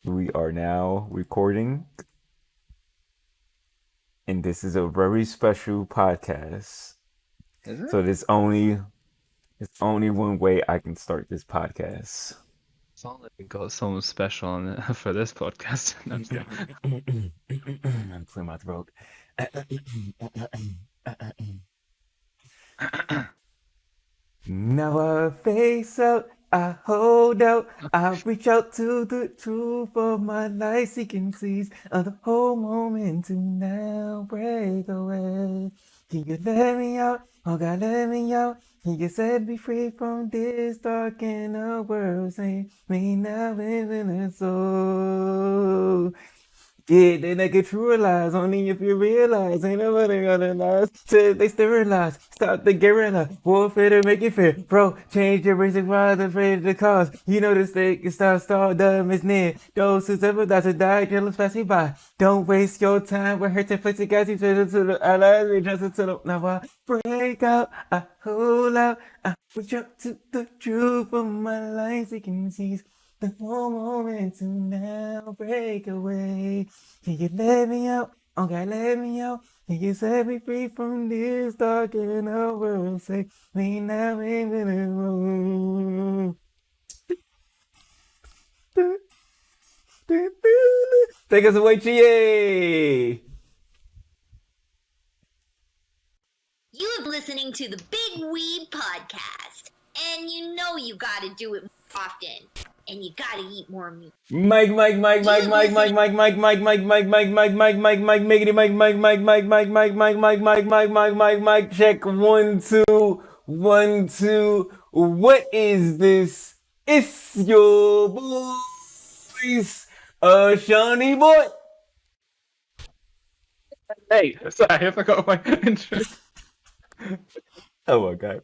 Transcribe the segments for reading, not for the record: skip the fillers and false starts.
We are now recording, and this is a very special podcast. Is it? So it's only one way I can start this podcast. It's not like we got someone special on it for this podcast. No, I'm just kidding. I'm clearing my throat. Now I face out, I hold out, I reach out to the truth of my life, seeking seas of the whole moment to now break away. Can you let me out? Oh God, let me out. Can you set me free from this dark and the world? Save me now in the soul. Yeah, they naturalize only if you realize ain't nobody gonna lies. Till they sterilize, stop the guerrilla warfare to make it fair. Bro, change your reason why they're afraid of the cause. You know the stake is stardom is near. Those who ever die to die, kill passing by. Don't waste your time with hurting places, guys. You to the allies, we just to the now I break out, I hold out, I reach out to the truth of my life, seeking seas. The whole moment to now break away. Can you let me out? Oh God, let me out. Can you set me free from this dark and the world? Say me now in the room. Take us away, Chie. You are listening to the Big Weeb Podcast, and you know you gotta do it more often, and you gotta eat more meat. Mike, check 1 2 1 2. What is this? It's your boys, Shawny boy. Hey, sorry, I forgot my intro. Oh my god.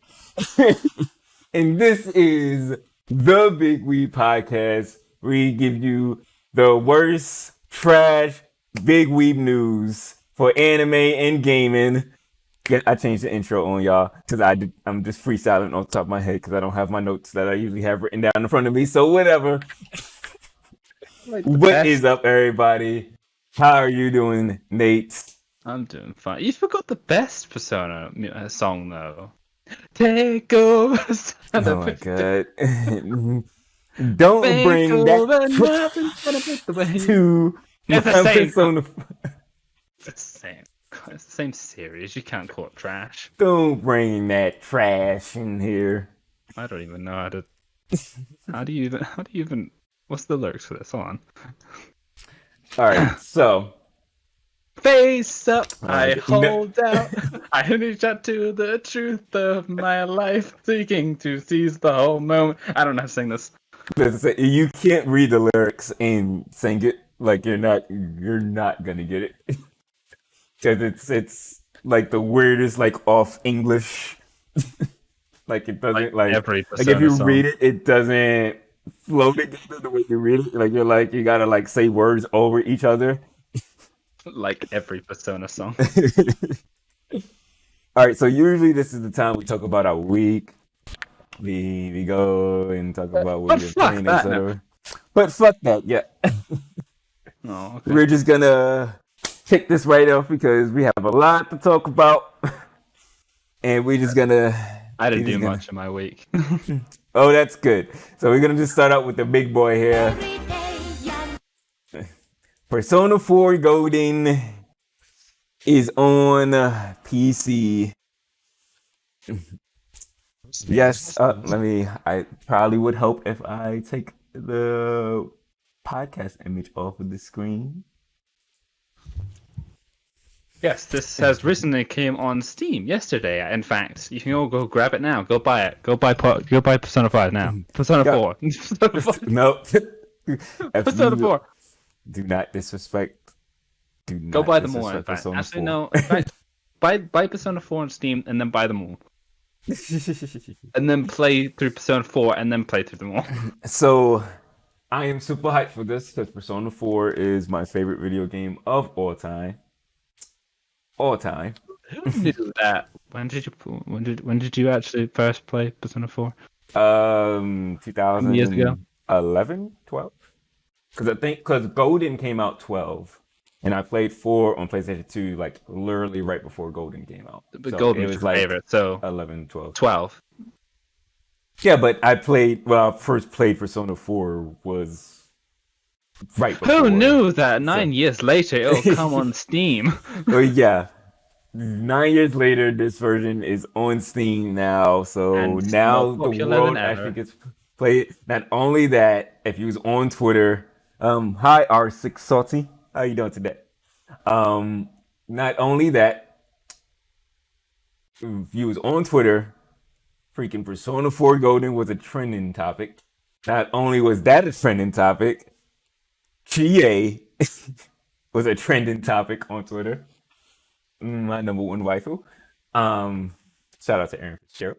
And this is the Big Weeb Podcast. We give you the worst trash Big Weeb news for anime and gaming. Yeah, I changed the intro on y'all because I'm just freestyling on top of my head because I don't have my notes that I usually have written down in front of me. So whatever. What is up, everybody? How are you doing, Nate? I'm doing fine. You forgot the best Persona song though. Take over. Oh my god. Don't bring that to It's the my same. Persona. It's the same. It's the same series. You can't call it trash. Don't bring that trash in here. I don't even know how to. How do you even? What's the lyrics for this? Hold on. Alright, so. Face up, I hold out. I reach out to the truth of my life, seeking to seize the whole moment. I don't know how to sing this. You can't read the lyrics and sing it. Like you're not gonna get it. Because it's like the weirdest like off English. Like it doesn't like every if you Persona read it, it doesn't flow together the way you read it. Like you gotta like say words over each other. Like every Persona song. All right, so usually this is the time we talk about our week. We go and talk about what we're playing, etc. But fuck that, yeah. Oh, okay. We're just gonna kick this right off because we have a lot to talk about, and we're just gonna. I didn't do much in my week. Oh, that's good. So we're gonna just start out with the big boy here. Persona 4 Golden is on PC. Yes, I probably would help if I take the podcast image off of the screen. Yes, this has recently came on Steam yesterday. In fact, you can all go grab it now. Go buy it. Go buy Persona 5 now. Persona 4. No. Persona 4. Do not disrespect. Go buy them all. In fact, actually no. In fact, buy Persona 4 on Steam and then buy them all. And then play through Persona 4 and then play through them all. So, I am super hyped for this because Persona 4 is my favorite video game of all time. All time. Who knew that? When did you actually first play Persona 4? 2011, years ago. 12. because Golden came out 12, and I played 4 on PlayStation 2 like literally right before Golden came out. But So Golden it was was your like favorite, so 11, 12. 12. Yeah, but I first played Persona 4 was right before. Who knew that 9 years later it'll come on Steam? Well, yeah. 9 years later, this version is on Steam now, so And now more the popular world than actually ever. gets played. Not only that, if you was on Twitter, hi R6 Salty, how you doing today? Not only that, if you was on Twitter, freaking Persona 4 Golden was a trending topic. Not only was that a trending topic, GA was a trending topic on Twitter. My number one waifu. Shout out to Aaron Fitzgerald.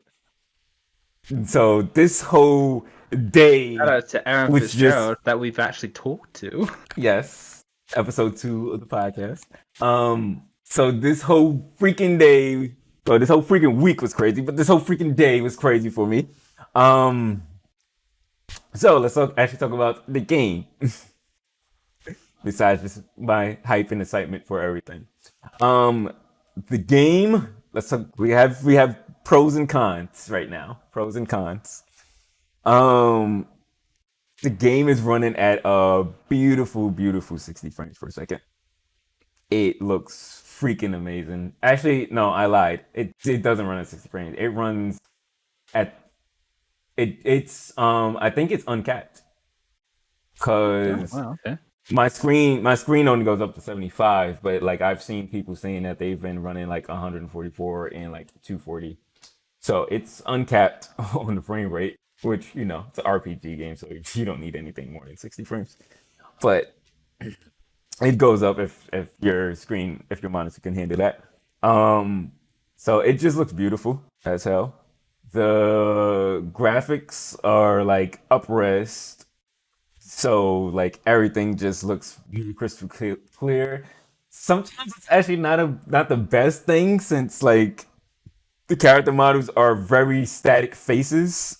So this whole day, Shout out to Aaron which Fitzgerald that we've actually talked to. yes, episode 2 of the podcast. So this whole freaking day, well, this whole freaking week was crazy, but this whole freaking day was crazy for me. So let's actually talk about the game. Besides just my hype and excitement for everything. The game, let's talk, we have pros and cons right now. Pros and cons. The game is running at a beautiful, beautiful 60 frames per second. It looks freaking amazing. Actually, no, I lied. It doesn't run at 60 frames. It runs at it's I think it's uncapped. Cause Oh, wow, okay. my screen only goes up to 75, but like I've seen people saying that they've been running like 144 and like 240. So it's uncapped on the frame rate, which, you know, it's an RPG game, so you don't need anything more than 60 frames. But it goes up if your monitor can handle that. So it just looks beautiful as hell. The graphics are like up-res, so like everything just looks crystal clear. Sometimes it's actually not the best thing, since like the character models are very static faces.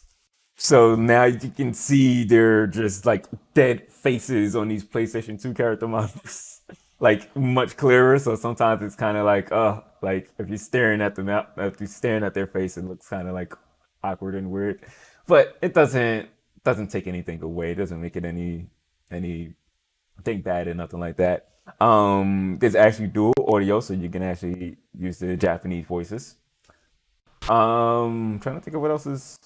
So now you can see they're just like dead faces on these PlayStation 2 character models, like much clearer. So sometimes it's kind of like if you're staring at if you're staring at their face, it looks kind of like awkward and weird. But it doesn't take anything away. It doesn't make it anything bad or nothing like that. There's actually dual audio, so you can actually use the Japanese voices. Trying to think of what else is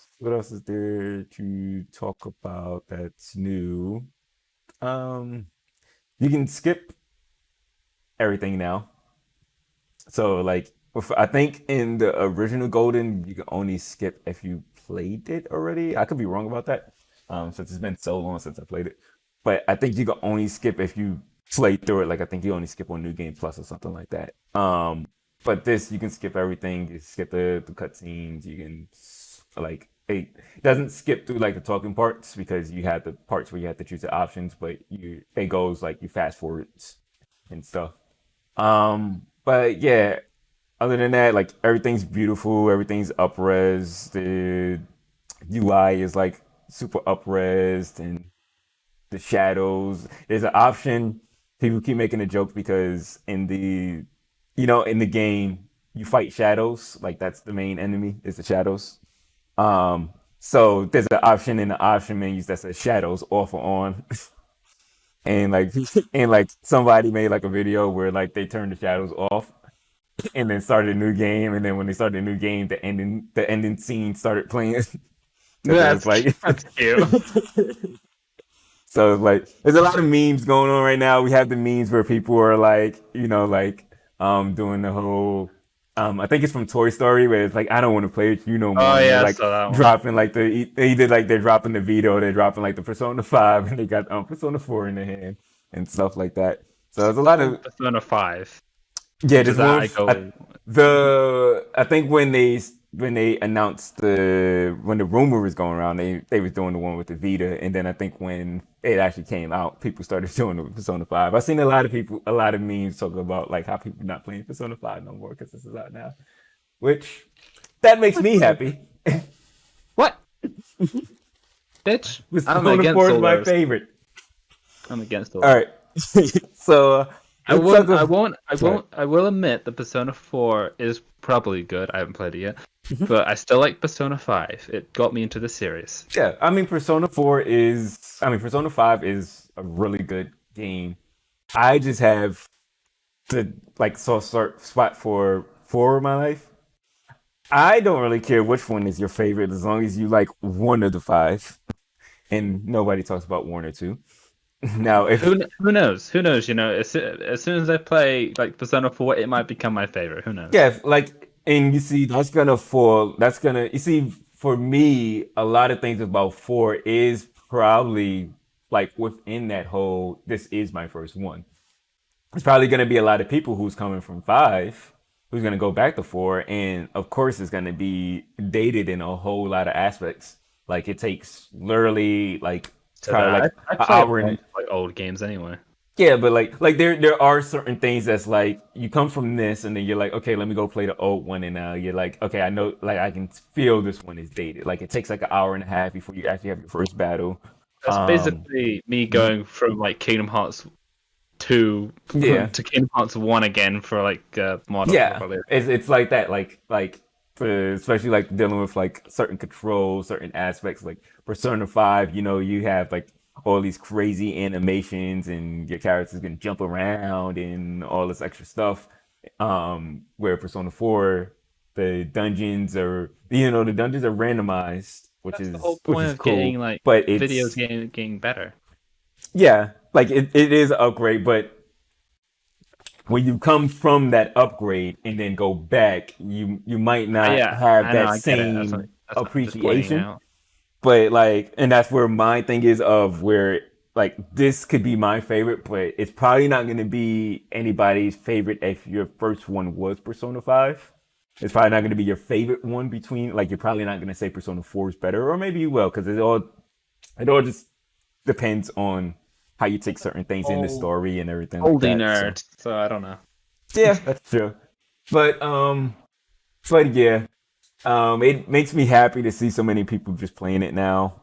there to talk about that's new. You can skip everything now. So like I think in the original Golden, you can only skip if you played it already. I could be wrong about that. Since it's been so long since I played it. But I think you can only skip if you played through it. Like I think you only skip on New Game Plus or something like that. But this, you can skip everything. You skip the cutscenes. You can like it doesn't skip through like the talking parts, because you have the parts where you have to choose the options, but it goes like you fast forwards and stuff. But yeah, other than that, like everything's beautiful. Everything's up-res. The UI is like super up-res, and the shadows. There's an option. People keep making a joke because in the game you fight shadows. Like that's the main enemy is the shadows. So there's an option in the option menus that says shadows off or on. and like somebody made like a video where like they turned the shadows off and then started a new game, and then when they started a new game, the ending scene started playing. That's like that's cute. So like there's a lot of memes going on right now. We have the memes where people are like, doing the whole I think it's from Toy Story, where it's like, I don't want to play with you no more. Oh yeah, like I saw that one. dropping like they're dropping the Vito, they're dropping like the Persona 5, and they got Persona 4 in their hand and stuff like that. So there's a lot of Persona 5. yeah, Does there's that one, go? I think when they announced when the rumor was going around, they was doing the one with the Vita, and then I think when it actually came out, people started doing the Persona 5. I've seen a lot of memes talking about like how people not playing Persona 5 no more because this is out now, which that makes me happy. What? Bitch, I'm Persona against 4 is all my those. favorite. I'm against all. All right. So I let's won't. talk I of- won't. I Sorry. won't. I will admit that Persona 4 is probably good. I haven't played it yet, Mhm. but I still like Persona 5. It got me into the series. Yeah, I mean, Persona 5 is a really good game. I just have the like sort spot for 4 of my life. I don't really care which one is your favorite as long as you like one of the 5, and nobody talks about 1 or 2. Now, if Who knows? Who knows? You know, as soon as I play like Persona 4, it might become my favorite. Who knows? yeah, like, and you see, that's gonna fall. That's gonna, you see, for me, a lot of things about 4 is probably like within that whole, this is my first one. It's probably gonna be a lot of people who's coming from 5, who's gonna go back to 4, and of course, it's gonna be dated in a whole lot of aspects. Like, it takes literally like So probably that, like I an play a hour lot and of, like old games anyway. yeah, but like there are certain things that's like you come from this and then you're like, okay, let me go play the old one, and now you're like, okay, I know, like I can feel this one is dated. Like it takes like an hour and a half before you actually have your first battle. That's basically me going from like Kingdom Hearts 2 Yeah, to Kingdom Hearts 1 again for like model. yeah, it's like that, especially like dealing with like certain controls, certain aspects, like Persona 5. You know, you have like all these crazy animations and your characters can jump around and all this extra stuff. Where Persona 4, the dungeons are randomized, which That's is the whole which point is of cool. getting like But videos it's getting better. yeah, like it is an upgrade, but when you come from that upgrade and then go back, you might not Yeah, have I know, that I get it. same That's what I'm just pointing appreciation. out. But like, and that's where my thing is of where like this could be my favorite, but it's probably not going to be anybody's favorite if your first one was Persona 5. It's probably not going to be your favorite one between, like, you're probably not going to say Persona 4 is better, or maybe you will, because it all just depends on how you take certain things in the story and everything like Oldie that. So, nerd, so I don't know. yeah, that's true. But yeah, it makes me happy to see so many people just playing it now.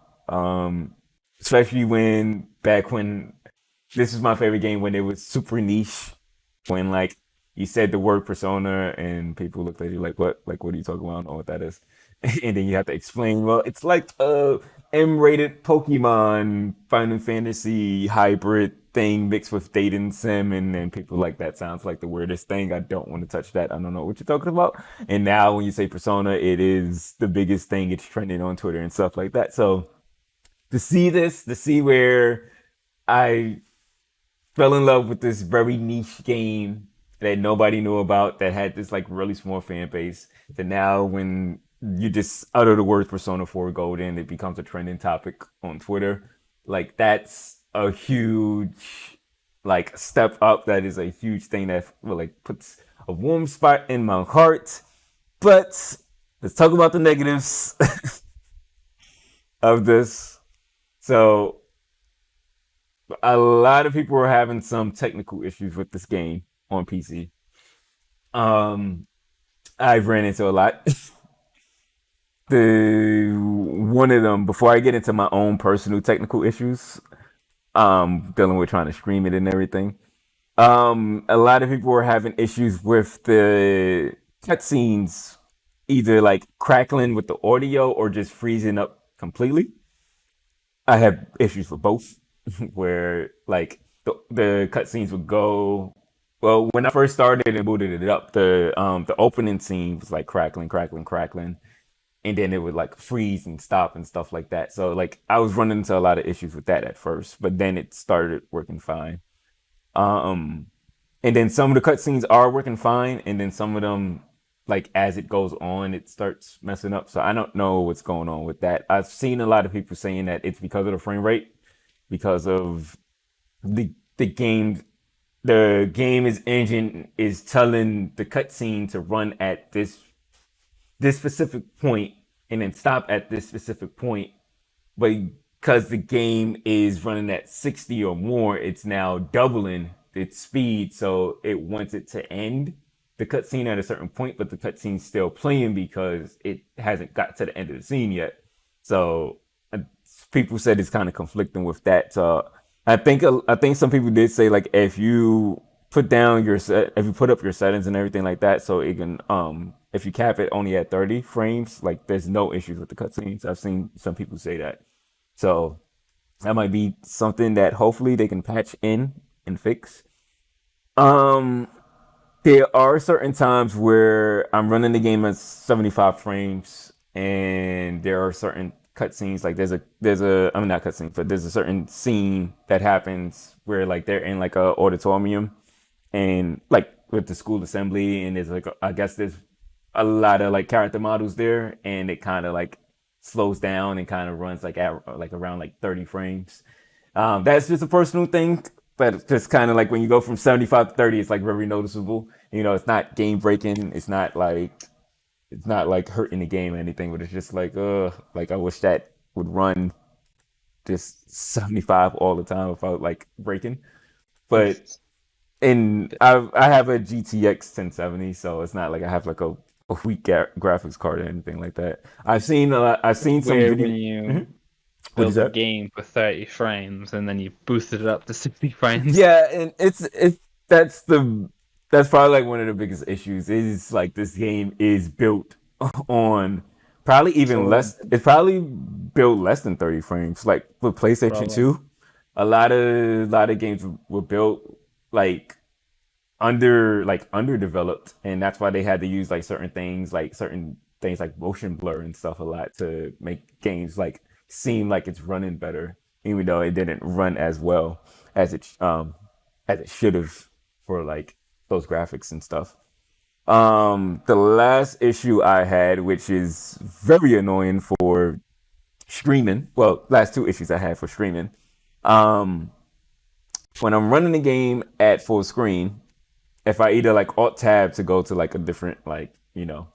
Especially back when this is my favorite game when it was super niche. When like you said the word persona and people looked at you like, what? Like, what are you talking about? I don't know what that is. And then you have to explain, well, it's like a M-rated Pokemon Final Fantasy hybrid thing mixed with dating sim, and then people like, that sounds like the weirdest thing. I don't want to touch that. I don't know what you're talking about. And now when you say persona, it is the biggest thing. It's trending on Twitter and stuff like that. So to see where I fell in love with this very niche game that nobody knew about, that had this like really small fan base, that now when you just utter the word Persona 4 Golden, it becomes a trending topic on Twitter. Like that's a huge like step up. That is a huge thing that like puts a warm spot in my heart. But let's talk about the negatives of this. So a lot of people are having some technical issues with this game on PC. I've ran into a lot. The one of them, before I get into my own personal technical issues, dealing with trying to stream it and everything. A lot of people were having issues with the cutscenes, either like crackling with the audio or just freezing up completely. I have issues with both, where like the cutscenes would go. Well, when I first started and booted it up, the opening scene was like crackling, crackling, crackling, and then it would like freeze and stop and stuff like that. So like I was running into a lot of issues with that at first, but then it started working fine. Um, and then some of the cutscenes are working fine, and then some of them, like as it goes on, it starts messing up. So I don't know what's going on with that. I've seen a lot of people saying that it's because of the frame rate, because of the game. The game's engine is telling the cutscene to run at this specific point and then stop at this specific point, but because the game is running at 60 or more, it's now doubling its speed, so it wants it to end the cutscene at a certain point, but the cutscene's still playing because it hasn't got to the end of the scene yet. So people said it's kind of conflicting with that. So I think some people did say like if you put down if you put up your settings and everything like that, so it can if you cap it only at 30 frames, like there's no issues with the cutscenes. I've seen some people say that, so that might be something that hopefully they can patch in and fix. Um, there are certain times where I'm running the game at 75 frames, and there are certain cutscenes. Like there's a I mean not cutscene, but there's a certain scene that happens where like they're in like a auditorium, and like with the school assembly, and there's like I guess there's a lot of like character models there, and it kind of like slows down and kind of runs like at like around like 30 frames. That's just a personal thing, but it's just kind of like when you go from 75 to 30, it's like very noticeable. It's not game breaking. It's not like hurting the game or anything, but it's just like I wish that would run just 75 all the time without like breaking. But and I have a GTX 1070, so it's not like I have like a weak graphics card or anything like that. I've seen some Where video. when you Mhm. What is build a that? game for 30 frames and then you boosted it up to 60 frames. Yeah, and that's probably like one of the biggest issues is like this game is built on probably even So less. It's probably built less than 30 frames. Like with PlayStation probably 2, a lot of games were built like underdeveloped, and that's why they had to use like certain things like motion blur and stuff a lot to make games like seem like it's running better, even though it didn't run as well as it should have for like those graphics and stuff. The last issue I had, which is very annoying for streaming, well, last two issues I had for streaming, um, when I'm running the game at full screen, if I either like alt tab to go to like a different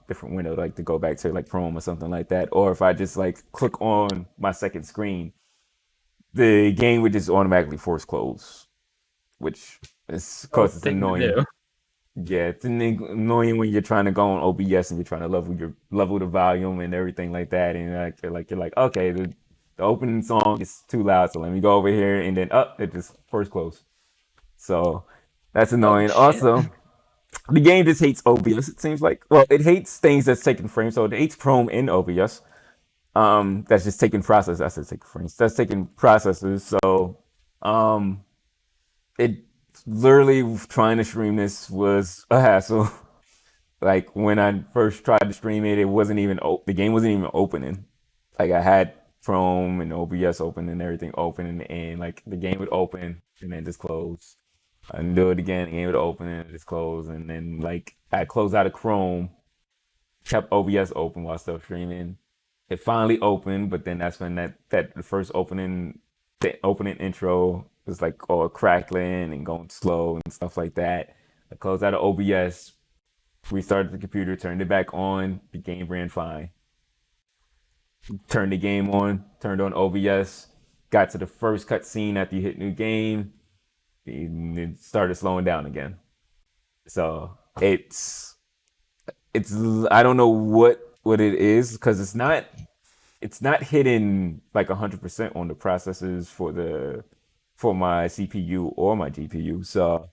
different window, like to go back to like Chrome or something like that, or if I just like click on my second screen, the game would just automatically force close, which is of course it's thing to annoying. do. Yeah, it's annoying when you're trying to go on OBS and you're trying to level the volume and everything like that, and you're like okay, the opening song is too loud, so let me go over here, and then it just force close. So that's Oh annoying. shit. Also, the game just hates OBS. It seems like, well, it hates things that's taking frames. So it hates Chrome in OBS. That's just taking process. I said taking frames. That's taking processes. So, um, it literally trying to stream this was a hassle. Like when I first tried to stream it, it wasn't even the game wasn't even opening. Like I had Chrome and OBS open and everything open, and like the game would open and then just close. And do it again, the game would open and just close, and then like I closed out of Chrome, kept OBS open while still streaming. It finally opened, but then that's when that the first the opening intro was like all crackling and going slow and stuff like that. I closed out of OBS, restarted the computer, turned it back on, the game ran fine. Turned the game on, turned on OBS, got to the first cutscene after you hit new game, and it started slowing down again. So it's I don't know what it is, because it's not hitting like 100% on the processors for my CPU or my GPU. So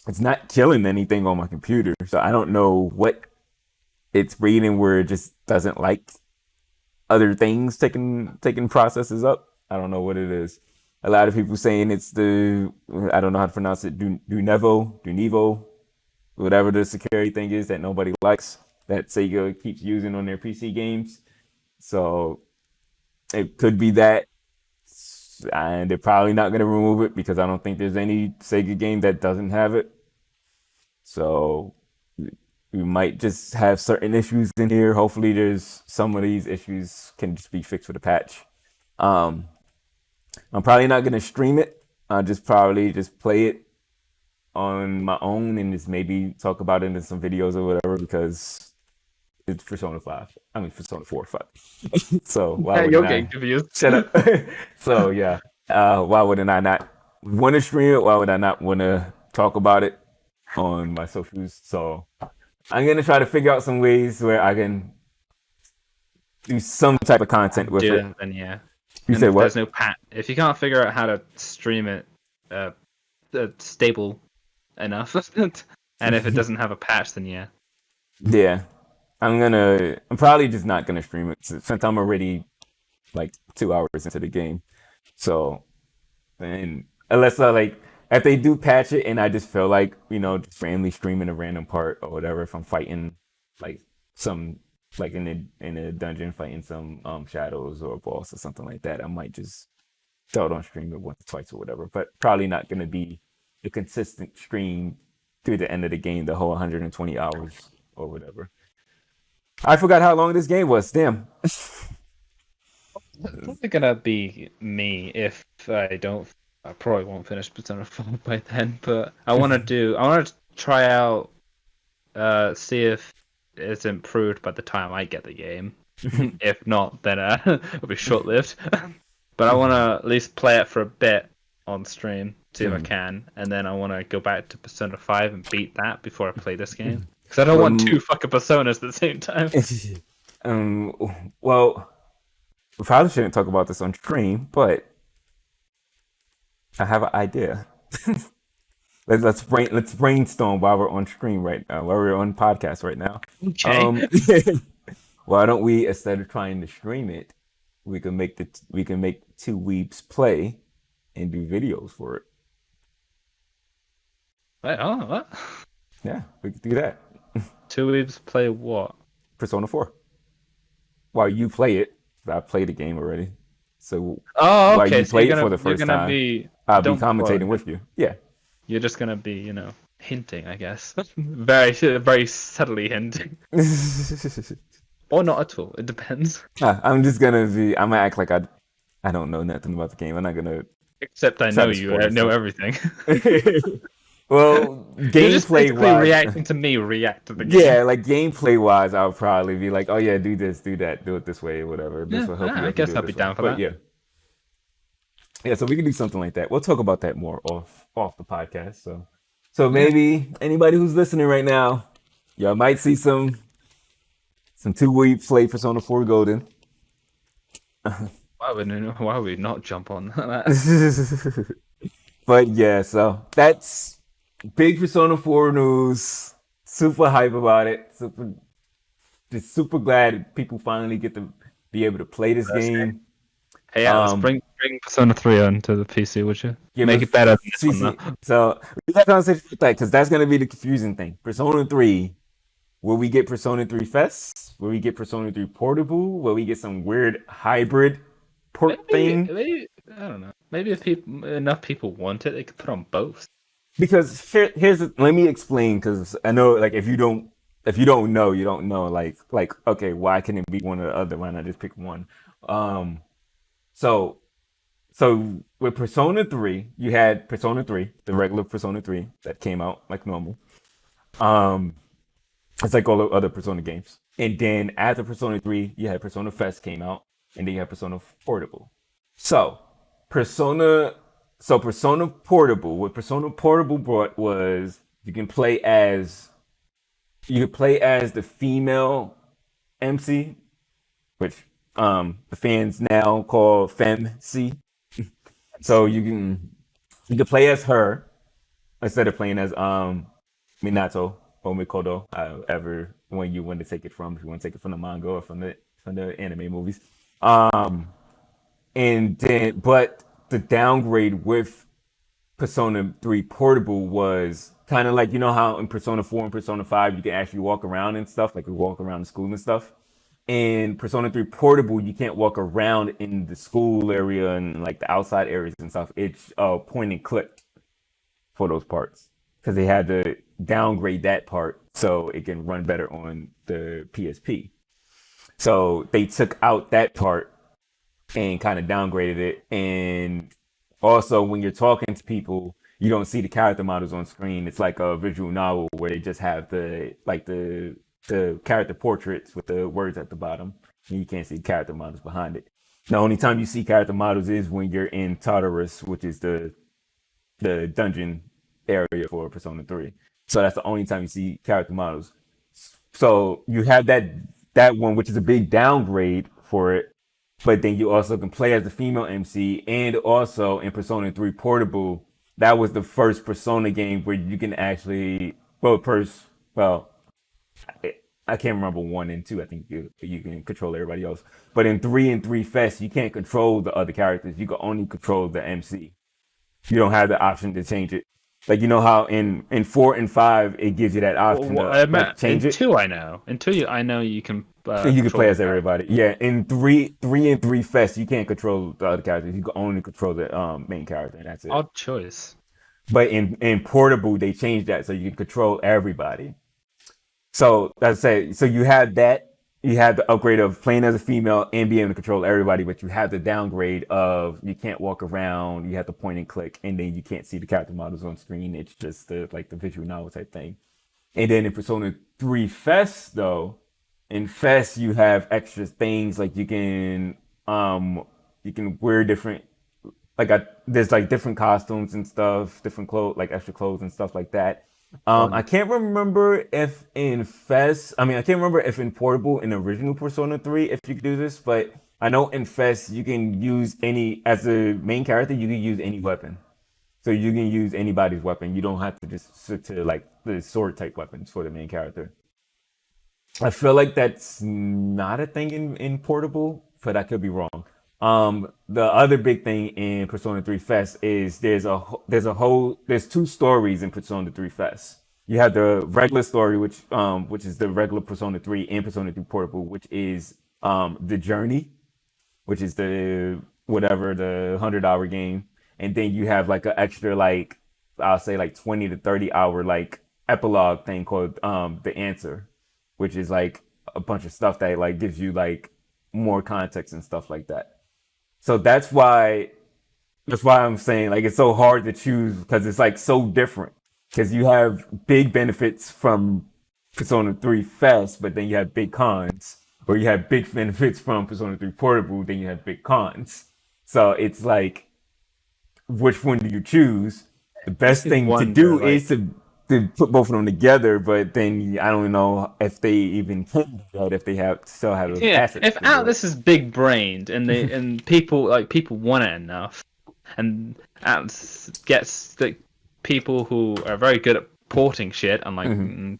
it's not killing anything on my computer. So I don't know what it's reading where it just doesn't like other things taking processes up. I don't know what it is. A lot of people saying it's I don't know how to pronounce it, Dunevo, whatever the security thing is that nobody likes, that Sega keeps using on their PC games. So it could be that, and they're probably not going to remove it because I don't think there's any Sega game that doesn't have it. So we might just have certain issues in here. Hopefully there's some of these issues can just be fixed with a patch. I'm probably not gonna stream it. I'll just probably just play it on my own and just maybe talk about it in some videos or whatever, because it's Persona 5. I mean Persona 4 or 5. So why Yeah, wouldn't you're getting I confused. shut up? So yeah. Why wouldn't I not want to stream it? Why would I not want to talk about it on my socials? So I'm gonna try to figure out some ways where I can do some type of content with Do it. that then, yeah. You And said if what? there's no patch, if you can't figure out how to stream it stable enough, and if it doesn't have a patch, then yeah. Yeah, I'm probably just not gonna stream it since I'm already like 2 hours into the game. So, and unless like if they do patch it and I just feel like just randomly streaming a random part or whatever, if I'm fighting like some like in a dungeon fighting some shadows or a boss or something like that, I might just throw it on stream it once or twice or whatever. But probably not gonna be a consistent stream through the end of the game, the whole 120 hours or whatever. I forgot how long this game was. Damn. It's probably gonna be me if I don't. I probably won't finish Persona 4 by then, but I want to try out, see if it's improved by the time I get the game. If not, then it'll be short-lived. But I want to at least play it for a bit on stream, see if I can, and then I want to go back to Persona 5 and beat that before I play this game. Because I don't want two fucking Personas at the same time. Well, we probably shouldn't talk about this on stream, but I have an idea. Let's brainstorm while we're on stream right now, while we're on podcast right now. Okay. Why don't we, instead of trying to stream it, we can make two weebs play and do videos for it. Wait, oh, what? Yeah, we could do that. Two weebs play what? Persona 4. While you play it, I played the game already. So Oh, while okay. you So play you're it for gonna, the first you're gonna time, be. I'll be don't commentating spoil. with you. Yeah. You're just gonna be, hinting, I guess. Very, very subtly hinting, or not at all. It depends. I'm gonna act like I don't know nothing about the game. I'm not gonna. Except I Try know to you spoil know stuff. everything. Well, You're just gameplay basically wise, reacting to me react to the game. yeah, like gameplay wise, I'll probably be like, oh yeah, do this, do that, do it this way, whatever. This Yeah, will help you. I if you guess do it I'll this be down way. for But that. yeah, so we can do something like that. We'll talk about that more off the podcast. So maybe anybody who's listening right now, y'all might see some two weeks play Persona 4 Golden. Why would we not jump on that? But yeah, so that's big Persona 4 news. Super hype about it. Super glad people finally get to be able to play this game. Hey, Atlus, bring Persona 3 onto the PC, would you? Yeah, Make it better than this one, though. So we got conversation with that because that's gonna be the confusing thing. Persona 3, will we get Persona 3 Fest? Will we get Persona 3 Portable? Will we get some weird hybrid port thing? Maybe, I don't know. Maybe if enough people want it, they could put on both. Because let me explain, because I know like if you don't know, you don't know. Like okay, why can it be one or the other? Why not just pick one? So with Persona 3, you had Persona 3, the regular Persona 3 that came out like normal. It's like all the other Persona games. And then after Persona 3, you had Persona Fest came out, and then you had Persona Portable. So Persona Portable, what Persona Portable brought was you can play as the female MC, which the fans now call FemC. So you can play as her instead of playing as Minato or Mikoto, however when you want to take it from, if you want to take it from the manga or from the anime movies. And then but the downgrade with Persona 3 Portable was kind of like, how in Persona 4 and Persona 5 you can actually walk around and stuff, like you walk around the school and stuff. In Persona 3 Portable, you can't walk around in the school area and like the outside areas and stuff. It's point and click for those parts because they had to downgrade that part so it can run better on the PSP. So they took out that part and kind of downgraded it. And also, when you're talking to people, you don't see the character models on screen. It's like a visual novel where they just have the character portraits with the words at the bottom, and you can't see character models behind it. The only time you see character models is when you're in Tartarus, which is the dungeon area for Persona 3. So that's the only time you see character models. So you have that one, which is a big downgrade for it. but then you also can play as the female MC, and also in Persona 3 Portable, that was the first Persona game where you can actually, I can't remember 1 and 2. I think you can control everybody else. But in 3 and 3 Fest, you can't control the other characters. You can only control the MC. You don't have the option to change it. Like, you know how in 4 and 5, it gives you that option to change in it? 2, I know. In 2, I know you can... you can play as everybody. Yeah, in 3 and 3 Fest, you can't control the other characters. You can only control the main character, and that's it. Odd choice. But in Portable, they changed that so you can control everybody. So let's say, so you have that, you have the upgrade of playing as a female and being able to control everybody, but you have the downgrade of you can't walk around, you have to point and click, and then you can't see the character models on screen. It's just the visual novel type thing. And then in Persona 3 Fest, though, in Fest you have extra things like you can wear different, there's like different costumes and stuff, different clothes, like extra clothes and stuff like that. I can't remember if in Portable, in the original Persona 3, if you could do this, but I know in Fest, you can use as a main character, you can use any weapon. So you can use anybody's weapon. You don't have to just stick to like the sword type weapons for the main character. I feel like that's not a thing in Portable, but I could be wrong. The other big thing in Persona 3 Fest is there's 2 stories in Persona 3 Fest. You have the regular story, which is the regular Persona 3 and Persona 3 Portable, which is the journey, which is the 100-hour game, and then you have like an extra I'll say 20 to 30 hour epilogue thing called the answer, which is like a bunch of stuff that gives you more context and stuff like that. So that's why I'm saying it's so hard to choose, because it's so different. Because you have big benefits from Persona 3 Fest, but then you have big cons. Or you have big benefits from Persona 3 Portable, then you have big cons. So it's which one do you choose? The best thing to do is to put both of them together, but then I don't know if they even can do that, if they still have those assets. If Atlus is big brained and and people want it enough, and Atlus gets the people who are very good at porting shit, I'm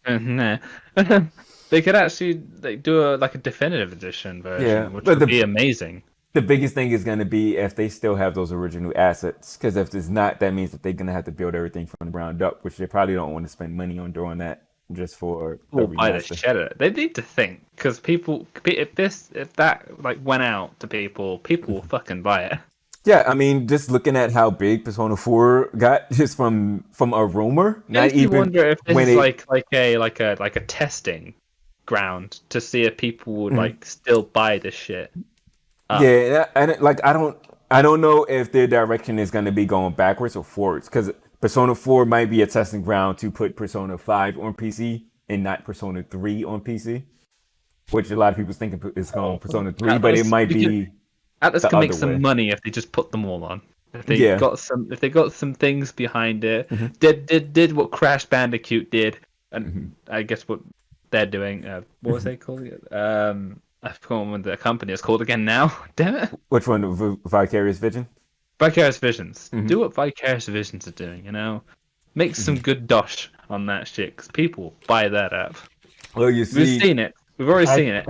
they could actually do a definitive edition version, which would be amazing. The biggest thing is going to be if they still have those original assets, because if it's not, that means that they're going to have to build everything from the ground up, which they probably don't want to spend money on doing that just for. Buy the shit out of it. They need to think, because if that went out to people will fucking buy it. Yeah, I mean, just looking at how big Persona 4 got just from a rumor, not even. I wonder if this is like a testing ground to see if people would still buy this shit. Yeah, and I don't know if their direction is going to be going backwards or forwards, because Persona 4 might be a testing ground to put Persona 5 on PC and not Persona 3 on PC, which a lot of people think is going Persona 3, Atlus, but it might be. Atlus can make some money if they just put them all on. If they got some things behind it, did what Crash Bandicoot did, and I guess what they're doing. What was they calling it? I forgot what the company is called again now. Damn it. Which one? Vicarious Vision? Vicarious Visions. Do what Vicarious Visions are doing, Make some good dosh on that shit, because people buy that up. Well, you see... We've seen it. We've already seen it.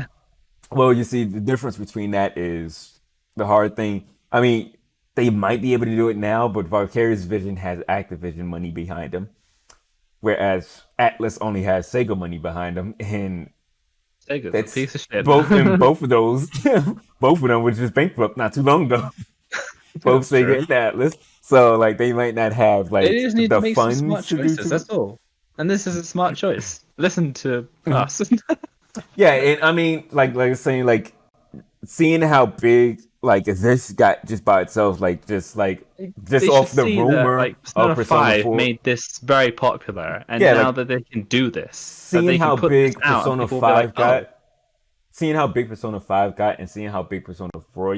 Well, you see, the difference between that is the hard thing. I mean, they might be able to do it now, but Vicarious Vision has Activision money behind them, whereas Atlus only has Sega money behind them, and Sega's a piece of shit. Both of those, both of them were just bankrupt not too long ago. Both Sega and Atlus, so they might not have they just need the to make funds some smart choices. That's all. And this is a smart choice. Listen to us. Yeah, and I mean, saying, seeing how big this got just by itself, just off the rumor of Persona 5 4 made this very popular, and now that they can do this, seeing how big Persona 5 got, seeing how big Persona 5 got, and seeing how big Persona 4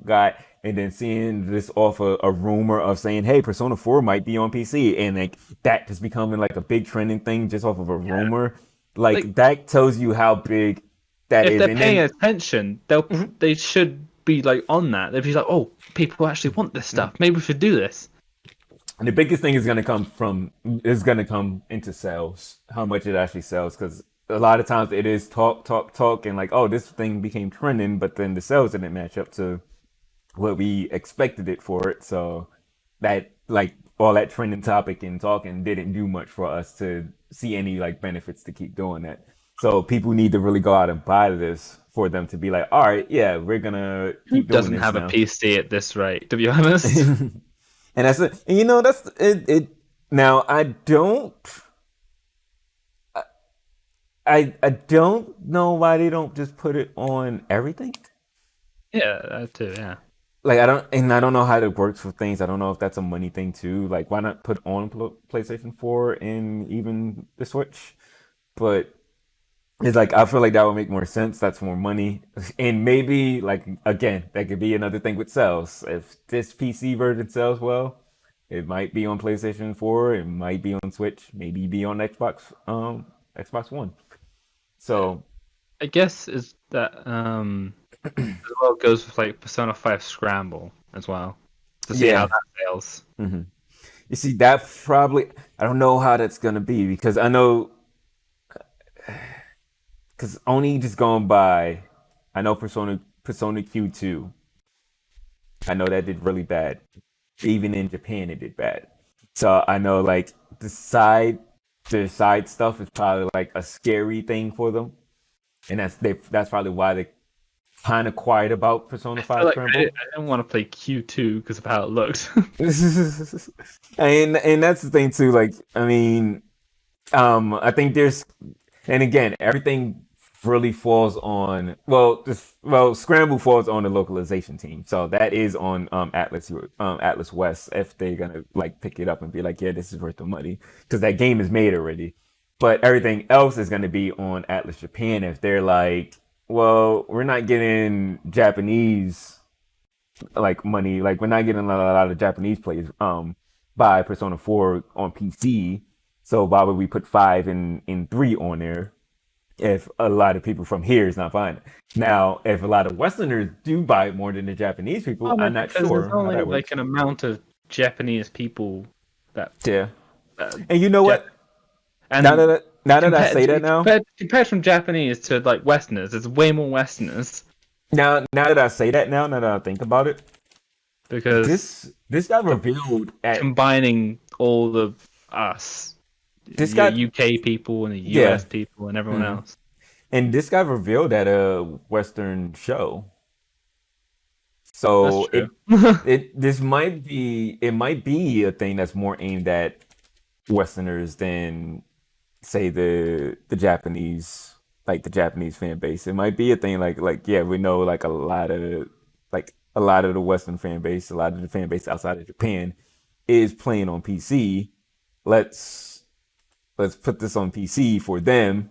got, and then seeing this off a rumor of saying, hey, Persona 4 might be on PC, and that just becoming a big trending thing just off of a rumor, that tells you how big that is. If they're paying attention, they should be like on that. They'd be like, oh, people actually want this stuff. Maybe we should do this. And the biggest thing is going to come into sales, how much it actually sells, because a lot of times it is talk, and like, oh, this thing became trending, but then the sales didn't match up to what we expected it for it. So that, like, all that trending topic and talking didn't do much for us to see any like benefits to keep doing that. So people need to really go out and buy this for them to be like, all right, yeah, we're gonna keep doing Doesn't this have now. a PC at this rate, to be honest. And that's it. And you know, that's it. Now I don't know why they don't just put it on everything. Yeah, that too. Yeah. Like I don't know how it works for things. I don't know if that's a money thing too. Like why not put on PlayStation 4 and even the Switch? But it's like I feel like that would make more sense. That's more money, and maybe like again, that could be another thing with sales. If this PC version sells well, it might be on PlayStation 4. It might be on Switch. Maybe be on Xbox One. So I guess is that as well goes with like Persona 5 Scramble as well to see how that fails. hmm You see, that probably I don't know how that's gonna be because I know. Because only just going by, I know Persona Q2. I know that did really bad. Even in Japan, it did bad. So I know like the side stuff is probably like a scary thing for them, and that's probably why they kind of quiet about Persona 5 Like, Scramble. I don't want to play Q2 because of how it looks. and that's the thing too. Like I mean, I think there's, and again, everything really falls on Scramble falls on the localization team, so that is on Atlus West if they're gonna like pick it up and be like, yeah, this is worth the money because that game is made already. But everything else is gonna be on Atlus Japan if they're like, well, we're not getting Japanese like money, like we're not getting a lot of Japanese plays by Persona 4 on PC, so why would we put 5 and 3 on there if a lot of people from here is not buying it? Now, if a lot of Westerners do buy it more than the Japanese people, I'm not sure There's how only that like works. an amount of Japanese people that. Yeah. And you know what? And Now that I say that now, compared from Japanese to like Westerners, there's way more Westerners now that I say that now that I think about it, because this got revealed at combining all the us, this the got UK people and the yeah. US people and everyone else. And this got revealed at a Western show. So That's true. this might be a thing that's more aimed at Westerners than say the Japanese, like the Japanese fan base. It might be a thing like yeah, we know like a lot of the Western fan base, a lot of the fan base outside of Japan is playing on PC. Let's put this on PC for them,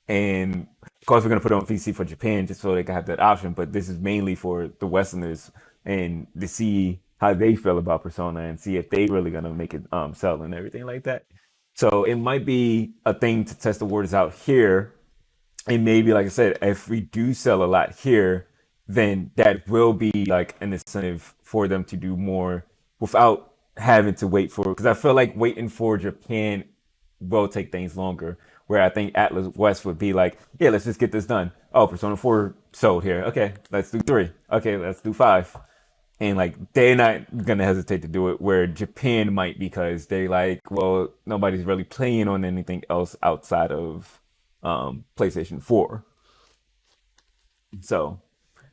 and of course we're gonna put it on PC for Japan just so they can have that option. But this is mainly for the Westerners and to see how they feel about Persona and see if they really gonna make it sell and everything like that. So it might be a thing to test the waters out here, and maybe like I said, if we do sell a lot here, then that will be like an incentive for them to do more without having to wait for. Because I feel like waiting for Japan will take things longer. Where I think Atlas West would be like, yeah, let's just get this done. Oh, Persona 4 sold here. Okay, let's do 3. Okay, let's do 5. And like they're not gonna hesitate to do it. Where Japan might, because they like, well, nobody's really playing on anything else outside of PlayStation 4. So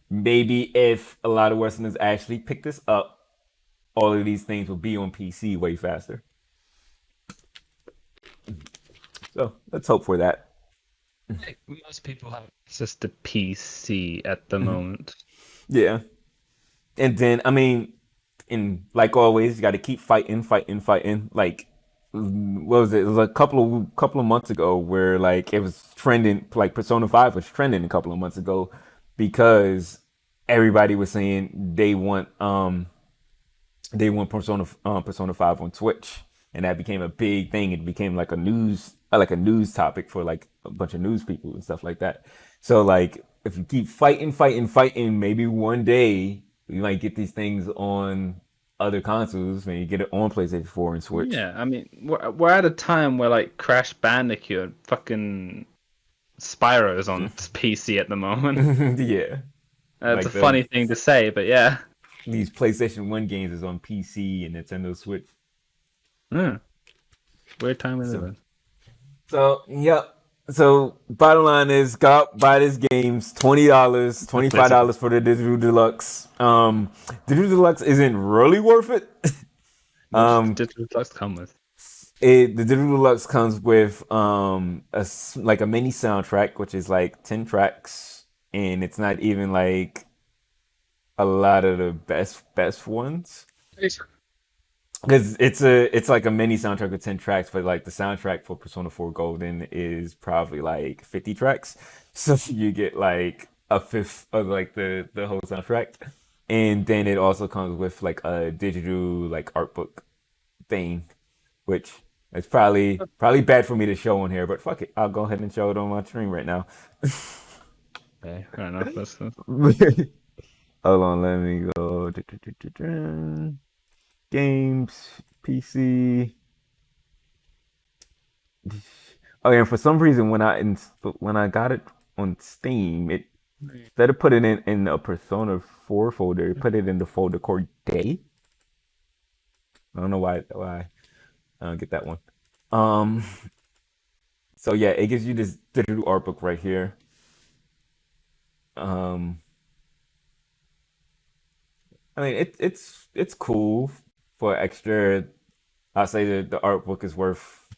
maybe if a lot of Westerners actually pick this up, all of these things will be on PC way faster. So let's hope for that. Like, most people have access to PC at the moment. Yeah. And then, I mean, and like always, you got to keep fighting. Like, what was it? It was a couple of months ago where like it was trending, like Persona 5 was trending a couple of months ago because everybody was saying they want Persona 5 on Twitch, and that became a big thing. It became like a news topic for like a bunch of news people and stuff like that. So like if you keep fighting, maybe one day we might get these things on other consoles. Maybe get it on PlayStation 4 and Switch. Yeah, I mean, we're at a time where like Crash Bandicoot, fucking Spyro is on PC at the moment. Yeah. It's a funny thing to say, but yeah. These PlayStation 1 games is on PC and Nintendo Switch. Weird time we live in. So, yep. So, bottom line is, go out, buy this games, $20, $25 for the Digital Deluxe. Digital Deluxe isn't really worth it. Digital Deluxe come with? The Digital Deluxe comes with a mini soundtrack, which is like 10 tracks, and it's not even like a lot of the best ones. Because it's like a mini soundtrack with 10 tracks, but like the soundtrack for Persona 4 Golden is probably like 50 tracks. So you get like a fifth of like the whole soundtrack. And then it also comes with like a digital like art book thing, which is probably bad for me to show on here, but fuck it. I'll go ahead and show it on my stream right now. Okay, fair enough. Hold on, let me go. Games, PC. Oh yeah, and for some reason when I got it on Steam, it instead of putting it in a Persona 4 folder, it put it in the folder called Day. I don't know why I don't get that one. So yeah, it gives you this digital art book right here. I mean it's cool. For extra, I'd say that the art book is worth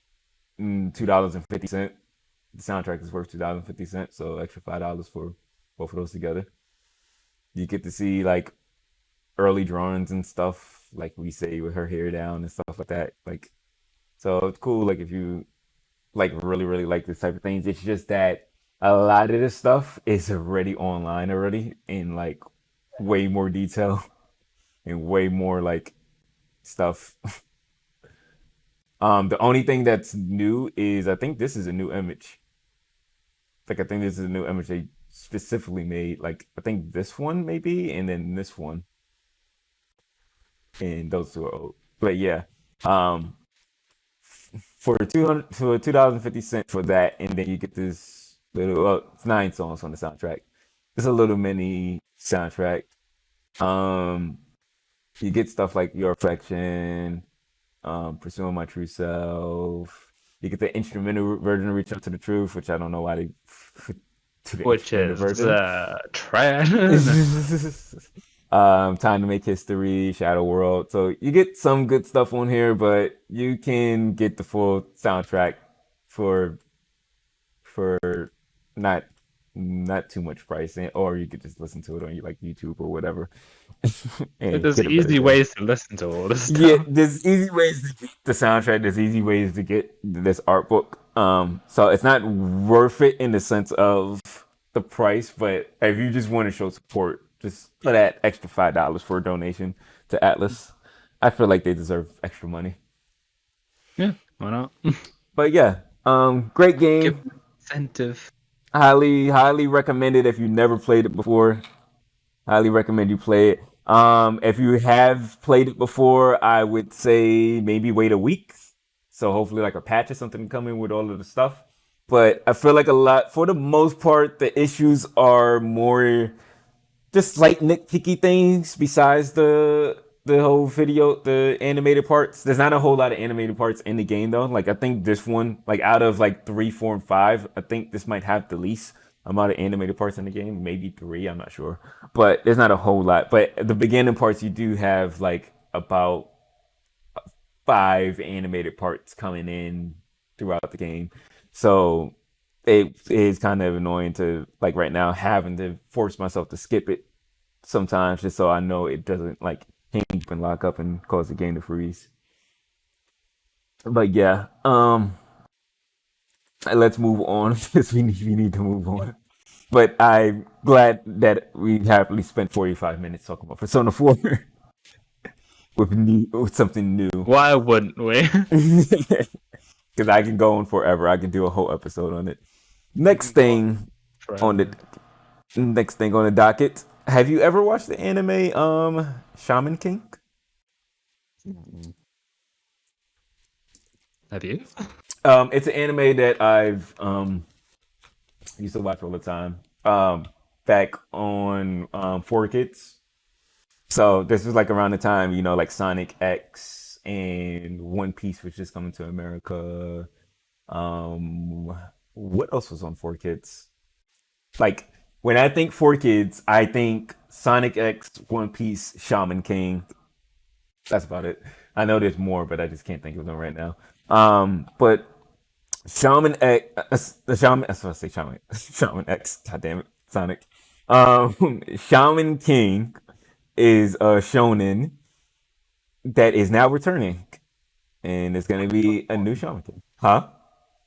$2.50. The soundtrack is worth $2.50, so extra $5 for both of those together. You get to see like early drawings and stuff, like we say with her hair down and stuff like that. Like, so it's cool. Like if you like really like this type of things, it's just that a lot of this stuff is already online already in like way more detail and way more like stuff. The only thing that's new is I think this is a new image. Like I think this is a new image they specifically made. Like I think this one maybe, and then this one, and those two are old. But yeah, for $2.50 for that, and then you get this little. Well, it's 9 songs on the soundtrack. It's a little mini soundtrack. You get stuff like Your Affection, Pursuing My True Self. You get the instrumental version of Reach Out to the Truth, which I don't know why they to the Which is trash. Time to Make History, Shadow World. So you get some good stuff on here, but you can get the full soundtrack for not too much pricing, or you could just listen to it on like YouTube or whatever. There's easy ways to listen to all this stuff. Yeah, there's easy ways to get the soundtrack. There's easy ways to get this art book. So it's not worth it in the sense of the price, but if you just want to show support, just put that extra $5 for a donation to Atlus. I feel like they deserve extra money. Yeah, why not? But yeah, great game. Give incentive. Highly recommend it if you never played it before. Highly recommend you play it. If you have played it before, I would say maybe wait a week. So hopefully like a patch or something to come in with all of the stuff. But I feel like for the most part, the issues are more just slight nitpicky things besides the whole the animated parts. There's not a whole lot of animated parts in the game though. Like I think this one, like out of like 3, 4, and 5, I think this might have the least amount of animated parts in the game. Maybe 3, I'm not sure. But there's not a whole lot. But the beginning parts, you do have like about 5 animated parts coming in throughout the game. So it is kind of annoying to, like right now, having to force myself to skip it sometimes just so I know it doesn't like hang and lock up and cause the game to freeze. But yeah, let's move on because we need to move on. But I'm glad that we happily spent 45 minutes talking about Persona 4 with something new. Why wouldn't we? Because I can go on forever. I can do a whole episode on it. Next thing on the Next thing on the docket. Have you ever watched the anime Shaman King? Have you? It's an anime that I've used to watch all the time. Back on 4Kids. So this was like around the time, like Sonic X and One Piece was just coming to America. What else was on 4Kids? Like when I think 4Kids, I think Sonic X, One Piece, Shaman King. That's about it. I know there's more, but I just can't think of them right now. But Shaman X, the Shaman. That's what I say. Shaman, Shaman X. God damn it, Sonic. Shaman King is a shonen that is now returning, and it's gonna be a new Shaman King. Huh?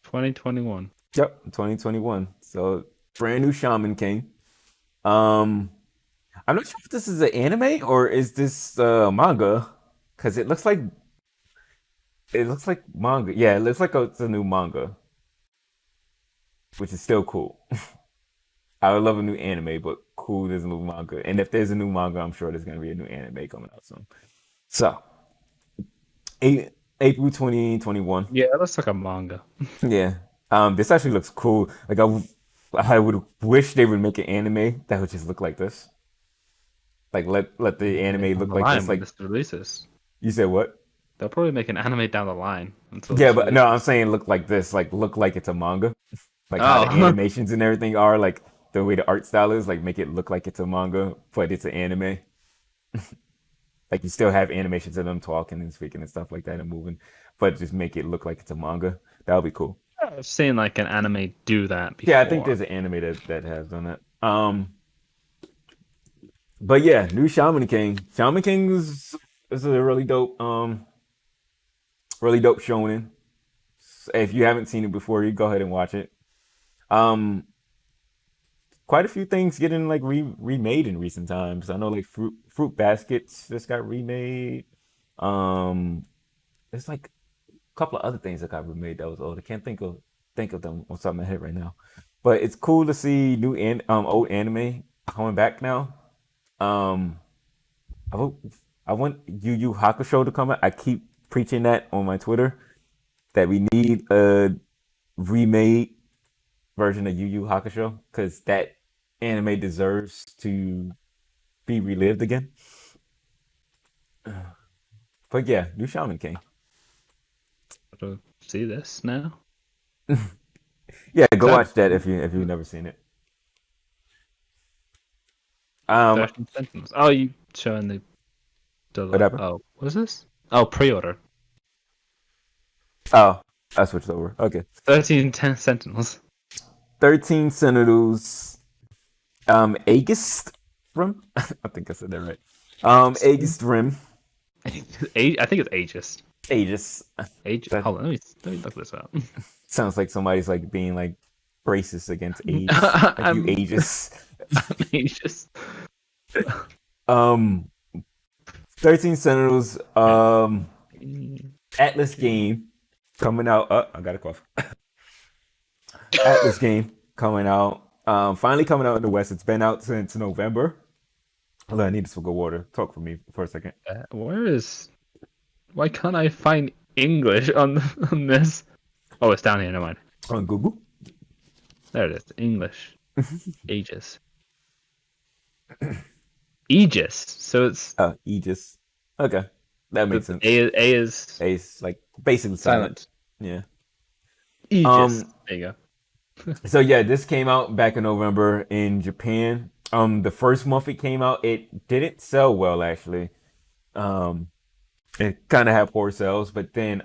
2021. Yep, 2021. So brand new Shaman King. Um, I'm not sure if this is an anime or is this manga, because it looks like manga. Yeah, it looks like it's a new manga, which is still cool. I would love a new anime, but cool, there's a new manga. And if there's a new manga, I'm sure there's gonna be a new anime coming out soon. So, April 2021. Yeah, it looks like a manga. Yeah. This actually looks cool. Like I would wish they would make an anime that would just look like this. Like let the anime Down look the like line this. when Like this releases. you said what? They'll probably make an anime down the line until Yeah, this but no, I'm releases. saying look like this. Like look like it's a manga. Like how the Oh, animations and everything are. Like the way the art style is. Like make it look like it's a manga, but it's an anime. Like you still have animations of them talking and speaking and stuff like that and moving, but just make it look like it's a manga. That would be cool. I've seen like an anime do that Yeah, I think before. there's an anime that has done that. But yeah, new Shaman King. Shaman King is a really dope shonen. If you haven't seen it before, you go ahead and watch it. Um, Quite a few things getting like remade in recent times. I know like fruit baskets just got remade. Um, there's like a couple of other things that got remade that was old. I can't think of them on top of my head right now. But it's cool to see new old anime coming back now. Um, I want Yu Yu Hakusho to come out. I keep preaching that on my Twitter that we need a remade version of Yu Yu Hakusho because that anime deserves to be relived again. But yeah, new Shaman King. To see this now. Yeah, go Thir- watch that if you've never seen it. Um, 13 Sentinels. Oh, you showing the what happened? oh, what is this? Oh, pre-order. Oh, I switched over. Okay, 13 Sentinels. 13 Sentinels. Aegis Rim. I think I said that right. Aegis Rim. I think it's Aegis. Aegis. Aegis. That Hold on, let me look this up. sounds like somebody's like being like racist against age. Like you I'm ages. Aegis. Um, 13 Sentinels. Atlus game coming out. I got a cough. Atlus game coming out. Finally coming out in the West. It's been out since November. Hold on, I need to swig of water. Talk for me for a second. Why can't I find English on this? Oh, it's down here. Never mind. On Google. There it is. English. Aegis. Aegis. So it's Aegis. Okay, that makes sense. A is Ace like basically silent. silent. Yeah. Aegis. Um. There you go. So yeah, this came out back in November in Japan. The first month it came out, it didn't sell well actually. Um, it kind of had poor sales, but then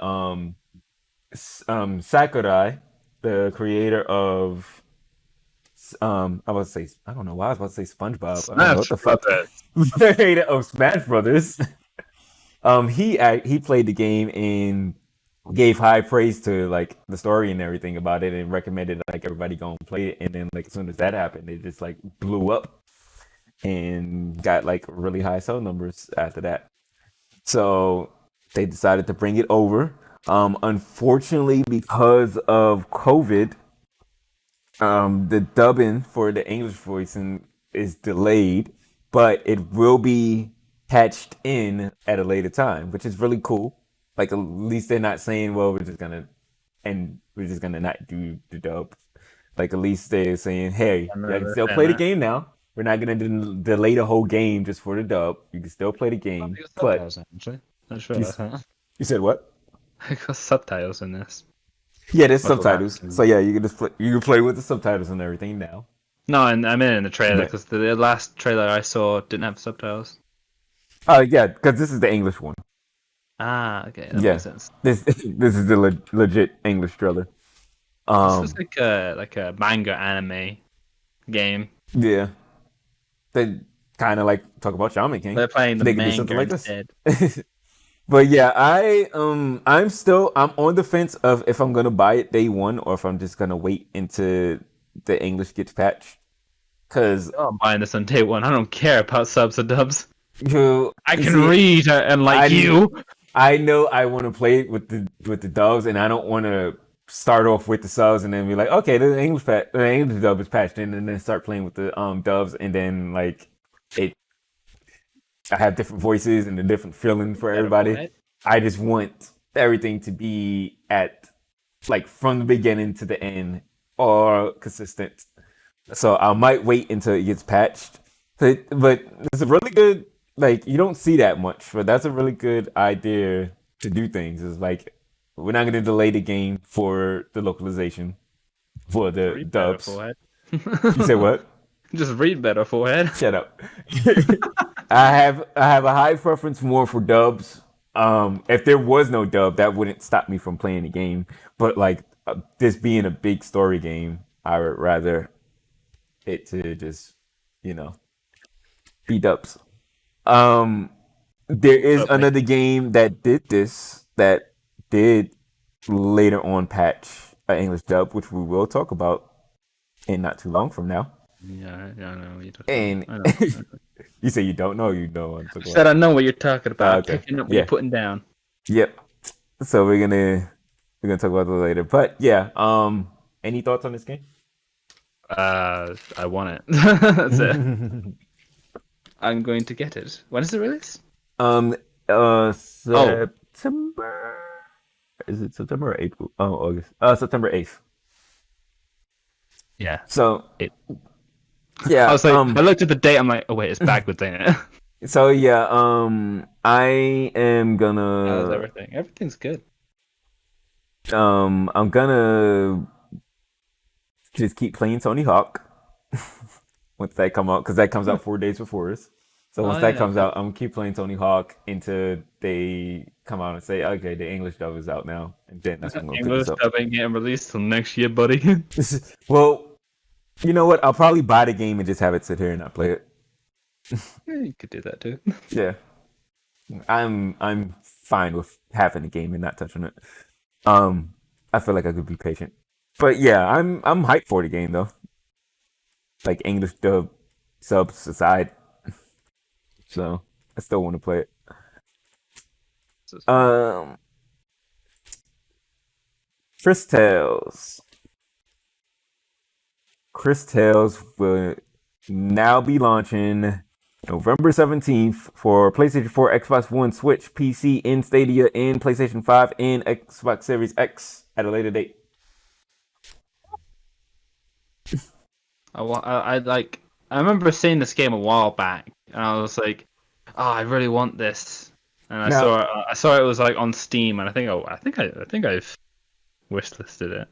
Sakurai, the creator of I was say I don't know why I was about to say SpongeBob. I don't know what the fuck. The creator of Smash Brothers. He played the game and gave high praise to like the story and everything about it and recommended like everybody go and play it, and then like as soon as that happened it just like blew up and got like really high sell numbers after that, so they decided to bring it over. Unfortunately, because of COVID, The dubbing for the English voicing is delayed, but it will be patched in at a later time, which is really cool. Like at least they're not saying, "Well, we're just gonna not do the dub." Like at least they're saying, "Hey, I you can remember still saying play the that. game now. We're not gonna delay the whole game just for the dub. You can still play the I game." got But subtitles actually. I just you, realized that. you said what? I got subtitles in this. Yeah, there's Like subtitles. last. So yeah, you can just you can play with the subtitles and everything now. No, and I'm in the trailer But because the last trailer I saw didn't have subtitles. yeah, because this is the English one. Ah, okay, that Yeah, makes sense. this is the legit English trailer. This is Um, like a manga anime game. yeah, they kind of like talk about Shaman King. They're playing the They could do something manga like this. instead. But yeah, I'm on the fence of if I'm gonna buy it day one or if I'm just gonna wait until the English gets patched. Cause Oh, I'm buying this on day one. I don't care about subs and dubs. you I can see, read unlike I you. I know I want to play it with the dubs, and I don't want to start off with the subs and then be like, okay, the English dub is patched in, and then start playing with the dubs, and then like it, I have different voices and a different feeling for Better everybody. play it. I just want everything to be at like from the beginning to the end or consistent. So I might wait until it gets patched. But it's a really good, like you don't see that much, but that's a really good idea to do things. Is like we're not gonna delay the game for the localization for the Read better, dubs. forehead. You say what? Just read better, forehead. Shut up. I have a high preference more for dubs. If there was no dub, that wouldn't stop me from playing the game. But like this being a big story game, I would rather it to just you know be dubs. Um, there is Totally. another game that did this that did later on patch an English dub, which we will talk about in not too long from now. Yeah, I know what you're talking And about. I know. you say you don't know, you know what I'm I talking said about. I know what you're talking about. Okay, Picking up what yeah, you're putting down. yep. So we're gonna talk about that later. But yeah, any thoughts on this game? I want it. That's it. I'm going to get it. When is it released? um, Oh, September. Is it September or April? Oh, August. September 8th. yeah. So It. yeah, I was like, I looked at the date. I'm like, oh wait, it's backwards, ain't it? so yeah, I am How's gonna everything? Everything's good. I'm gonna just keep playing Tony Hawk once that come out because that comes out 4 days before us. So Oh once that yeah, comes okay. out, I'm gonna keep playing Tony Hawk until they come out and say, okay, the English dub is out now, and then that's when I'm gonna pick this English up. dub ain't getting released till next year, buddy. Well, you know what? I'll probably buy the game and just have it sit here and not play it. Yeah, you could do that too. Yeah, I'm fine with having the game and not touching it. I feel like I could be patient, but yeah, I'm hyped for the game though. Like English dub subs aside, so I still want to play it. This is fun. Chris Tales. Chris Tales will now be launching November 17th for PlayStation 4, Xbox One, Switch, PC, in Stadia, in PlayStation 5, and Xbox Series X at a later date. I like. I remember seeing this game a while back, and I was like, "Oh, I really want this." And Now, I saw it was like on Steam, and I think I've wishlisted it.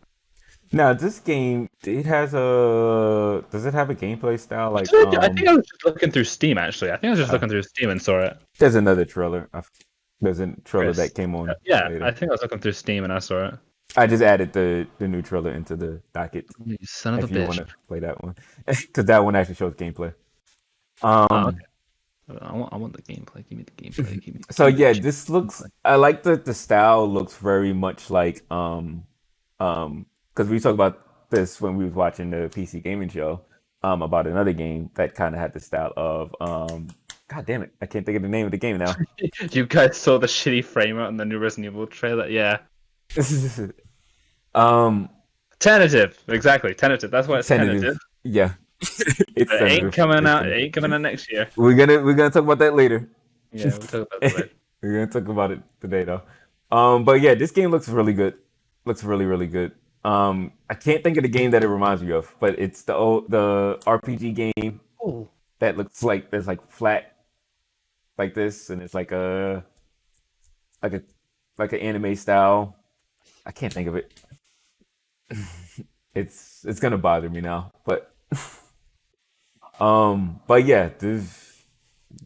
now this game it has a does it have a gameplay style like I think I was just looking through Steam actually. I think I was just uh, looking through Steam and saw it. there's another trailer. There's a trailer Chris. that came on Yeah, later. I think I was looking through Steam and I saw it. I just added the new trailer into the docket You son of a if you want bitch. to play that one because that one actually shows gameplay. Oh, Um, okay. I want the gameplay. Give me the gameplay. so Give me the yeah, shit this looks. gameplay. I like the style looks very much like because we talked about this when we was watching the PC gaming show about another game that kind of had the style of God damn it, I can't think of the name of the game now. You guys saw the shitty frame out in the new Resident Evil trailer? Yeah. um Tentative, exactly. Tentative. That's why it's Tentative. tentative. Yeah. It's It tentative. ain't coming It's out. tentative. It ain't coming out next year. We're gonna talk about that later. Yeah, we'll talk about that later. We're gonna talk about it today though. But yeah, this game looks really good. Looks really, really good. I can't think of the game that it reminds me of, but it's the RPG game Oh, that looks like there's like flat like this, and it's like a like a like an anime style. I can't think of it. It's gonna bother me now, but yeah, this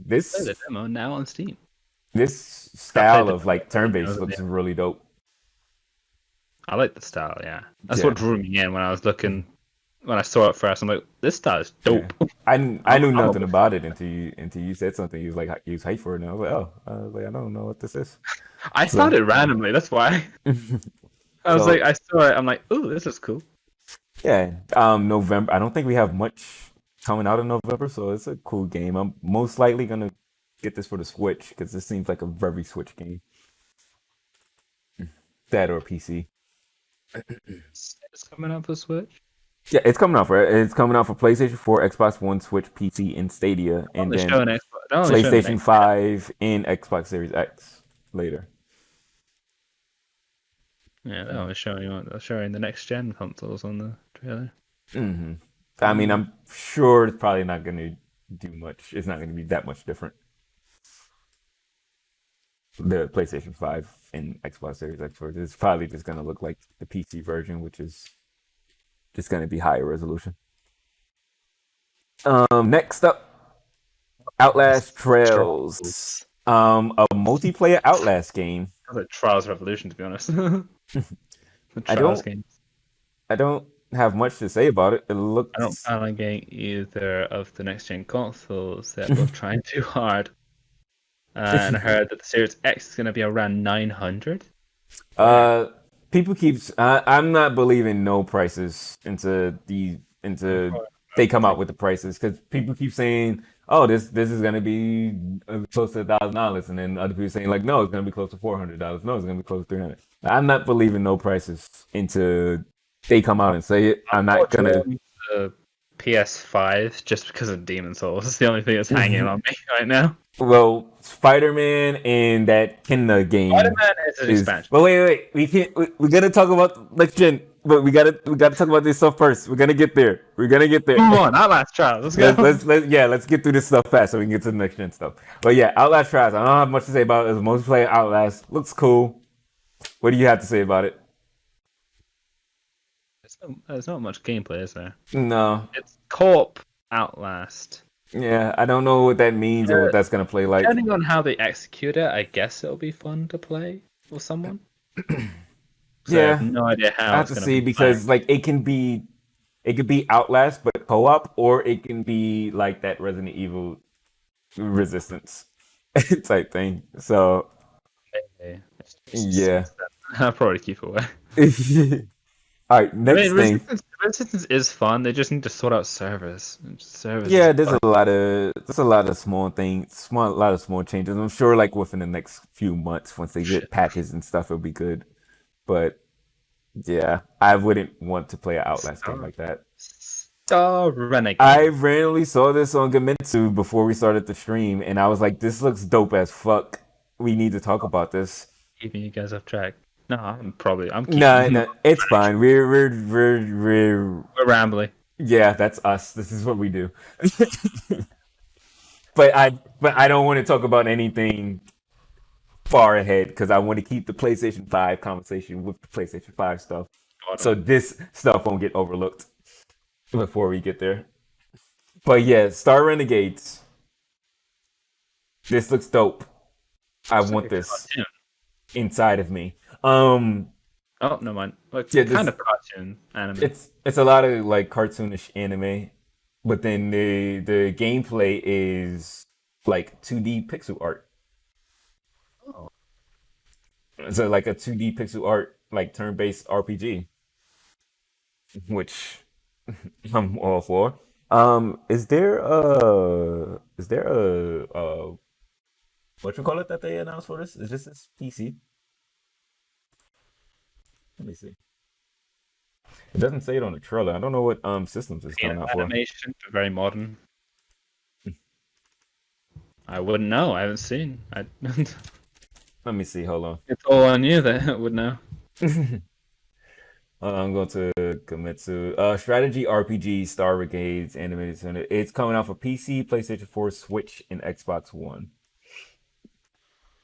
play the demo now on Steam. this style of like turn-based looks really dope. I like the style. Yeah, that's Yeah. what drew me in when I was looking. When I saw it first, I'm like, this style is dope. I knew nothing about it until you said something. You was like you was hyped for it, and I was like, oh, I don't know what this is. I found it randomly. That's why. I was So- like, I saw it. I'm like, ooh, this is cool. Yeah, November. I don't think we have much coming out in November, so it's a cool game. I'm most likely gonna get this for the Switch because this seems like a very Switch game. That or PC. It's coming out for Switch. Yeah, it's coming out for PlayStation 4, Xbox One, Switch, PC, and Stadia, and Only then showing Xbox. they're only showing PlayStation Xbox. 5 and Xbox Series X later. Yeah, they're only showing the next gen consoles on the trailer. hmm I mean, I'm sure it's probably not going to do much. It's not going to be that much different. The PlayStation 5 and Xbox Series X version is probably just going to look like the PC version, which is just going to be higher resolution. Next up, Outlast Trails. A multiplayer Outlast game. I was like Trials Revolution, to be honest. The I Trials don't- game. I don't have much to say about it. It looks. I don't plan on getting either of the next gen consoles. They're both trying too hard. And I heard that the Series X is going to be around 900. People keeps. I'm not believing no prices into they come out with the prices because people keep saying, "Oh, this is gonna be close to $1,000," and then other people saying like, "No, it's gonna be close to $400. No, it's gonna be close to $300." I'm not believing no prices into they come out and say it. I'm not gonna. The PS5 just because of Demon Souls. It's the only thing that's hanging on me right now. Well, Spiderman and that Kena game. Spider-Man is an expansion. But wait. We can't. We're gonna talk about next gen, but we gotta talk about this stuff first. We're gonna get there. Move on, Outlast Trials. Let's go. Let's get through this stuff fast so we can get to the next gen stuff. But yeah, Outlast Trials. I don't have much to say about it. It's a multiplayer Outlast. Looks cool. What do you have to say about it? There's not much gameplay, is there? No. It's co-op Outlast. Yeah, I don't know what that means or what that's gonna play like. Depending on how they execute it, I guess it'll be fun to play with someone. I Yeah, have no idea how. I have it's to gonna see be because like it could be Outlast but co-op, or it can be like that Resident Evil Resistance type thing. So played. yeah. I'll probably keep away. All right, next thing. Resistance is fun. They just need to sort out servers. Yeah, there's a lot of small things, a lot of small changes. I'm sure like within the next few months, once they get patches and stuff, it'll be good. But yeah, I wouldn't want to play an Outlast game like that. Star Renegade. I randomly saw this on Gamitsu before we started the stream, and I was like, "This looks dope as fuck. We need to talk about this." Keeping you guys off track. No, I'm keeping No, it's fine. We're We're rambling. yeah, that's us. This is what we do. But I don't want to talk about anything far ahead because I want to keep the PlayStation 5 conversation with the PlayStation 5 stuff. So this stuff won't get overlooked before we get there. But yeah, Star Renegades. This looks dope. I want this inside of me. Oh, no mind. Like Yeah, kind of cartoon anime. It's a lot of like cartoonish anime, but then the gameplay is like 2D pixel art. Oh. So like a 2D pixel art, like turn-based RPG, which I'm all for. Is there a what you call it that they announced for this? Is this PC? Let me see. It doesn't say it on the trailer. I don't know what systems it's coming out for. Animation, very modern. I wouldn't know. I haven't seen. Let me see. Hold on. It's all on you that would know. I'm going to commit to strategy RPG Star Brigades Animated Center. It's coming out for PC, PlayStation 4, Switch, and Xbox One.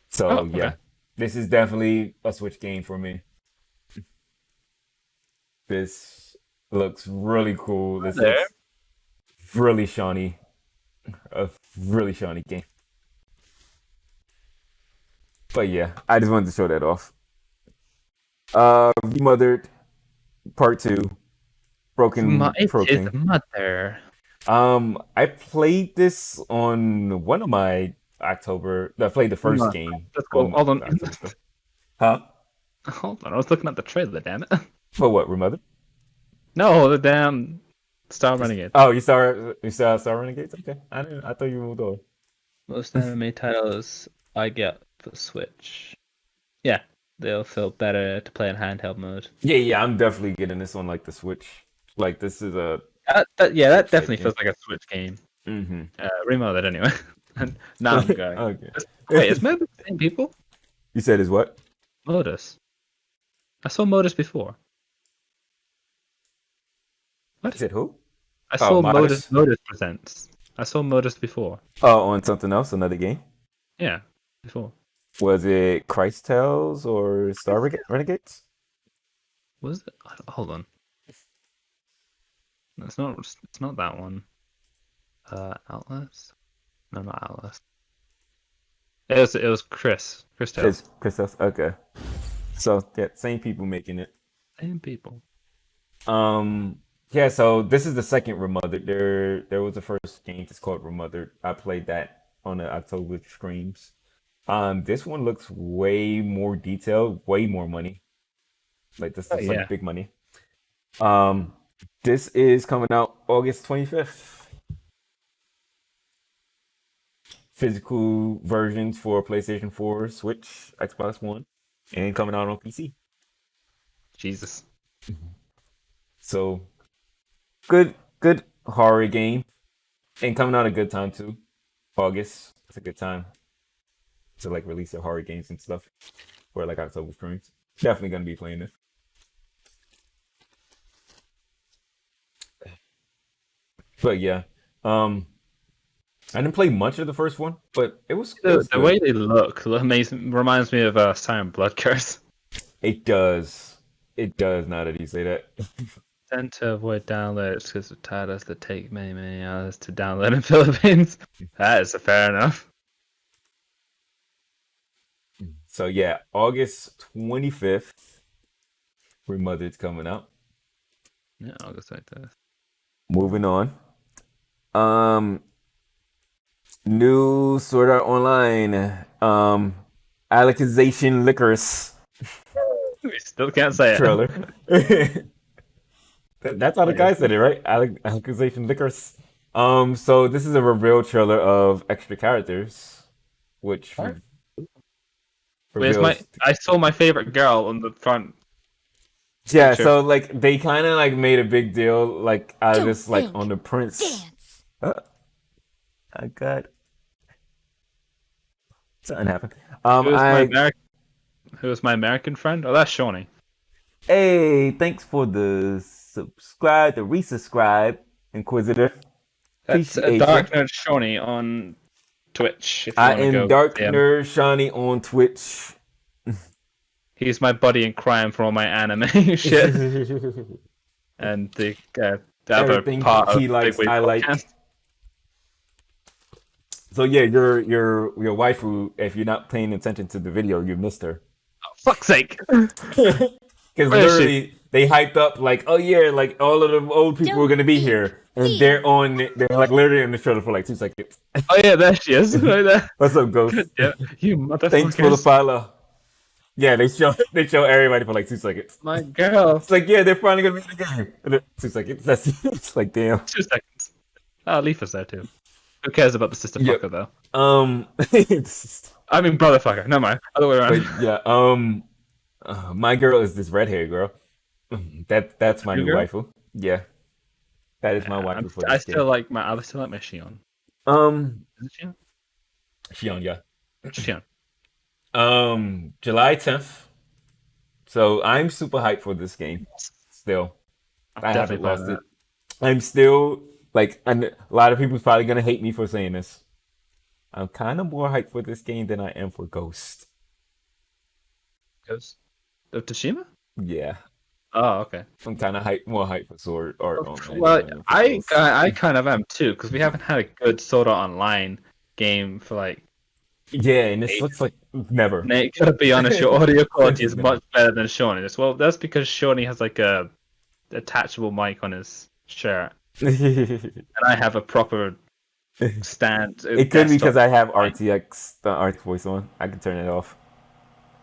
So okay. yeah, this is definitely a Switch game for me. This looks really cool. This looks really shiny. A really shiny game. But yeah, I just wanted to show that off. Remothered Part 2. Broken. It is Mother. I played this on one of my October. I played the first game. Let's go. Hold on. Huh? Hold on. I was looking at the trailer. Damn it. For what? Remothered? No, the damn Star Renegade. Oh, you saw Star Renegades? Okay, I thought you moved on. Most anime titles I get for Switch. Yeah, they'll feel better to play in handheld mode. Yeah, I'm definitely getting this on like the Switch. Like this is a that definitely feels like a Switch game. Remote anyway. And now I'm going. Okay. Wait, is Modus the same people? You said is what? Modus. I saw Modus before. What? You said who? I saw Modus? Modus Presents. I saw Modus before. Oh, on something else, another game. Yeah, before. Was it Christ Tales or Star Renegades? Was it? Hold on. It's not that one. Atlus? No, not Atlus. It was Chris Tales. It's Chris Tales. Okay. So yeah, same people making it. Same people. Yeah, so this is the second Remothered. There was the first game that's called Remothered. I played that on the October streams. This one looks way more detailed, way more money. Like this is like big money. This is coming out August 25th. Physical versions for PlayStation 4, Switch, Xbox One, and coming out on PC. Jesus. So good horror game, and coming out a good time too. August, it's a good time to like release their horror games and stuff for like October streams. Definitely gonna be playing this. But yeah, I didn't play much of the first one, but it was The way they look amazing. Reminds me of Silent Blood Curse. It does. It does. Now that you say that. Tend to avoid downloads because it tired us to take many hours to download in Philippines. That is fair enough. So yeah, August 25th, Remothered's coming out. Yeah, August 25th. Moving on. New Sword Art Online. Alicization Licorice We still can't say it. trailer. That's how the guy said it, right? Alicization Licorice. So this is a reveal trailer of extra characters, which I saw my favorite girl on the front. Yeah, picture. so like they kind of like made a big deal like out of this like on the Prince. Dance. I got something happened. Who was my American friend? Oh, that's Shawny. Hey, thanks for the resubscribe, Inquisitor. That's Appreciate ya. DarkNerdShawny on Twitch. If you I wanna am go Dark see him. Nerd Shawny on Twitch. He's my buddy in crime for all my anime shit. And the other Everything part of he likes, Big Weeb I like. Podcast. So yeah, your waifu, if you're not paying attention to the video, you missed her. Fuck's sake! Because Where is literally they hyped up like, oh yeah, like all of the old people are gonna be here, and they're like literally in the trailer for like 2 seconds. Oh yeah, there she is, right there. What's up, Ghost? Yeah, you motherfuckers. Thanks for the follow. Yeah, they show everybody for like 2 seconds. My girl. It's like, yeah, they're finally gonna be in the game. And then 2 seconds. That's it's like, damn. 2 seconds. Oh, Leaf is there too. Who cares about the sister Yep. fucker though? I I mean brother fucker. Never mind. Other way around. But yeah, my girl is this red hair girl. That's my new Girl? waifu. Yeah, that is my waifu for I this still game. like my Shion. Um, Is it Shion? Shion, yeah. Shion. July 10th. So I'm super hyped for this game. Still, I'm I haven't definitely playing lost that. it. I'm still like, and a lot of people's probably gonna hate me for saying this. I'm kind of more hyped for this game than I am for Ghost. Ghost of Tsushima? Yeah, Oh, okay. I'm kind of more hyped for Sword Art Online than Well, I am for I Ghost. kind of am too, because we haven't had a good Sword Art Online game for like Yeah, and this ages. looks like never. Nate, gotta be honest, your audio quality is Since never. much better than Shawny's. Well, that's because Shawnee has like a attachable mic on his shirt, and I have a proper stand. It could be because desktop I have mic, RTX, the RT voice on. I can turn it off.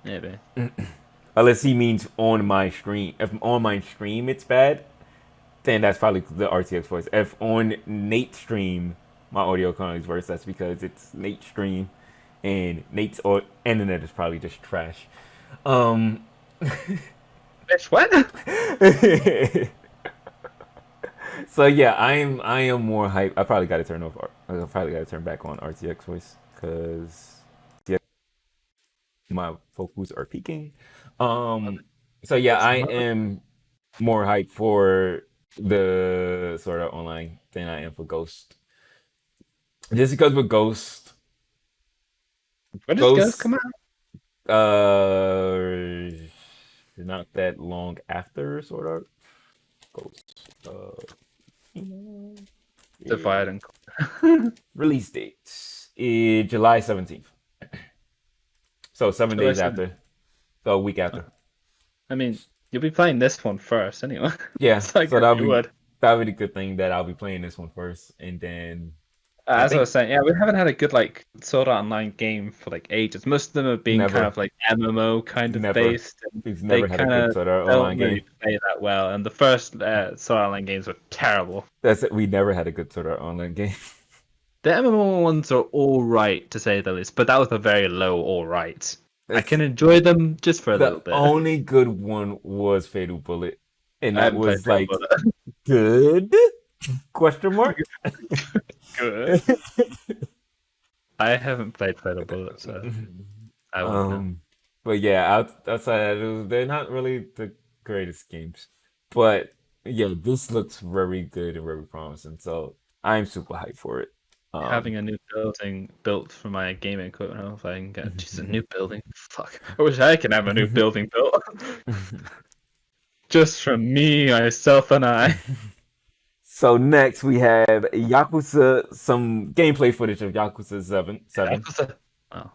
maybe. Unless he means on my stream. If on my stream it's bad, then that's probably the RTX voice. If on Nate's stream my audio quality is worse, that's because it's Nate's stream, and Nate's internet is probably just trash. Um. Bitch, what? So yeah, I am more hype. I probably got to turn off. I probably got to turn back on RTX voice because my focus are peaking. So yeah, I am more hyped for the Sword Art Online than I am for Ghost. Just because with Ghost, When does Ghost come out? not that long after Sword Art. Ghost. Divide and Release date is July 17th. So 7 days July after. So a week after. I mean, you'll be playing this one first anyway. Yeah, It's like so you would. that'll be the good thing that I'll be playing this one first, and then I As I think was saying, yeah, we haven't had a good like Sword Art Online game for like ages. Most of them have been kind never, of like MMO kind of never, based, and we've they never had a kind good of Sword Art don't Online really game. play that well. And the first Sword Art Online games were terrible. That's it. We never had a good Sword Art Online game. The MMO ones are all right to say the least, but that was a very low all right. I That's, can enjoy them just for a little the bit. only good one was Fatal Bullet, and I that haven't played was Fatal like Bullet. good? Question mark. Good. I haven't played Fatal Bullet, so I won't know. But yeah, outside of those, they're not really the greatest games. But yeah, this looks very good and very promising. So I'm super hyped for it. Having a new building built for my gaming equipment. I don't know if I can get just a new building. Fuck. I wish I could have a new building built. Just for me, myself, and I. So next we have Yakuza, some gameplay footage of Yakuza 7. Oh.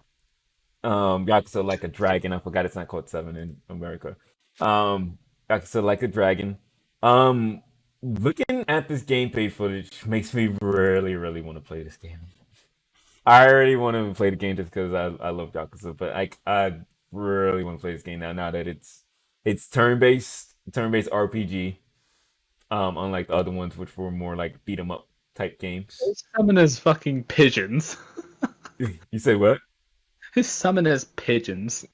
Yakuza Like a Dragon. I forgot it's not called 7 in America. Yakuza Like a Dragon. Looking at this gameplay footage makes me really, really want to play this game. I already want to play the game just because I love Yakuza, but I really want to play this game now that it's turn-based RPG. Unlike the other ones, which were more like beat 'em up type games. His summoners fucking pigeons. You say what? His summoners pigeons.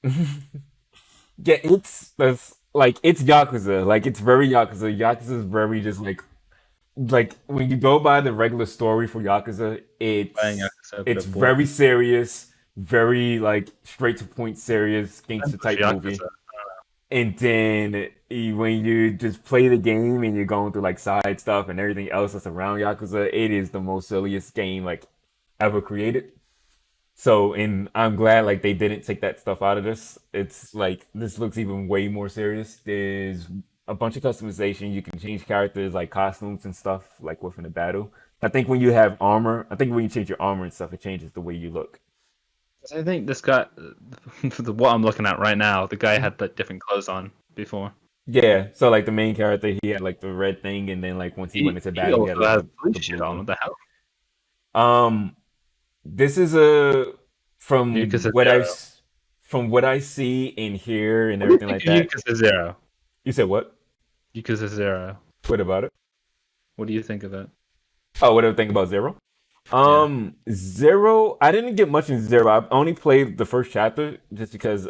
Yeah, it's Yakuza. Like it's very Yakuza. Yakuza is very just like when you go by the regular story for Yakuza, Playing Yakuza it's before. very serious, very like straight to point serious gangster type movie. Yakuza. And then when you just play the game and you're going through like side stuff and everything else that's around Yakuza, it is the most silliest game like ever created. So, and I'm glad like they didn't take that stuff out of this. It's like this looks even way more serious. There's a bunch of customization. You can change characters like costumes and stuff like within the battle. I think when you have armor, I think when you change your armor and stuff, it changes the way you look. I think this guy, what I'm looking at right now, the guy had like different clothes on before. Yeah, so like the main character, he had like the red thing, and then like once he went into battle, he had also like has blue the shit blue on. one. What the hell? This is from Yakuza what Zero. from what I see and hear and What do you everything think like of that. Yakuza Zero? You said what? Yakuza Zero. What about it? What do you think of it? Oh, what do I think about Zero? Yeah. Zero. I didn't get much in Zero. I only played the first chapter just because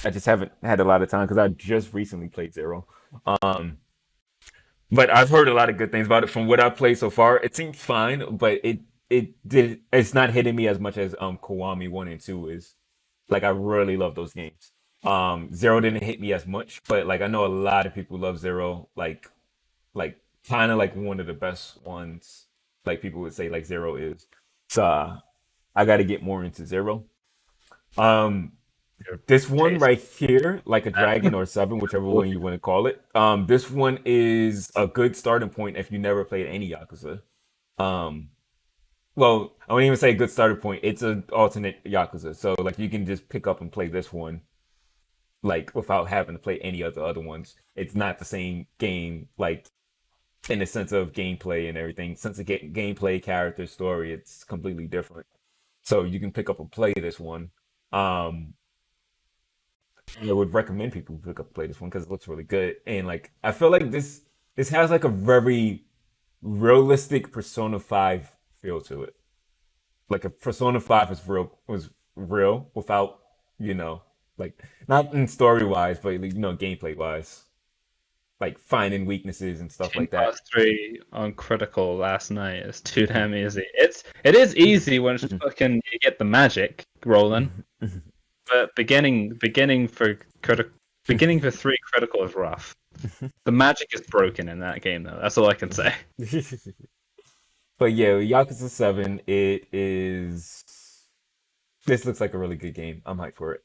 I just haven't had a lot of time because I just recently played Zero. Um, but I've heard a lot of good things about it. From what I've played so far, it seems fine, but it's not hitting me as much as Kiwami 1 and 2 is. Like I really love those games. Zero didn't hit me as much, but like I know a lot of people love Zero, like kind of like one of the best ones. Like people would say like Zero is. So I got to get more into Zero. Um, this one right here, like a dragon or seven, whichever one you want to call it. This one is a good starting point if you never played any Yakuza. Um, well, I wouldn't even say good starting point. It's an alternate Yakuza, so like you can just pick up and play this one, like without having to play any of the other ones. It's not the same game, like in the sense of gameplay and everything. Sense of gameplay, character, story, it's completely different. So you can pick up and play this one. Um, I would recommend people pick up and play this one because it looks really good. And like I feel like this has like a very realistic Persona 5 feel to it. Like a Persona 5 was real without, you know, like not in story wise, but gameplay wise. Like finding weaknesses and stuff like that. Past 3 on critical last night is too damn easy. It is easy when it's fucking you get the magic rolling, but beginning for 3 critical is rough. The magic is broken in that game though. That's all I can say. But yeah, Yakuza 7, it is. This looks like a really good game. I'm hyped for it.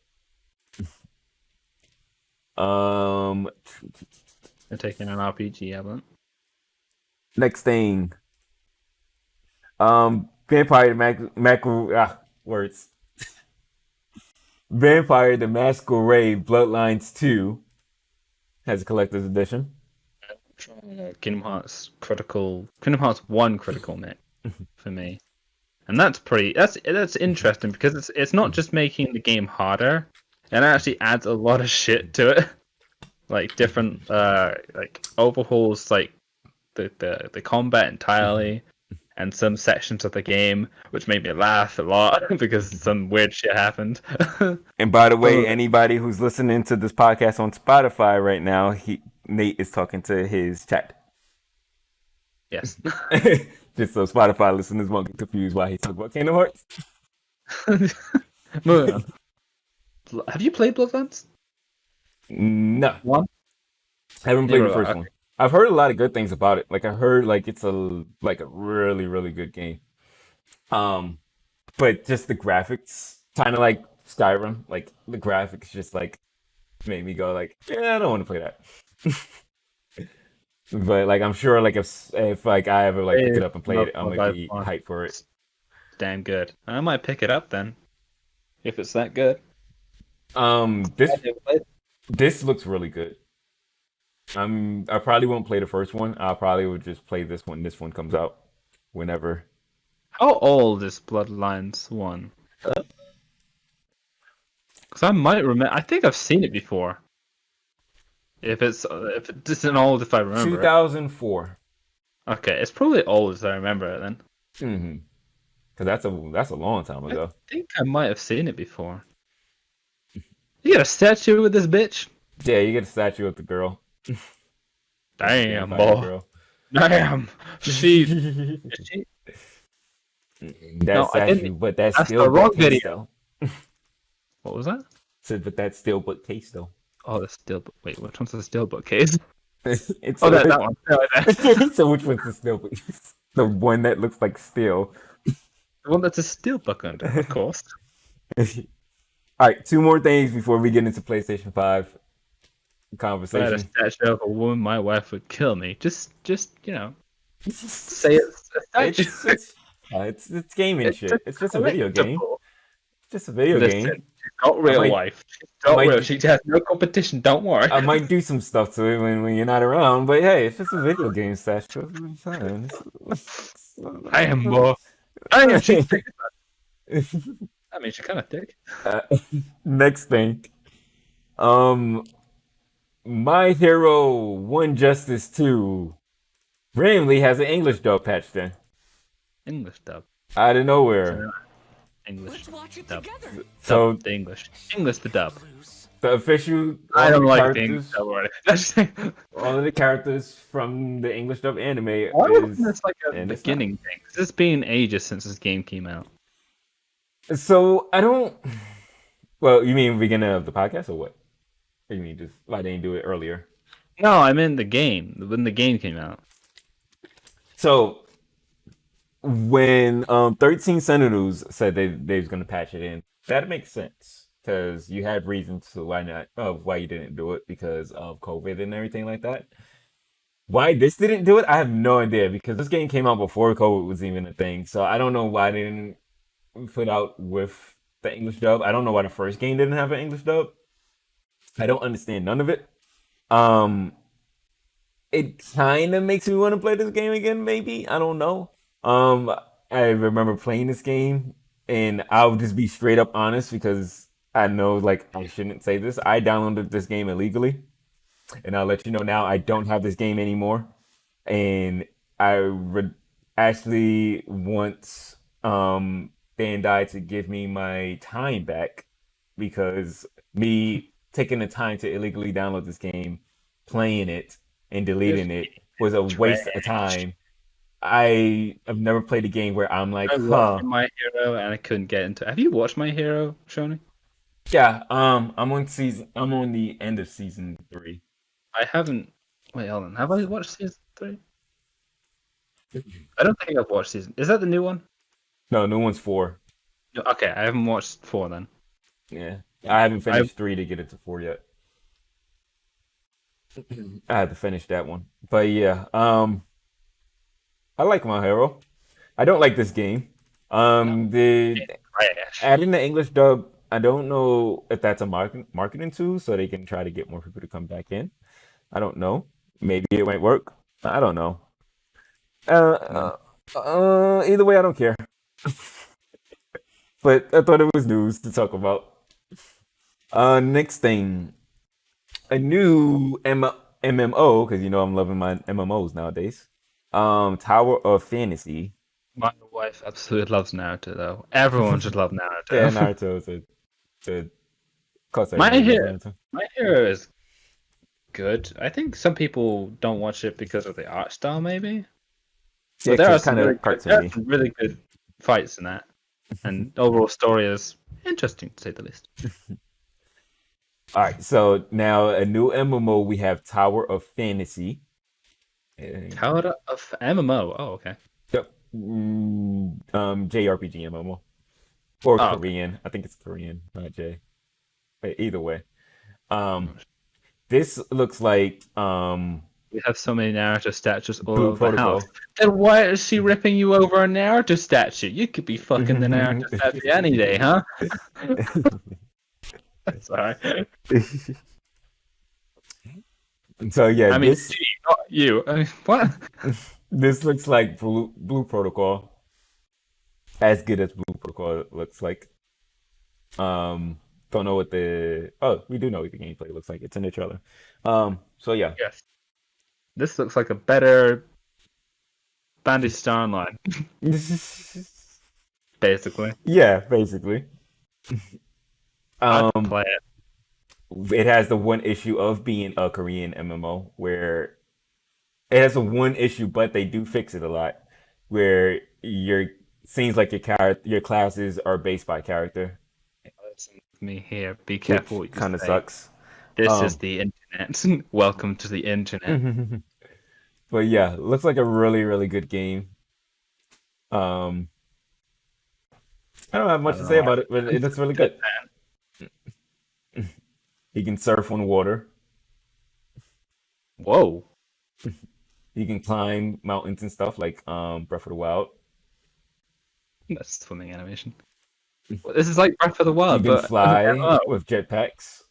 They're taking an RPG, haven't? Next thing. Vampire words. Vampire the Masquerade Bloodlines 2 has a collector's edition. Kingdom Hearts 1 critical mix for me. And that's interesting because it's not just making the game harder, it actually adds a lot of shit to it. Like different like overhauls like the combat entirely and some sections of the game, which made me laugh a lot because some weird shit happened. And by the way, anybody who's listening to this podcast on Spotify right now, Nate is talking to his chat. Yes. Just so Spotify listeners won't get confused why he's talking about Kingdom Hearts. Moving on. Have you played Bloodlines? No. One? I haven't played the first one. I've heard a lot of good things about it. Like I heard like it's a really, really good game. But just the graphics, kind of like Skyrim, like the graphics just like made me go like, yeah, I don't want to play that. But like I'm sure like if like I ever like pick it up and play it, I'm gonna be hyped for it. Damn good. I might pick it up then. If it's that good. This looks really good. I probably won't play the first one. I probably would just play this one. This one comes out whenever. How old is Bloodlines 1? Because I might remember. I think I've seen it before. If it's an old, if I remember. 2004. Okay, it's probably old as I remember it then. Mm-hmm. Because that's a long time ago. I think I might have seen it before. You got a statue with this bitch? Yeah, you get a statue of the girl. Damn, boy. Damn. She. That statue, but that's still the wrong case, video. What was that? Said, but that's still but case though. Oh, the steelbook. Wait, which one's the steelbook case? It's that one. Right. So which one's the steelbook? The one that looks like steel. The one that's a steelbook under, of course. All right, 2 more things before we get into PlayStation 5 conversation. If I had a statue of a woman, my wife would kill me. Just say it's a statue. It's gaming shit. It's just a video game. It's just a video game. She's not real wife. She's not real. She has no competition. Don't worry. I might do some stuff to it when you're not around, but hey, it's just a video game statue. I am more. I am. She's thick. I mean, she's kind of thick. Next thing, My Hero 1 Justice 2 randomly has an English dub patched in. English dub. Out of nowhere. English dub. So Dub the English. English the dub. The official, I all of don't the like being characters, already. all of the characters from the English dub anime Why wasn't is this like a and it's not. beginning thing? 'Cause it's been ages since this game came out. So I don't. Well, you mean beginning of the podcast or what? Or you mean just why they didn't do it earlier? No, I meant the game when the game came out. So when 13 Sentinels said they was gonna patch it in, that makes sense because you had reasons to why not why you didn't do it because of COVID and everything like that. Why this didn't do it, I have no idea because this game came out before COVID was even a thing. So I don't know why they didn't put out with the English dub. I don't know why the first game didn't have an English dub. I don't understand none of it. Um, it kind of makes me want to play this game again. Maybe I don't know. Um, I remember playing this game, and I'll just be straight up honest because I know like I shouldn't say this. I downloaded this game illegally, and I'll let you know now. I don't have this game anymore, and actually want Bandai to give me my time back because me taking the time to illegally download this game, playing it, and deleting it was a waste of time. I have never played a game where I'm like, I watched My Hero and I couldn't get into. Have you watched My Hero, Shawny? Yeah, I'm on the end of season 3. I haven't. Wait, hold on. Have I watched season 3? I don't think I've watched season. Is that the new one? No, new one's 4. No, okay, I haven't watched 4 then. Yeah, I haven't finished 3 to get into 4 yet. I had to finish that one, but yeah, I like My Hero. I don't like this game. The Trash. adding the English dub, I don't know if that's a marketing tool so they can try to get more people to come back in. I don't know. Maybe it might work. I don't know. Either way, I don't care. But I thought it was news to talk about. Next thing, a new MMO because you know I'm loving my MMOs nowadays. Tower of Fantasy. My wife absolutely loves Naruto, though. Everyone should love Naruto. Yeah, Naruto is a close. My Hero is good. I think some people don't watch it because of the art style, maybe. Yeah, But there are kind of cartoony. some really good fights in that, and the overall story is interesting to say the least. All right, so now a new MMO we have Tower of Fantasy. Tower of MMO. Oh, okay. Yep. JRPG MMO or Korean. Okay. I think it's Korean, not J. But either way, this looks like We have so many Naruto statues all Blue over Protocol. the house. Then why is she ripping you over a Naruto statue? You could be fucking the Naruto statue any day, huh? Sorry. So yeah, I mean, this she, not you. I mean, what? this looks like Blue Protocol, as good as Blue Protocol looks like. Don't know what we do know what the gameplay looks like. It's in the trailer. So yeah. Yes. This looks like a better Bandai Star Online, basically. Yeah, basically. I'd play it. It has the one issue of being a Korean MMO where it has a one issue, but they do fix it a lot. Where seems like your classes are based by character. Listen to me here. Be careful. What you Kind of say. sucks. This is the internet. Welcome to the internet. But yeah, looks like a really, really good game. I don't have much to say about it, but it looks really good. You can surf on water. Whoa. You can climb mountains and stuff like Breath of the Wild. That's swimming animation. Well, this is like Breath of the You Wild, can but fly with jetpacks.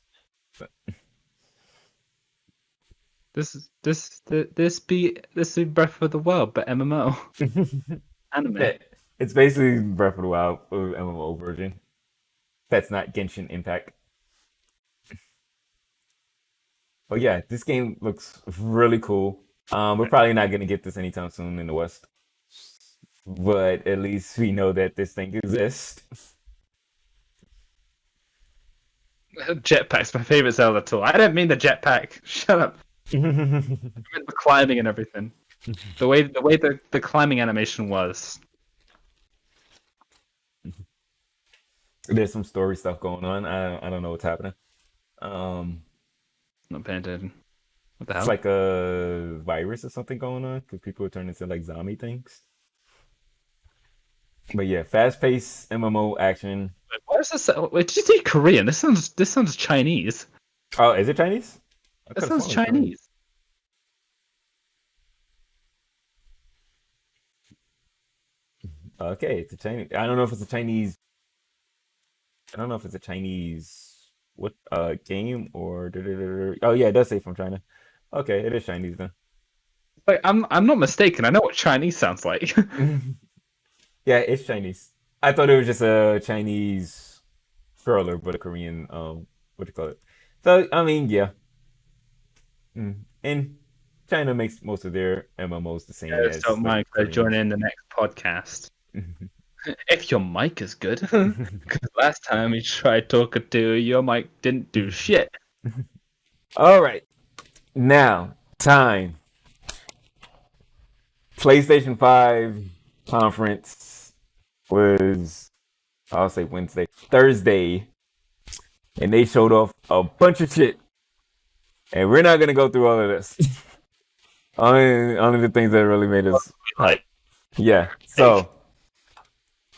This be Breath of the Wild, but MMO anime. It's basically Breath of the Wild MMO version. That's not Genshin Impact. But yeah, this game looks really cool. We're probably not gonna get this anytime soon in the West, but at least we know that this thing exists. Jetpack's my favorite Zelda tool. I didn't mean the jetpack. Shut up. I meant the climbing and everything. The way the climbing animation was. There's some story stuff going on. I don't know what's happening. Not paying attention. What the hell? It's like a virus or something going on because people are turning into like zombie things. But yeah, fast-paced MMO action. What is this? Wait, did you say Korean? This sounds Chinese. Oh, is it Chinese? I This could've sounds sworn it was Korean. Chinese. Okay, it's a Chinese. I don't know if it's a Chinese. I don't know if it's a Chinese what game or. Oh yeah, it does say from China. Okay, it is Chinese then. Like I'm not mistaken. I know what Chinese sounds like. Yeah, it's Chinese. I thought it was just a Chinese thriller, but a Korean what do you call it? So I mean, yeah. And China makes most of their MMOs the same as So, like Mike, Koreans. join in the next podcast. If your mic is good, because last time we tried talking to you, your mic didn't do shit. All right, now time. PlayStation 5 conference was, I'll say Thursday, and they showed off a bunch of shit. And we're not gonna go through all of this. Only the things that really made us hype. Yeah. So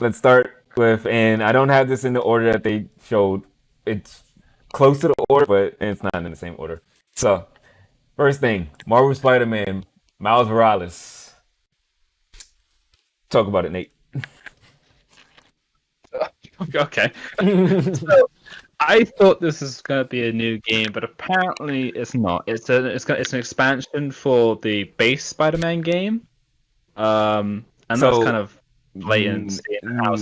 let's start with, and I don't have this in the order that they showed. It's close to the order, but it's not in the same order. So first thing, Marvel Spider-Man, Miles Morales. Talk about it, Nate. Okay. So, I thought this was going to be a new game, but apparently it's not. It's an expansion for the base Spider-Man game. And that's So, kind of blatant seeing how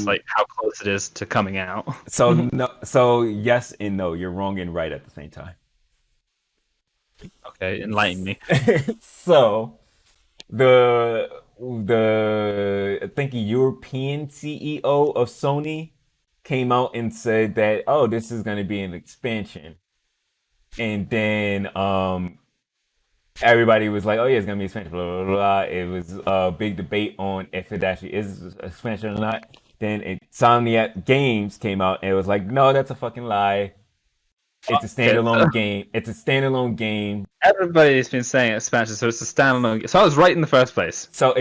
close it is to coming out. So no, so yes and no. You're wrong and right at the same time. Okay, enlighten me. So the I think European CEO of Sony came out and said that, oh, this is going to be an expansion, and then everybody was like, oh yeah, it's going to be expansion, blah blah blah. It was a big debate on if it actually is expansion or not. Then Insomniac Games came out and it was like, no, that's a fucking lie. It's a standalone game. It's a standalone game. Everybody's been saying expansion, so it's a standalone. So I was right in the first place. So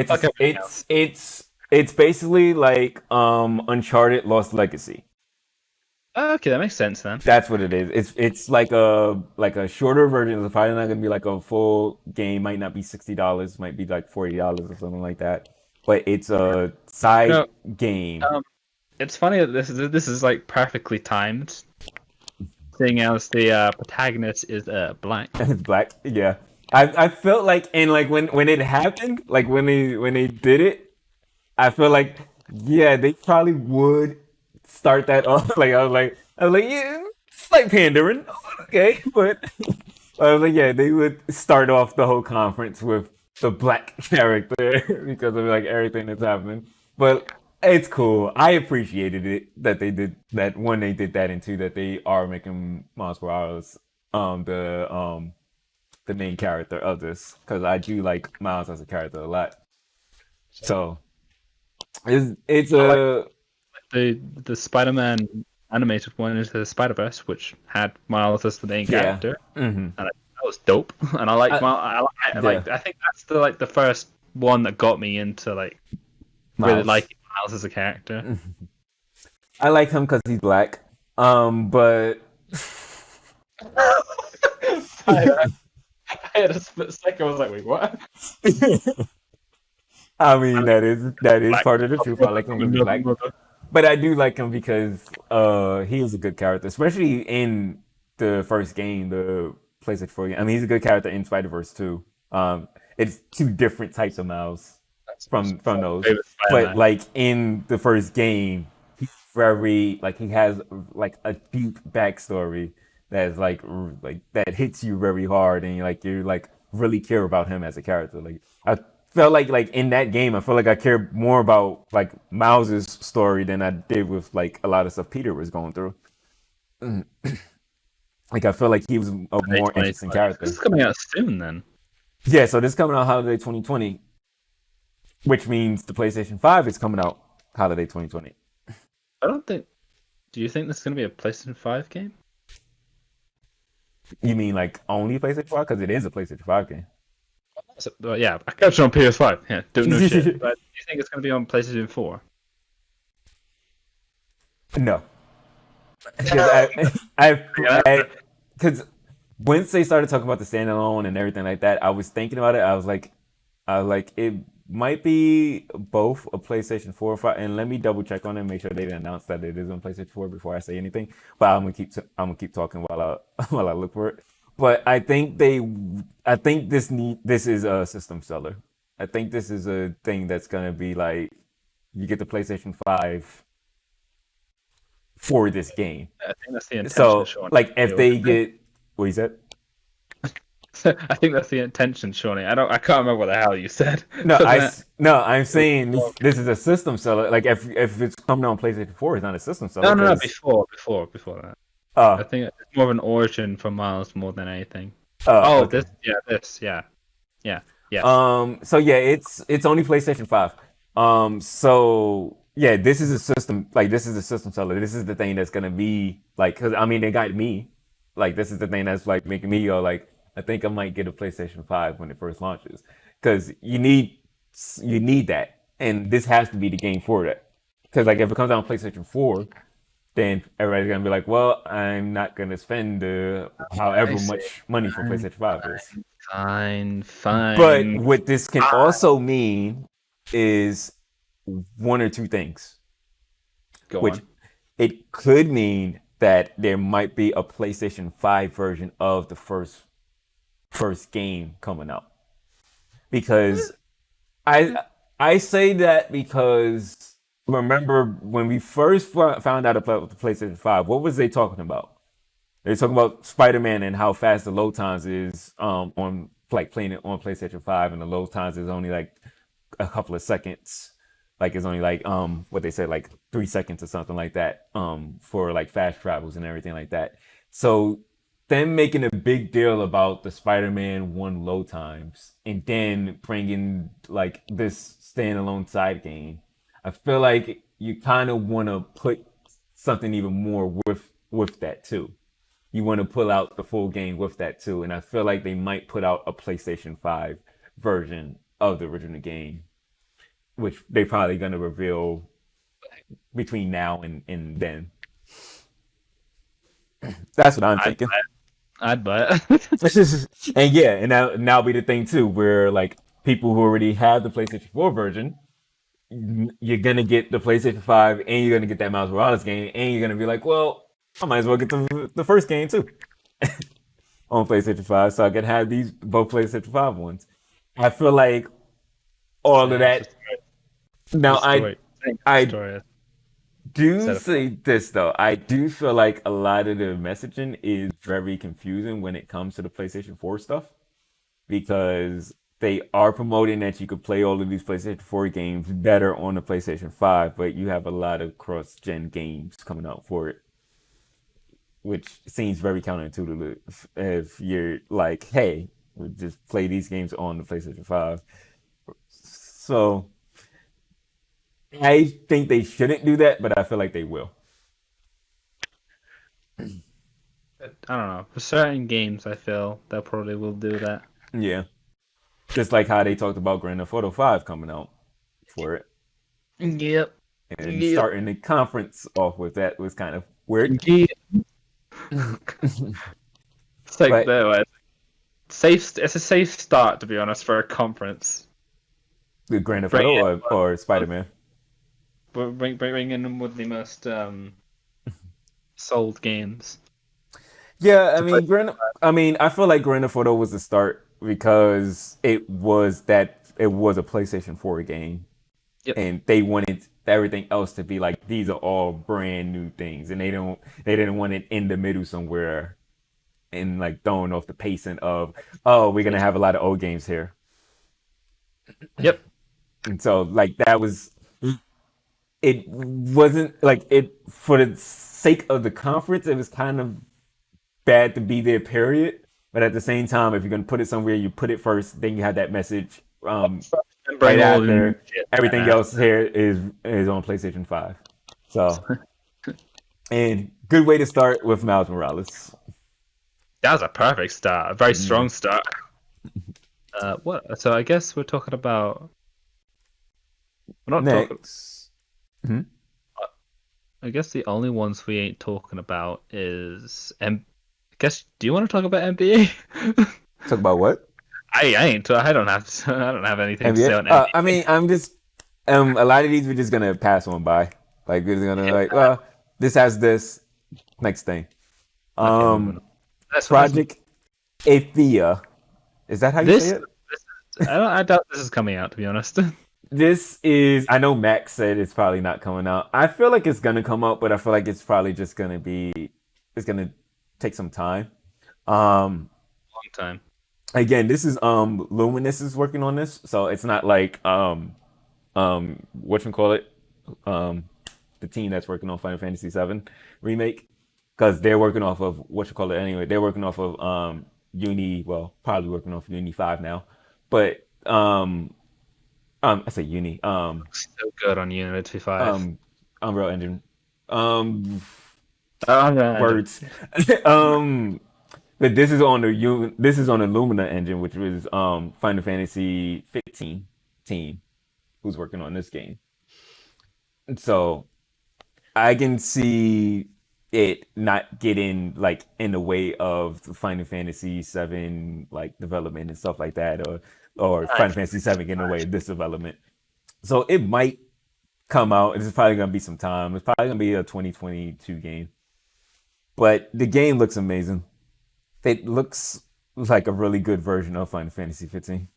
it's basically like Uncharted Lost Legacy. Okay, that makes sense then. That's what it is. It's like a shorter version. It's probably not gonna be like a full game. Might not be $60. Might be like $40 or something like that. But it's a side game. It's funny that this is like perfectly timed. Seeing as the protagonist is black. It's black. Yeah. I felt like, and like when it happened, like when they did it, I feel like, yeah, they probably would start that off. Like I was like, yeah, it's like pandering, okay, but I was like, yeah, they would start off the whole conference with the black character because of like everything that's happening. But it's cool. I appreciated it that they did that. One, they did that, and two, that they are making Miles Morales the main character of this, because I do like Miles as a character a lot. So it's a the Spider-Man animated one is the Spider-Verse, which had Miles as the main character, and that was dope. And I like Miles. I think that's the first one that got me into like really liking Miles as a character. I like him because he's black. But I had a split second. I was like, wait, what? I mean, that is part of the truth. I like him because he's black. But I do like him because he is a good character, especially in the first game, the PlayStation 4 game. I mean, he's a good character in Spider-Verse too. It's two different types of Miles from those. But like in the first game, he's very like he has like a deep backstory that's like that hits you very hard, and you like really care about him as a character. Like I felt like in that game, I felt like I cared more about like Miles's story than I did with like a lot of stuff Peter was going through. Like I feel like he was a more interesting character. This is coming out soon then. Yeah, so this is coming out holiday 2020, which means the PlayStation 5 is coming out holiday 2020. I don't think. Do you think this is going to be a PlayStation 5 game? You mean like only PlayStation 5? Because it is a PlayStation 5 game. So, yeah, I catch it on PS5. Yeah, doing no shit. But do you think it's going to be on PlayStation 4? No. Because once they started talking about the standalone and everything like that, I was thinking about it. I was like, it might be both a PlayStation 4 or 5, and let me double check on it and make sure they didn't announce that it is on PlayStation 4 before I say anything. But I'm gonna keep talking while I look for it. But I think this is a system seller. I think this is a thing that's gonna be like you get the PlayStation 5 for this game. I think that's the intention. So Sean. like if they get what you said. I think that's the intention, Shawnee. I can't remember what the hell you said. I'm saying this is a system seller. Like if it's coming on PlayStation 4, it's not a system seller. No, before that. I think it's more of an origin for Miles more than anything. Okay. Yeah. So yeah, it's only PlayStation 5. So yeah, this is a system seller. This is the thing that's gonna be like, because I mean they got me. Like this is the thing that's like making me go like, I think I might get a PlayStation 5 when it first launches, because you need that, and this has to be the game for that. Because like if it comes out on PlayStation 4, then everybody's gonna be like, well, I'm not gonna spend however much money for PlayStation 5 is. Fine. But what this can also mean is one or two things. It could mean that there might be a PlayStation 5 version of the first game coming out. Because I say that because remember when we first found out about the PlayStation 5, what was they talking about? They were talking about Spiderman and how fast the load times is on like playing it on PlayStation 5, and the load times is only like a couple of seconds. Like it's only like what they said, like 3 seconds or something like that for like fast travels and everything like that. So them making a big deal about the Spider-Man 1 load times and then bringing like this standalone side game, I feel like you kind of want to put something even more with that too. You want to pull out the full game with that too, and I feel like they might put out a PlayStation 5 version of the original game, which they probably gonna reveal between now and then. That's what I'm thinking. I'd buy it. And yeah, and now be the thing too, where like people who already have the PlayStation 4 version, you're gonna get the PlayStation 5 and you're gonna get that Miles Morales game, and you're gonna be like, well, I might as well get the first game too on PlayStation 5, so I can have both PlayStation 5 ones. I feel like all of that. Now I do say this though. I do feel like a lot of the messaging is very confusing when it comes to the PlayStation 4 stuff, because they are promoting that you could play all of these PlayStation 4 games better on the PlayStation 5, but you have a lot of cross-gen games coming out for it, which seems very counterintuitive if you're like, hey, we just play these games on the PlayStation 5. So I think they shouldn't do that, but I feel like they will. I don't know. For certain games, I feel they probably will do that. Yeah. Just like how they talked about Grand Theft Auto 5 coming out for it. Yep. And starting the conference off with that was kind of weird. Yeah. It's like it's a safe start, to be honest, for a conference. The Grand Theft Auto or Spider-Man? Bring in one of the most sold games. Yeah, I mean, I feel like Grand Theft Auto was the start because it was a PlayStation 4 game. Yep. And they wanted everything else to be like, these are all brand new things, and they didn't want it in the middle somewhere and like throwing off the pacing of, oh, we're gonna have a lot of old games here. Yep. And so like it wasn't like it, for the sake of the conference, it was kind of bad to be there, period. But at the same time, if you're gonna put it somewhere, you put it first. Then you have that message right after. Everything else here is on PlayStation 5. So, and good way to start with Miles Morales. That was a perfect start. A very strong start. What? So I guess we're talking about. We're not talking. Next. I guess the only ones we ain't talking about is I guess. Do you want to talk about NBA? Talk about what? I ain't. I don't have. I don't have anything to say on NBA. I mean, I'm just. A lot of these we're just gonna pass on by. Like we're just gonna well, this has this. Next thing. Project Athia. Is that how you say it? I doubt this is coming out, to be honest. This is. I know Max said it's probably not coming out. I feel like it's gonna come out, but I feel like it's probably just gonna be. It's gonna take some time. Long time. Again, this is Luminous is working on this, so it's not like whatchamacallit, the team that's working on Final Fantasy VII remake, because they're working off of whatchamacallit anyway. They're working off of Uni, well, probably working off Uni 5 now, but I say Uni, So good on Unity 5. Unreal Engine, Okay. words, but this is on the Lumina engine, which was Final Fantasy 15 team who's working on this game. So I can see it not getting like in the way of the Final Fantasy 7 like development and stuff like that, or Final Fantasy 7 getting in the way of this development. So it might come out. It's probably gonna be some time. It's probably gonna be a 2022 game. But the game looks amazing. It looks like a really good version of Final Fantasy 15.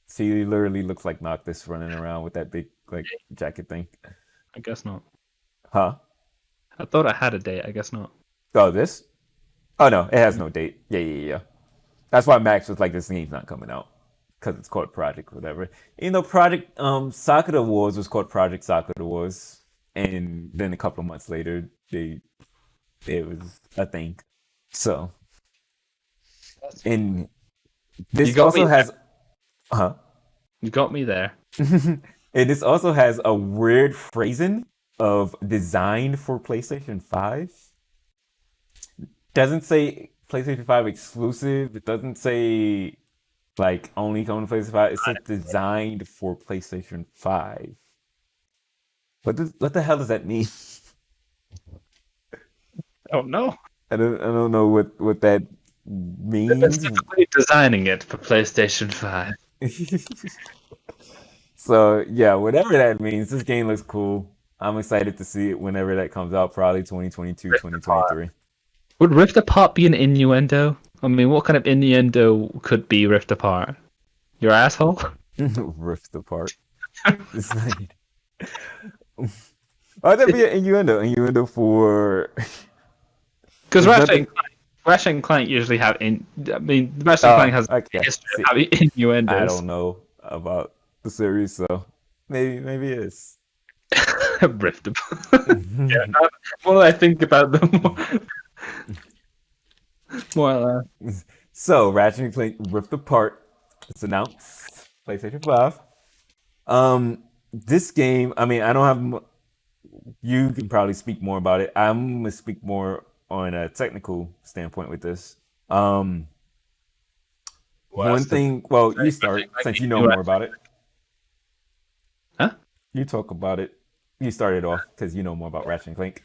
So he literally looks like Noctis running around with that big like jacket thing. I guess not. Huh? I thought I had a date. I guess not. Oh, this? Oh no, it has no date. Yeah. That's why Max was like, this game's not coming out. Because it's called Project whatever. You know, Project Sakura Wars was called Project Sakura Wars. And then a couple of months later it was a thing. So and this also has You got me there. and this also has a weird phrasing of designed for PlayStation 5. Doesn't say PlayStation 5 exclusive. It doesn't say like only coming to PlayStation 5. It says designed for PlayStation 5. What the hell does that mean? Oh no. I don't know what that means. Specifically designing it for PlayStation 5. So yeah, whatever that means, this game looks cool. I'm excited to see it whenever that comes out, probably 2022, 2023. Would Rift Apart be an innuendo? I mean, what kind of innuendo could be Rift Apart? Your asshole? Rift apart. It's like, why would that be an innuendo? Innuendo for Because There's Ratchet and Clank usually have Ratchet and Clank has a history of having innuendos. I don't know about the series, so maybe it is. Rift Apart. Yeah, the more I think about them, more So Ratchet and Clank Rift Apart. It's announced PlayStation 5. This game, I mean, I don't have. You can probably speak more about it. I'm gonna speak more on a technical standpoint with this. One thing. Well, you start since you know more about it. Huh? You talk about it. You started off because you know more about Ratchet and Clank.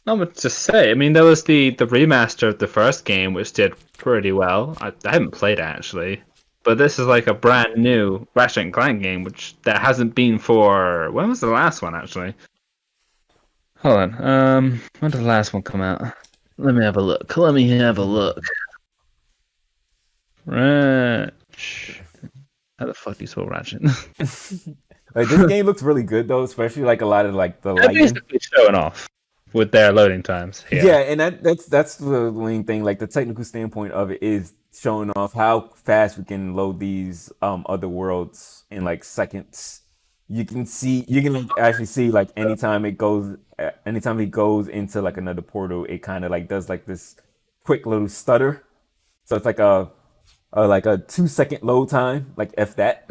No, but just say. I mean, there was the remaster of the first game, which did pretty well. I haven't played it actually, but this is like a brand new Ratchet and Clank game, which that hasn't been for. When was the last one actually? Hold on. When did the last one come out? Let me have a look. Ratchet. How the fuck do you spell Ratchet? Like, this game looks really good though, especially like a lot of like the They're lighting. basically showing off with their loading times here. Yeah, and that's the main thing. Like the technical standpoint of it is showing off how fast we can load these other worlds in like seconds. You can like, actually see like anytime he goes into like another portal, it kind of like does like this quick little stutter. So it's like a 2 second load time, like if that.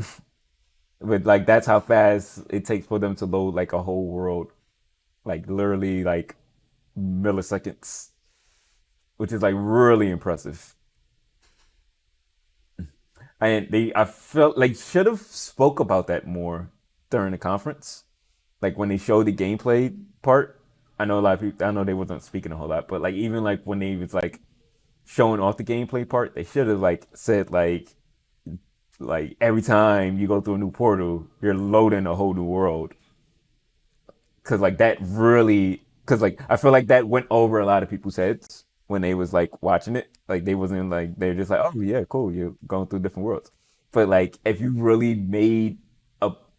But like that's how fast it takes for them to load like a whole world, like literally like milliseconds, which is like really impressive. And I felt like should have spoke about that more during the conference, like when they showed the gameplay part. I know a lot of people. I know they wasn't speaking a whole lot, but like even like when they was like showing off the gameplay part, they should have like said like every time you go through a new portal, you're loading a whole new world. Cause like that really, cause like I feel like that went over a lot of people's heads when they was like watching it. Like they wasn't like they're just like, oh yeah, cool, you're going through different worlds. But like if you really made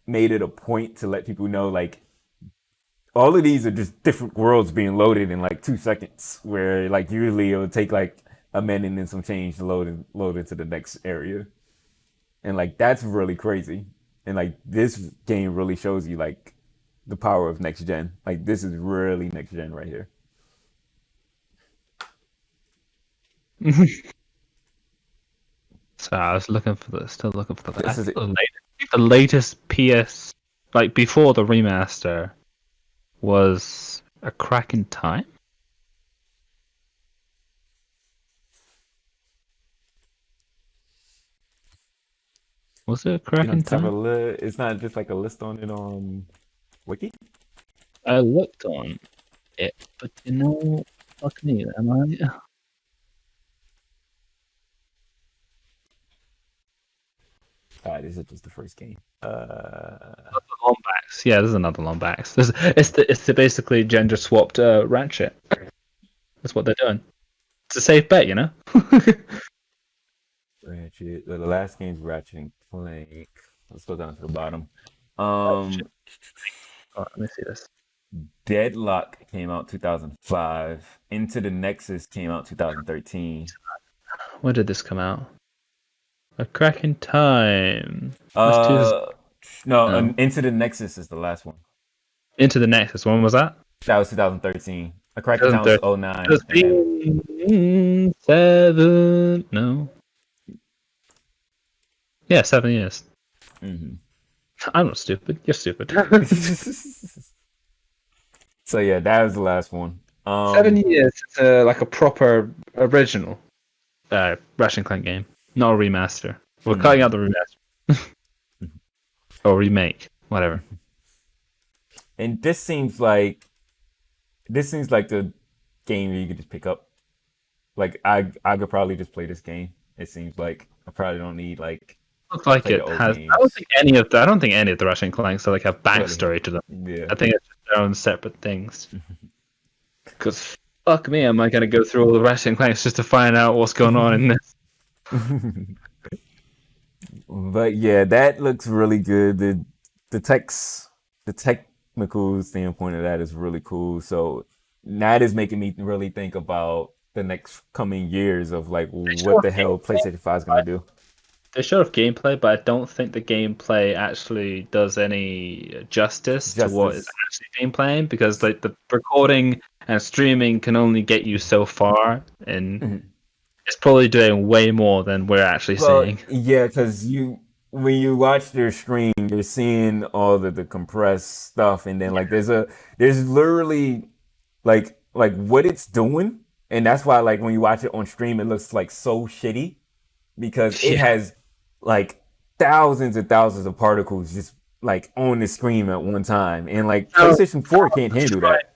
it a point to let people know like all of these are just different worlds being loaded in like 2 seconds, where like usually it would take like a minute and some change to load into the next area. And like that's really crazy. And like this game really shows you like the power of next gen. Like this is really next gen right here. So I was looking for the still looking for the, This is it. the latest PS, like before the remaster, was A Crack in Time. Was it A Crack in Time? It's not just like a list on it on Wiki. I looked on it, but you know, fuck me, am I? This is just the first game. Lombax. Yeah, there's another Lombax. It's the basically gender swapped Ratchet. That's what they're doing. It's a safe bet, you know. Ratchet. The last game's Ratchet and Clank. Let's go down to the bottom. Oh, let me see this. Deadlock came out 2005. Into the Nexus came out 2013. When did this come out? A Crack in Time. No. Into the Nexus is the last one. Into the Nexus. When was that? That was 2013. A Crack in Time was 09. It's been 7. No. Yeah, 7 years. Mm-hmm. I'm not stupid. You're stupid. So yeah, that was the last one. 7 years. It's like a proper original Ratchet and Clank game, not a remaster. We're cutting out the remaster or remake, whatever. And this seems like the game that you could just pick up. Like I could probably just play this game. It seems like I probably don't need like. Looks like it has. Games. I don't think any of the Ratchet and Clanks like have backstory to them. Yeah. I think it's just their own separate things. Because fuck me, am I gonna go through all the Ratchet and Clanks just to find out what's going on in this? But yeah, that looks really good. The technical standpoint of that is really cool. So that is making me really think about the next coming years of like what the hell PlayStation 5 is gonna do. They showed off gameplay, but I don't think the gameplay actually does any justice to what is actually being played, because like the recording and streaming can only get you so far, and it's probably doing way more than we're actually seeing. Yeah, because when you watch their stream, you're seeing all the compressed stuff, and then like there's literally like what it's doing, and that's why like when you watch it on stream, it looks like so shitty because it has like thousands and thousands of particles just like on the screen at one time, and like PlayStation 4 can't handle that.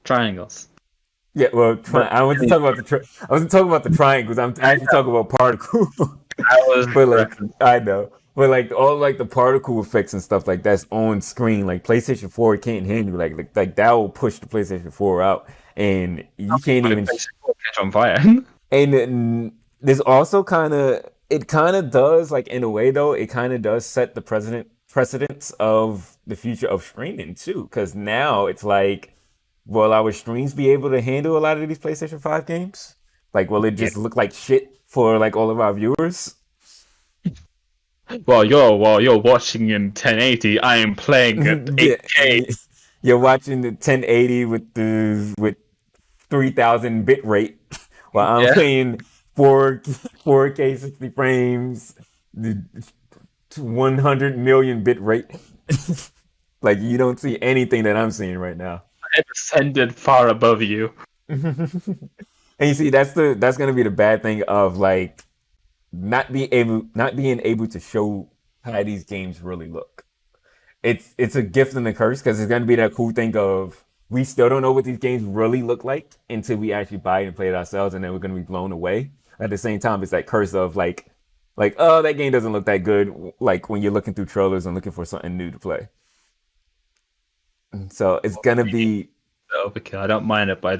Triangles. Yeah, well, I wasn't talking about the triangles. I'm actually talking about particles. But like, I know, but like all like the particle effects and stuff like that's on screen. Like PlayStation 4 can't handle like that will push the PlayStation 4 out, and you can't even catch on fire. And there's also kind of does like in a way though it kind of does set the precedence of the future of streaming too, because now it's like, will our streams be able to handle a lot of these PlayStation 5 games? Like, will it just look like shit for like all of our viewers? While you're watching in 1080, I am playing at 8K. You're watching the 1080 with 3000 bit rate while I'm playing 4K 60 frames, 100 million bit rate. Like, you don't see anything that I'm seeing right now. I've ascended far above you. And you see, that's gonna be the bad thing of like not being able to show how these games really look. It's a gift and a curse because it's gonna be that cool thing of we still don't know what these games really look like until we actually buy it and play it ourselves, and then we're gonna be blown away. At the same time, it's that curse of like oh, that game doesn't look that good. Like when you're looking through trailers and looking for something new to play. So it's gonna be overkill. I don't mind it, but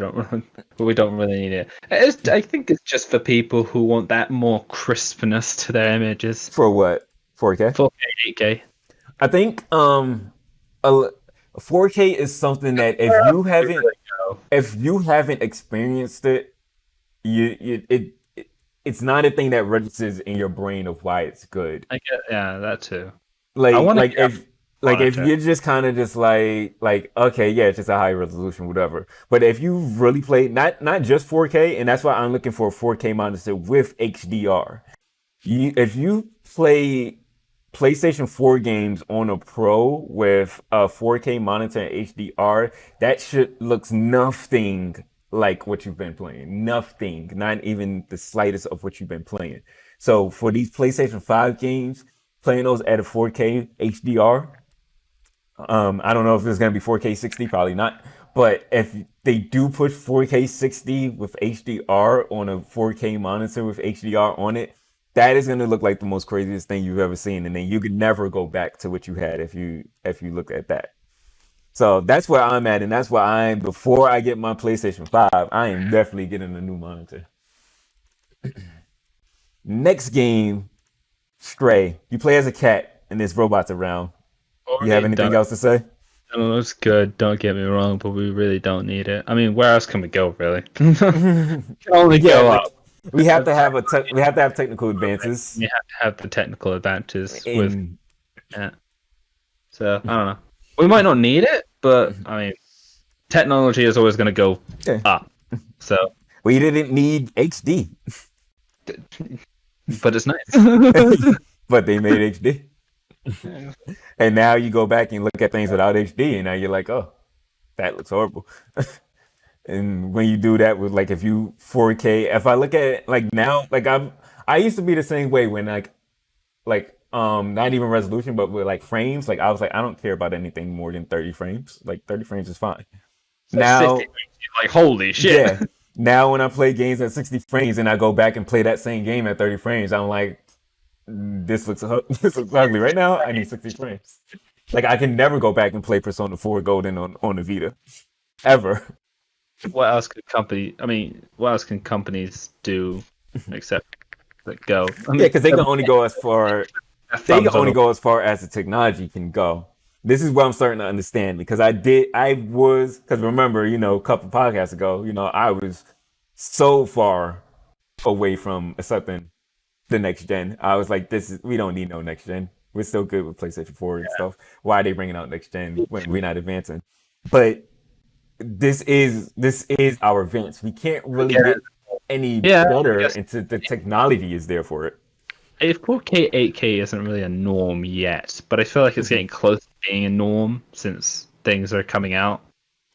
we don't really need it. I think it's just for people who want that more crispness to their images. for what 4K. 4K, 8K. I think a 4K is something that if you haven't experienced it, it's not a thing that registers in your brain of why it's good. I get that too. If you're just kind of just like okay, yeah, it's just a high resolution, whatever. But if you really play not just 4K, and that's why I'm looking for a 4K monitor with HDR. If you play PlayStation 4 games on a Pro with a 4K monitor and HDR, that shit looks nothing like what you've been playing. Nothing, not even the slightest of what you've been playing. So for these PlayStation 5 games, playing those at a 4K HDR, I don't know if it's going to be 4K 60, probably not. But if they do push 4K 60 with HDR on a 4K monitor with HDR on it, that is going to look like the most craziest thing you've ever seen. And then you could never go back to what you had if you look at that. So that's where I'm at. And that's why before I get my PlayStation 5, I am definitely getting a new monitor. Next game, Stray. You play as a cat and there's robots around. You have anything else to say? It looks good, don't get me wrong, but we really don't need it. I mean, where else can we go, really? Can only go up. We have to have technical advances. You have to have the technical advances with. Yeah. So I don't know. We might not need it, but I mean, technology is always going to go up. So we didn't need HD, but it's nice. But they made HD. And now you go back and look at things without HD, and now you're like, oh, that looks horrible. And when you do that with like, if you 4K, if I look at it like now, like I used to be the same way when not even resolution, but with like frames, like I was like, I don't care about anything more than 30 frames. Like 30 frames is fine. So now, like holy shit. Yeah. Now when I play games at 60 frames and I go back and play that same game at 30 frames, I'm like, this looks ugly right now. I need 60 frames. Like I can never go back and play Persona 4 Golden on the Vita, ever. What else can companies do except like go? I mean, because they can only go as far. They can only go as far as the technology can go. This is what I'm starting to understand because because remember, a couple podcasts ago, I was so far away from accepting the next gen. I was like, we don't need no next gen. We're still good with PlayStation 4 and stuff. Why are they bringing out next gen when we're not advancing? But this is our advance. We can't really get any better until the technology is there for it. If 4K 8K isn't really a norm yet, but I feel like it's getting close to being a norm since things are coming out.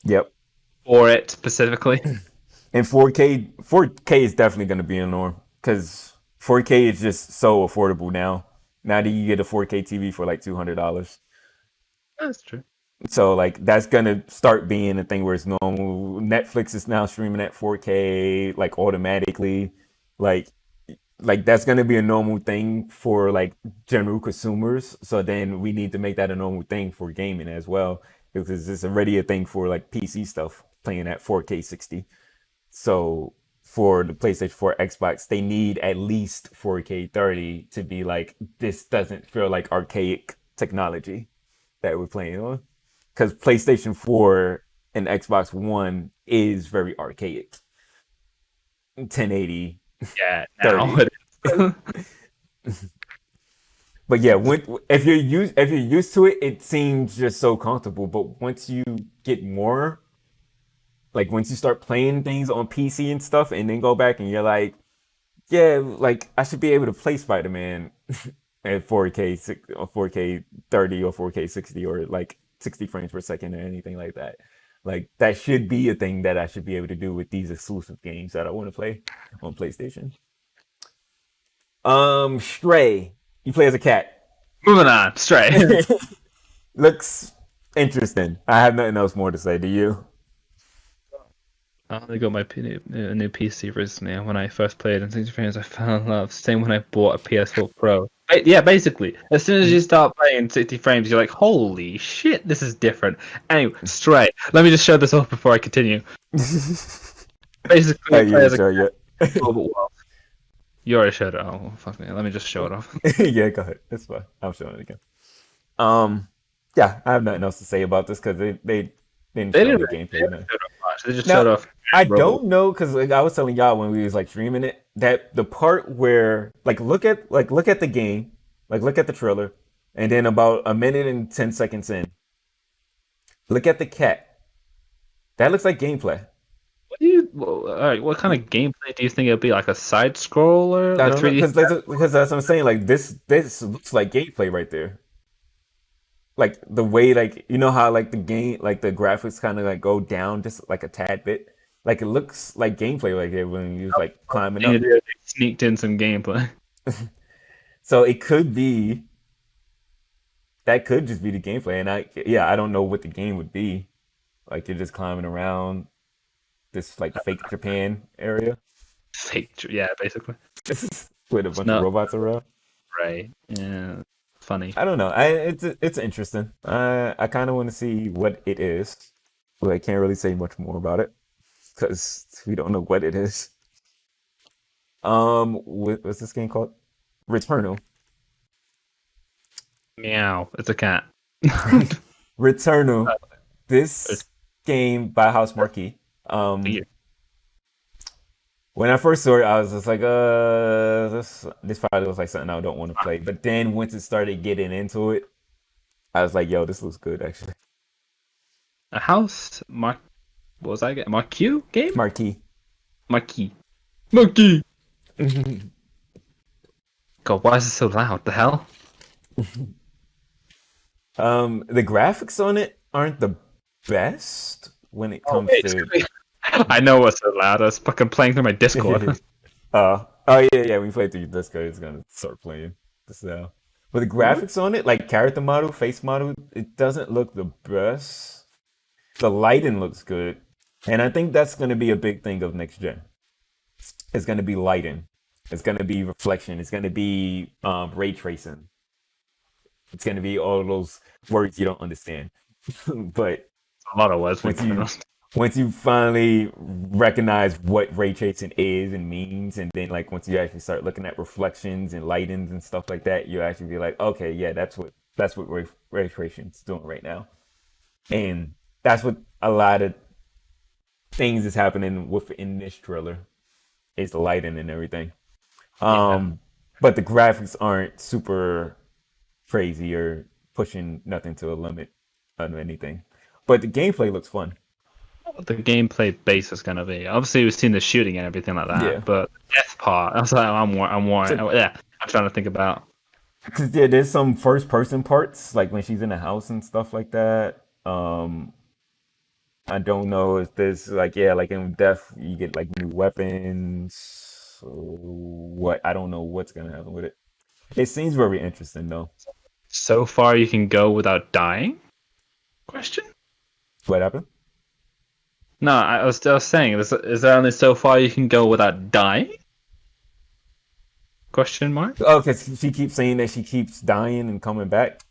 Yep. For it specifically. And 4K is definitely going to be a norm because 4K is just so affordable now. Now that you get a 4K TV for like $200. That's true. So like that's gonna start being a thing where it's normal. Netflix is now streaming at 4K like automatically. Like that's gonna be a normal thing for like general consumers. So then we need to make that a normal thing for gaming as well because it's already a thing for like PC stuff playing at 4K 60. So for the PlayStation 4, Xbox, they need at least 4K 30 to be like this doesn't feel like archaic technology that we're playing on. Because PlayStation 4 and Xbox One is very archaic. 1080. Yeah, now it is. But yeah, if you're used to it, it seems just so comfortable. But once you get more like once you start playing things on PC and stuff, and then go back and you're like, yeah, like I should be able to play Spider-Man at 4K, or 4K 30 or 4K 60 or like 60 frames per second or anything like that. Like that should be a thing that I should be able to do with these exclusive games that I want to play on PlayStation. Stray. You play as a cat. Moving on, Stray. Looks interesting. I have nothing else more to say. Do you? I only got my new PC recently, and when I first played in 60 frames, I fell in love. Same when I bought a PS4 Pro. Yeah, basically, as soon as you start playing 60 frames, you're like, holy shit, this is different. Anyway, Stray. Let me just show this off before I continue. Basically, you play as a well, you already showed it. Oh, fuck me. Let me just show it off. Yeah, go ahead. That's fine. I'm showing it again. Yeah, I have nothing else to say about this because they didn't show the gameplay. They just showed off. I don't know because like, I was telling y'all when we was like streaming it that the part where look at the game, look at the trailer, and then about a minute and 10 seconds in, look at the cat. That looks like gameplay. What kind of gameplay do you think it'll be? Like a side scroller? I don't know because that's what I'm saying. Like this looks like gameplay right there. Like the way, like you know how like the game, like the graphics kind of like go down just like a tad bit. Like it looks like gameplay right there when you like climbing up. They sneaked in some gameplay. So it could be. That could just be the gameplay, and I don't know what the game would be. Like you're just climbing around this like fake Japan area. Yeah, basically. With a bunch of robots around. Right. Yeah. Funny. I don't know. It's interesting. I kind of want to see what it is, but I can't really say much more about it because we don't know what it is. What's this game called? Returnal. Meow. It's a cat. Returnal. This game by House Marquee. When I first saw it, I was just like, this probably looks like something I don't want to play. But then once it started getting into it, I was like, yo, this looks good, actually. A house? What was I getting? Marquee game? Marquee. God, why is it so loud? The hell? The graphics on it aren't the best when it comes to... I know what's so loud. I was fucking playing through my Discord. Oh yeah, we played through Discord. It's gonna start playing this now. But the graphics on it, like character model, face model, it doesn't look the best. The lighting looks good, and I think that's gonna be a big thing of next gen. It's gonna be lighting. It's gonna be reflection. It's gonna be ray tracing. It's gonna be all those words you don't understand. But a lot of words. Once you finally recognize what ray tracing is and means, and then like once you actually start looking at reflections and lightings and stuff like that, you actually be like, okay, yeah, that's what ray tracing's doing right now, and that's what a lot of things is happening within this trailer, is the lighting and everything. But the graphics aren't super crazy or pushing nothing to a limit of anything, but the gameplay looks fun. The gameplay base is gonna be. Obviously, we've seen the shooting and everything like that. Yeah. But the death part, I was like, I'm trying to think about. Cause yeah, there's some first-person parts, like when she's in the house and stuff like that. I don't know if there's like in Death you get like new weapons. What I don't know what's gonna happen with it. It seems very interesting though. So far, you can go without dying? Question. What happened? No, I was saying, is there only so far you can go without dying? Question mark? Oh, because she keeps saying that she keeps dying and coming back.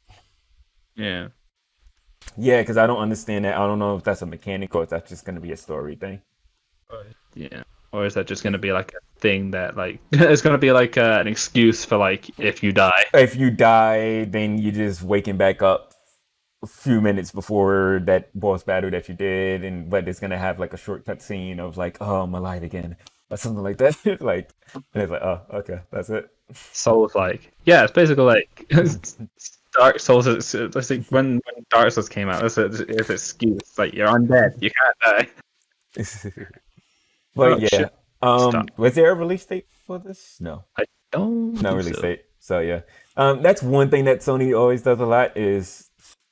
Yeah. Yeah, because I don't understand that. I don't know if that's a mechanic or if that's just going to be a story thing. Yeah. Or is that just going to be like a thing that like it's going to be like an excuse for like if you die? If you die, then you're just waking back up a few minutes before that boss battle that you did, but it's gonna have like a shortcut scene of like, oh, I'm alive again, or something like that. Like, and it's like, oh, okay, that's it. Souls like, yeah, it's basically like Dark Souls. It's like when Dark Souls came out, it's an excuse. Like you're undead, you can't die. But yeah, shit. Stop. was there a release date for this? No, I don't no think release so. date. So yeah, that's one thing that Sony always does a lot is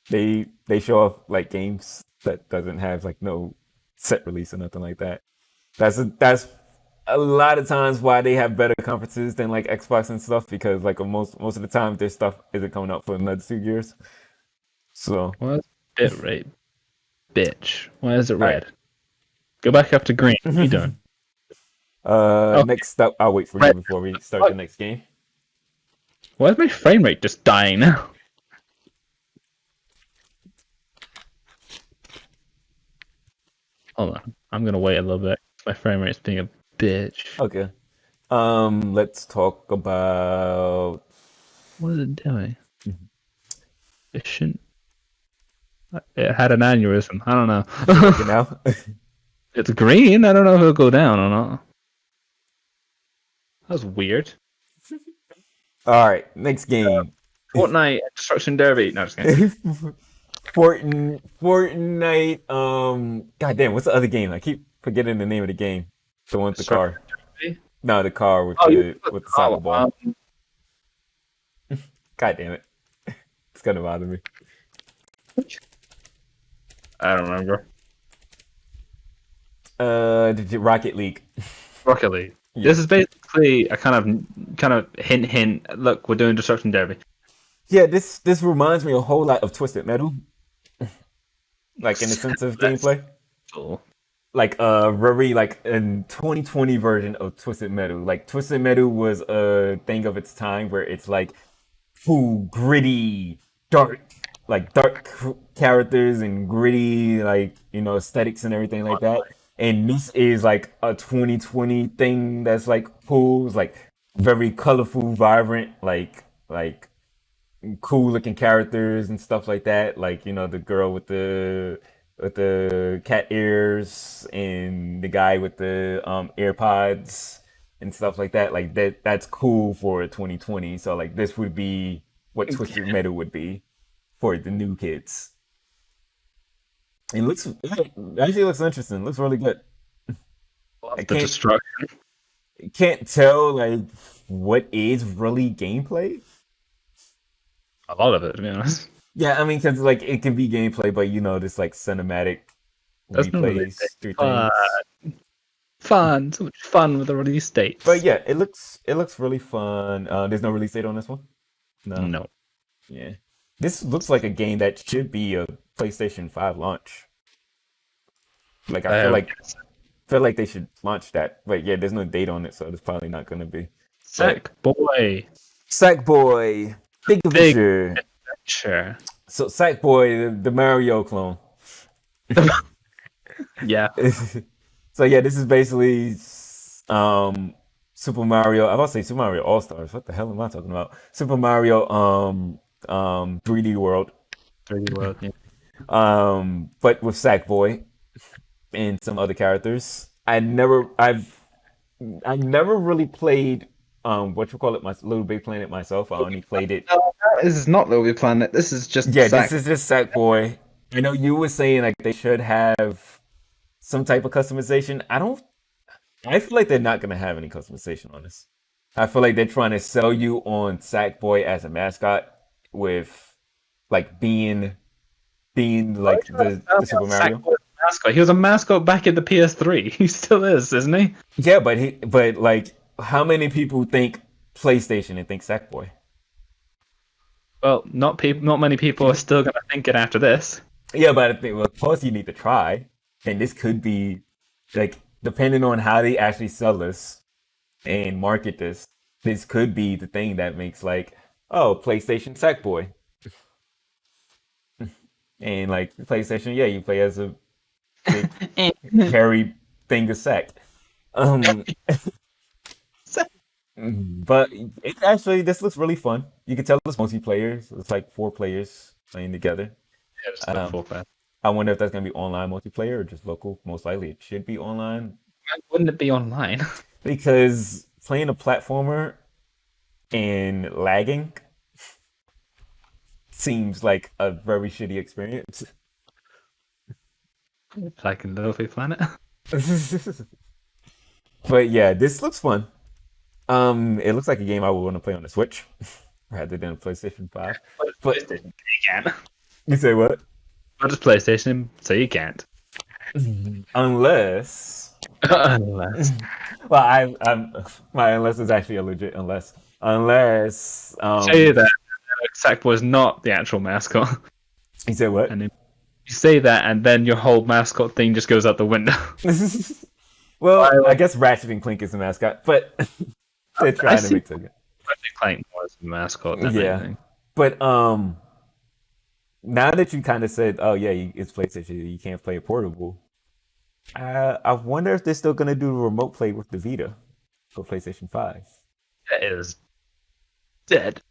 they show off like games that doesn't have like no set release or nothing like that. That's a lot of times why they have better conferences than like Xbox and stuff because like most of the time their stuff isn't coming out for another 2 years. So Why is bit rate? Bitch. Why is it all right. red? Go back up to green. What are you doing? Oh, Next up, I'll wait for you red. before we start the next game. Why is my frame rate just dying now? Hold on. I'm gonna wait a little bit. My frame rate's being a bitch. Okay. Let's talk about. What is it doing? It shouldn't. It had an aneurysm. I don't know. You know. It's green. I don't know if it'll go down or not. That was weird. All right, next game. Fortnite Destruction Derby. No, just kidding. Fortnite. Goddamn, what's the other game? I keep forgetting the name of the game. The one with the car. No, the car with the soccer ball. God damn it. It's gonna bother me. I don't remember. Rocket League. Rocket League. Yeah. This is basically a kind of hint. Look, we're doing Destruction Derby. Yeah, this reminds me a whole lot of Twisted Metal. Like in the sense of gameplay. Cool. Like very like a 2020 version of Twisted Metal. Like Twisted Metal was a thing of its time where it's like full gritty, dark characters and gritty like aesthetics and everything like that. And this is like a 2020 thing that's like cool, like very colorful, vibrant, like cool looking characters and stuff like that. Like the girl with the cat ears and the guy with the AirPods and stuff like that. Like that's cool for 2020. So like this would be what Twisted Metal would be for the new kids. It actually looks interesting. It looks really good. The destruction. Can't tell like what is really gameplay. A lot of it, to be honest. Yeah, I mean, because like it can be gameplay, but this like cinematic replays through things. Fun, so much fun with the release dates. But yeah, it looks really fun. There's no release date on this one. No. Yeah, this looks like a game that should be a PlayStation 5 launch. Like I feel like they should launch that. But yeah, there's no date on it, so it's probably not going to be. Sackboy. Big Adventure. So Sackboy, the Mario clone. Yeah. So yeah, this is basically Super Mario. I was about to say Super Mario All Stars. What the hell am I talking about? Super Mario 3D World. 3D World. Yeah. But with Sackboy and some other characters. I've never really played my Little Big Planet myself. I only played it. No, this is not Little Big Planet. This is just this is just Sackboy. I know you were saying like they should have some type of customization. I feel like they're not gonna have any customization on this. I feel like they're trying to sell you on Sackboy as a mascot with like being like the Super Mario. Mascot. He was a mascot back in the PS3. He still is, isn't he? Yeah, but like how many people think PlayStation and think Sackboy? Well, not many people are still gonna think it after this. Yeah, but I think of course you need to try. And this could be like depending on how they actually sell this and market this could be the thing that makes like, oh, PlayStation Sackboy. And like PlayStation, yeah, you play as a big hairy thing of sack. But this looks really fun. You can tell it's multiplayer. It's like 4 players playing together. Yeah, just like 4 players. I wonder if that's gonna be online multiplayer or just local. Most likely, it should be online. Why wouldn't it be online? Because playing a platformer and lagging seems like a very shitty experience. Like in Little Big Planet. But yeah, this looks fun. It looks like a game I would want to play on the Switch rather than a PlayStation 5. But PlayStation, you can't. you say what? Not just PlayStation, so you can't. Unless, Unless. well, I'm my unless is actually a legit unless Say that Sackboy is not the actual mascot. you said what? And then you say that, and then your whole mascot thing just goes out the window. Well, I guess Ratchet and Clank is the mascot, but they're trying to make it. Ratchet Clank was the mascot. Than Yeah. anything. But now that you kind of said, oh yeah, it's PlayStation, you can't play it portable. I wonder if they're still gonna do remote play with the Vita for PlayStation 5. That is dead.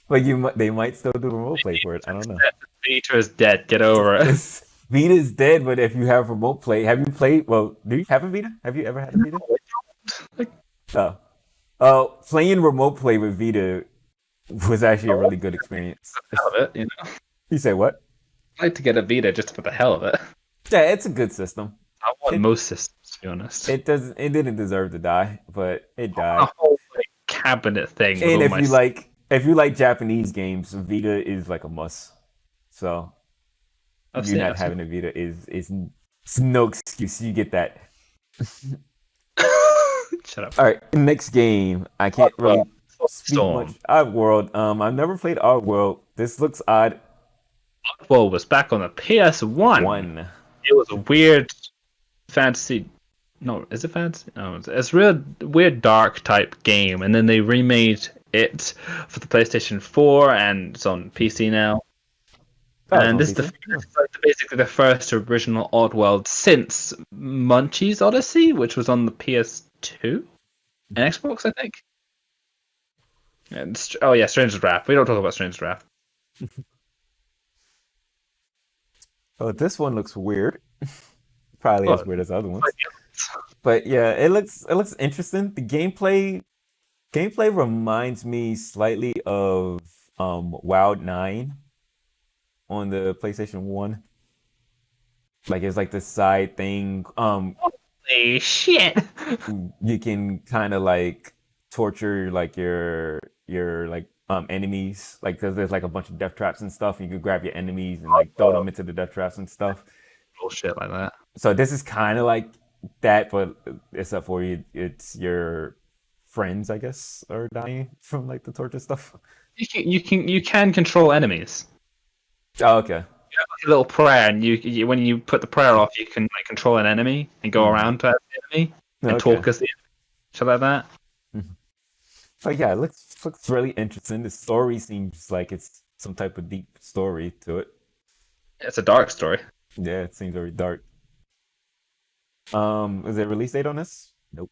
But they might still do remote play for it. I don't know. Vita is dead. Get over it. Vita's dead, but if you have remote play, have you played? Well, do you have a Vita? Have you ever had a Vita? Playing remote play with Vita was actually a really good experience. Hell of it, you know. You say what? I'd like to get a Vita just for the hell of it. Yeah, it's a good system. I want most systems, to be honest. It didn't deserve to die, but it died. A whole cabinet thing. And if you like Japanese games, Vita is like a must. So you not having a Vita is no excuse. You get that. Shut up. All right, next game. I can't really speak much. Oddworld. I've never played Oddworld. This looks odd. Oddworld was back on the PS1. It was a weird fantasy. No, is it fantasy? No, it's real weird dark type game, and then they remade it for the PlayStation 4, and it's on PC now. And this is basically the first original Oddworld since Munchie's Odyssey, which was on the PS2 and Xbox, I think. And Stranger's Wrath. We don't talk about Stranger's Wrath. Oh, this one looks weird. Probably as weird as other ones. But yeah, it looks interesting. The gameplay reminds me slightly of Wild 9 on the PlayStation 1. Like it's like the side thing. Holy shit! You can kind of like torture like your like enemies, like because there's like a bunch of death traps and stuff. You could grab your enemies and like throw them into the death traps and stuff. Bullshit like that. So this is kind of like that, but except for it's your friends, I guess, are dying from like the torture stuff. You can control enemies. Oh, okay. You have like a little prayer, and you when you put the prayer off, you can like control an enemy and go around to the enemy and talk as the enemy, shit like that. But yeah, it looks really interesting. The story seems like it's some type of deep story to it. It's a dark story. Yeah, it seems very dark. Is there a release date on this? Nope.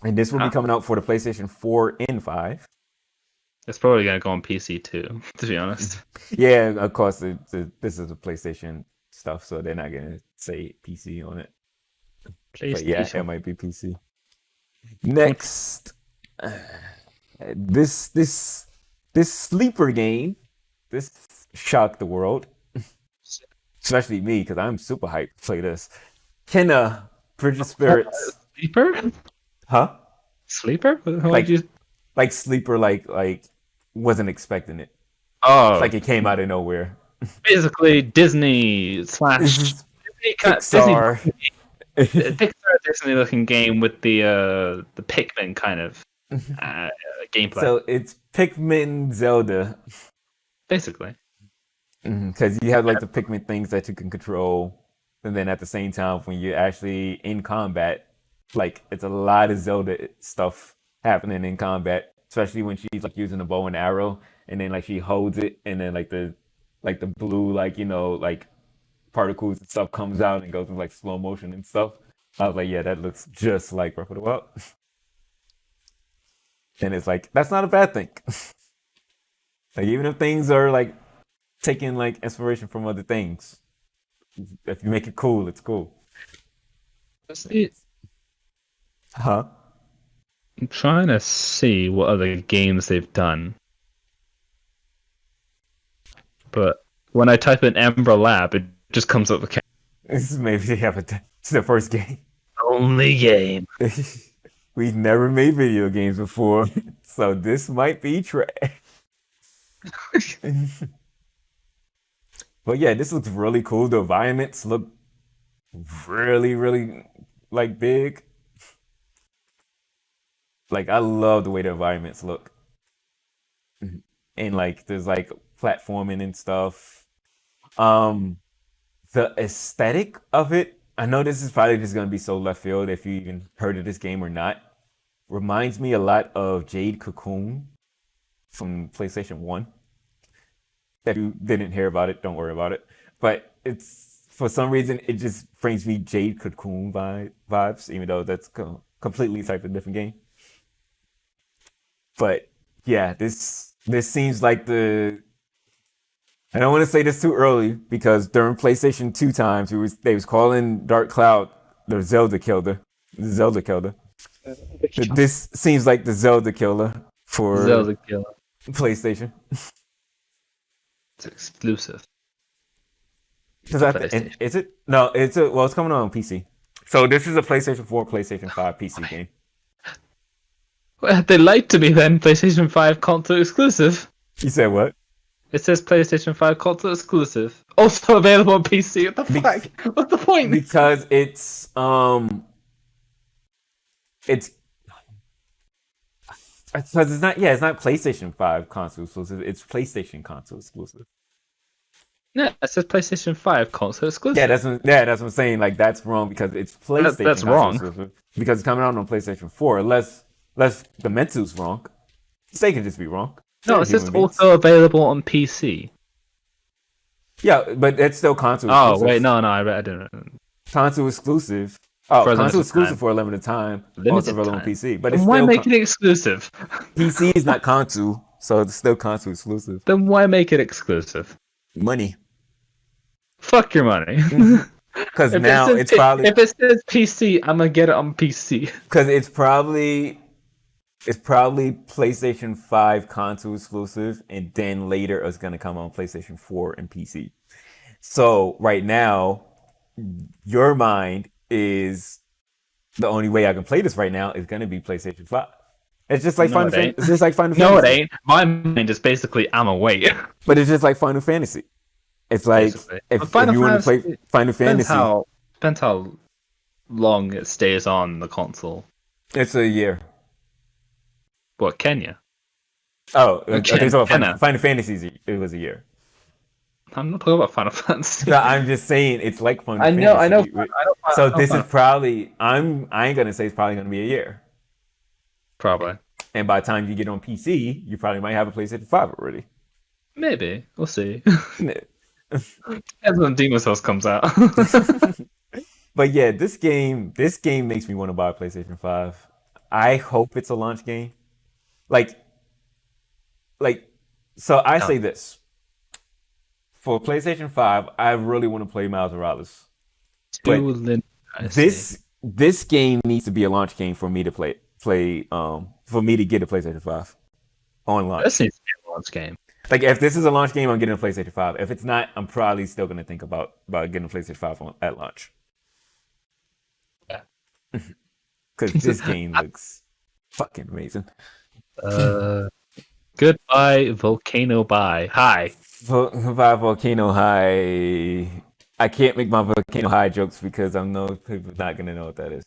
And this will be coming out for the PlayStation 4 and 5. It's probably gonna go on PC too, to be honest. Yeah, of course. This is a PlayStation stuff, so they're not gonna say PC on it. But yeah, it might be PC. Next, this sleeper game. This shocked the world, especially me because I'm super hyped to play this. Kena, Bridge of Spirits. Sleeper? Huh? Sleeper? Like sleeper, like wasn't expecting it. Oh, like it came out of nowhere. Basically, Disney / Pixar. Pixar Disney looking game with the Pikmin kind of gameplay. So it's Pikmin Zelda. Basically. Because you have like the Pikmin things that you can control, and then at the same time when you're actually in combat, like it's a lot of Zelda stuff happening in combat, especially when she's like using a bow and arrow, and then like she holds it, and then like the blue like particles and stuff comes out and goes in like slow motion and stuff. I was like, yeah, that looks just like Breath of the Wild. And it's like that's not a bad thing. Like even if things are like taking like inspiration from other things, if you make it cool, it's cool. That's it. Huh? I'm trying to see what other games they've done. But when I type in Ember Lab, it just comes up with Maybe they have it's the first game. Only game. We've never made video games before, so this might be trash. But yeah, this looks really cool. The environments look really, really like big. Like I love the way the environments look. And like there's like platforming and stuff. The aesthetic of it, I know this is probably just gonna be so left field if you even heard of this game or not. Reminds me a lot of Jade Cocoon from PlayStation 1. If you didn't hear about it, don't worry about it. But it's for some reason it just brings me Jade Cocoon vibes, even though that's completely type of different game. But yeah, this seems like I don't want to say this too early because during PlayStation 2 times they was calling Dark Cloud the Zelda killer. The Zelda killer. This seems like the Zelda killer for Zelda killer. PlayStation. It's exclusive. Is it? No, it's coming on PC. So this is a PlayStation 4, PlayStation 5 PC game. Well, they lied to me then. PlayStation 5 console exclusive. You said what? It says PlayStation 5 console exclusive. Also available on PC. What the fuck? What's the point? Because it's not PlayStation 5 console exclusive. It's PlayStation console exclusive. Yeah, it says PlayStation 5 console exclusive. Yeah, that's what I'm saying. Like that's wrong because it's PlayStation. That's wrong. Exclusive because it's coming out on PlayStation 4. Unless the mental's wrong. They can just be wrong. No, it's just also available on PC. Yeah, but it's still console exclusive. Oh, wait, no, I didn't. Console exclusive. Oh, for console exclusive time. For a limited time. Limited also available time. on PC. But then it's why still make it exclusive? PC is not console, so it's still console exclusive. Then why make it exclusive? Money. Fuck your money. Because now it's probably... If it says PC, I'm gonna get it on PC. Because it's probably PlayStation 5 console exclusive, and then later it's gonna come on PlayStation 4 and PC. So right now, your mind is the only way I can play this right now is gonna be PlayStation 5. It's just like Final Fantasy. It's just like Final Fantasy. No, it ain't. My mind is basically I'm away. But it's just like Final Fantasy. It's like if you want to play Final Fantasy, depends how long it stays on the console. It's a year. What, Kenya? Oh, okay. So Kena. Final Fantasy, it was a year. I'm not talking about Final Fantasy. No, I'm just saying it's like Final Fantasy. I know. So this is probably I ain't gonna say it's probably gonna be a year. Probably. And by the time you get on PC, you probably might have a PlayStation 5 already. Maybe. We'll see. As when Demon's Souls comes out. But yeah, this game makes me want to buy a PlayStation 5. I hope it's a launch game. So I say this. For PlayStation 5, I really want to play Miles Morales. But this game needs to be a launch game for me to play for me to get a PlayStation 5 on launch. This needs to be a launch game. Like if this is a launch game, I'm getting a PlayStation 5. If it's not, I'm probably still gonna think about getting a PlayStation 5 at launch. Yeah. Because this game looks fucking amazing. Goodbye, Volcano Bye. Hi. Goodbye, Volcano High. I can't make my Volcano High jokes because I know people not gonna know what that is.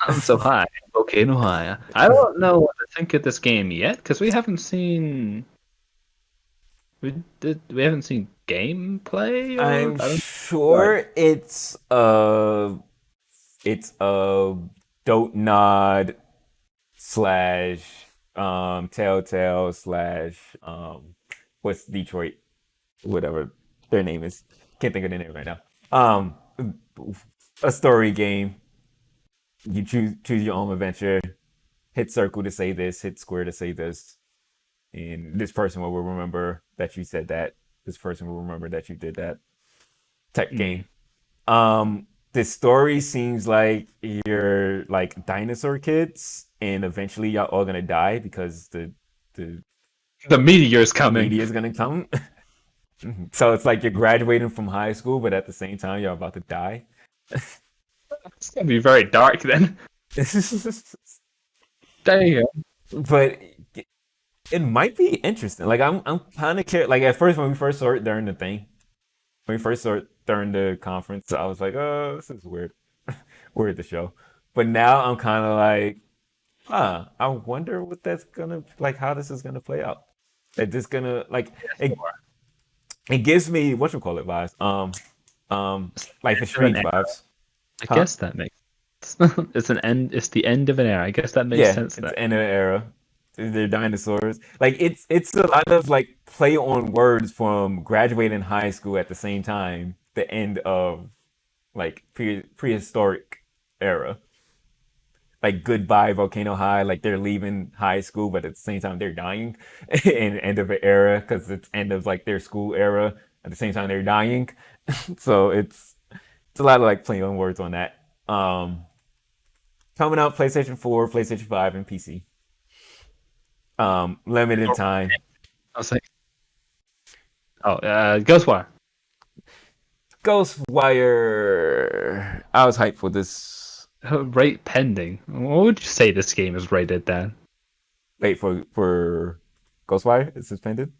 I'm so high. Volcano High. I don't know what to think of this game yet because we haven't seen. We haven't seen gameplay. I'm sure it's a Dote Nod / Telltale / what's Detroit, whatever their name is. Can't think of their name right now. A story game. You choose your own adventure. Hit circle to say this. Hit square to say this. And this person will remember that you said that. This person will remember that you did that. Type game. The story seems like you're like dinosaur kids, and eventually y'all all gonna die because the meteor is coming. The meteor is gonna come. So it's like you're graduating from high school, but at the same time you're about to die. It's gonna be very dark then. There you go. But it might be interesting. Like I'm kind of like at first when we first saw it during the thing, when we first saw it during the conference, I was like, oh, this is weird, weird the show. But now I'm kind of like, I wonder what that's gonna like, how this is gonna play out. Is this gonna like it gives me whatchamacallit vibes. Life is Strange vibes. I guess that makes sense. It's an end. It's the end of an era. I guess that makes sense. It's the end of the era. They're dinosaurs. Like it's a lot of like play on words from graduating high school at the same time. The end of like prehistoric era. Like goodbye Volcano High. Like they're leaving high school, but at the same time they're dying. And end of an era because it's end of like their school era. At the same time they're dying. So it's a lot of like playing on words on that. Coming out PlayStation 4, PlayStation 5, and PC. Limited time. I was like, Ghostwire. Ghostwire. I was hyped for this. Rate pending. What would you say this game is rated then? Wait for Ghostwire? Is suspended?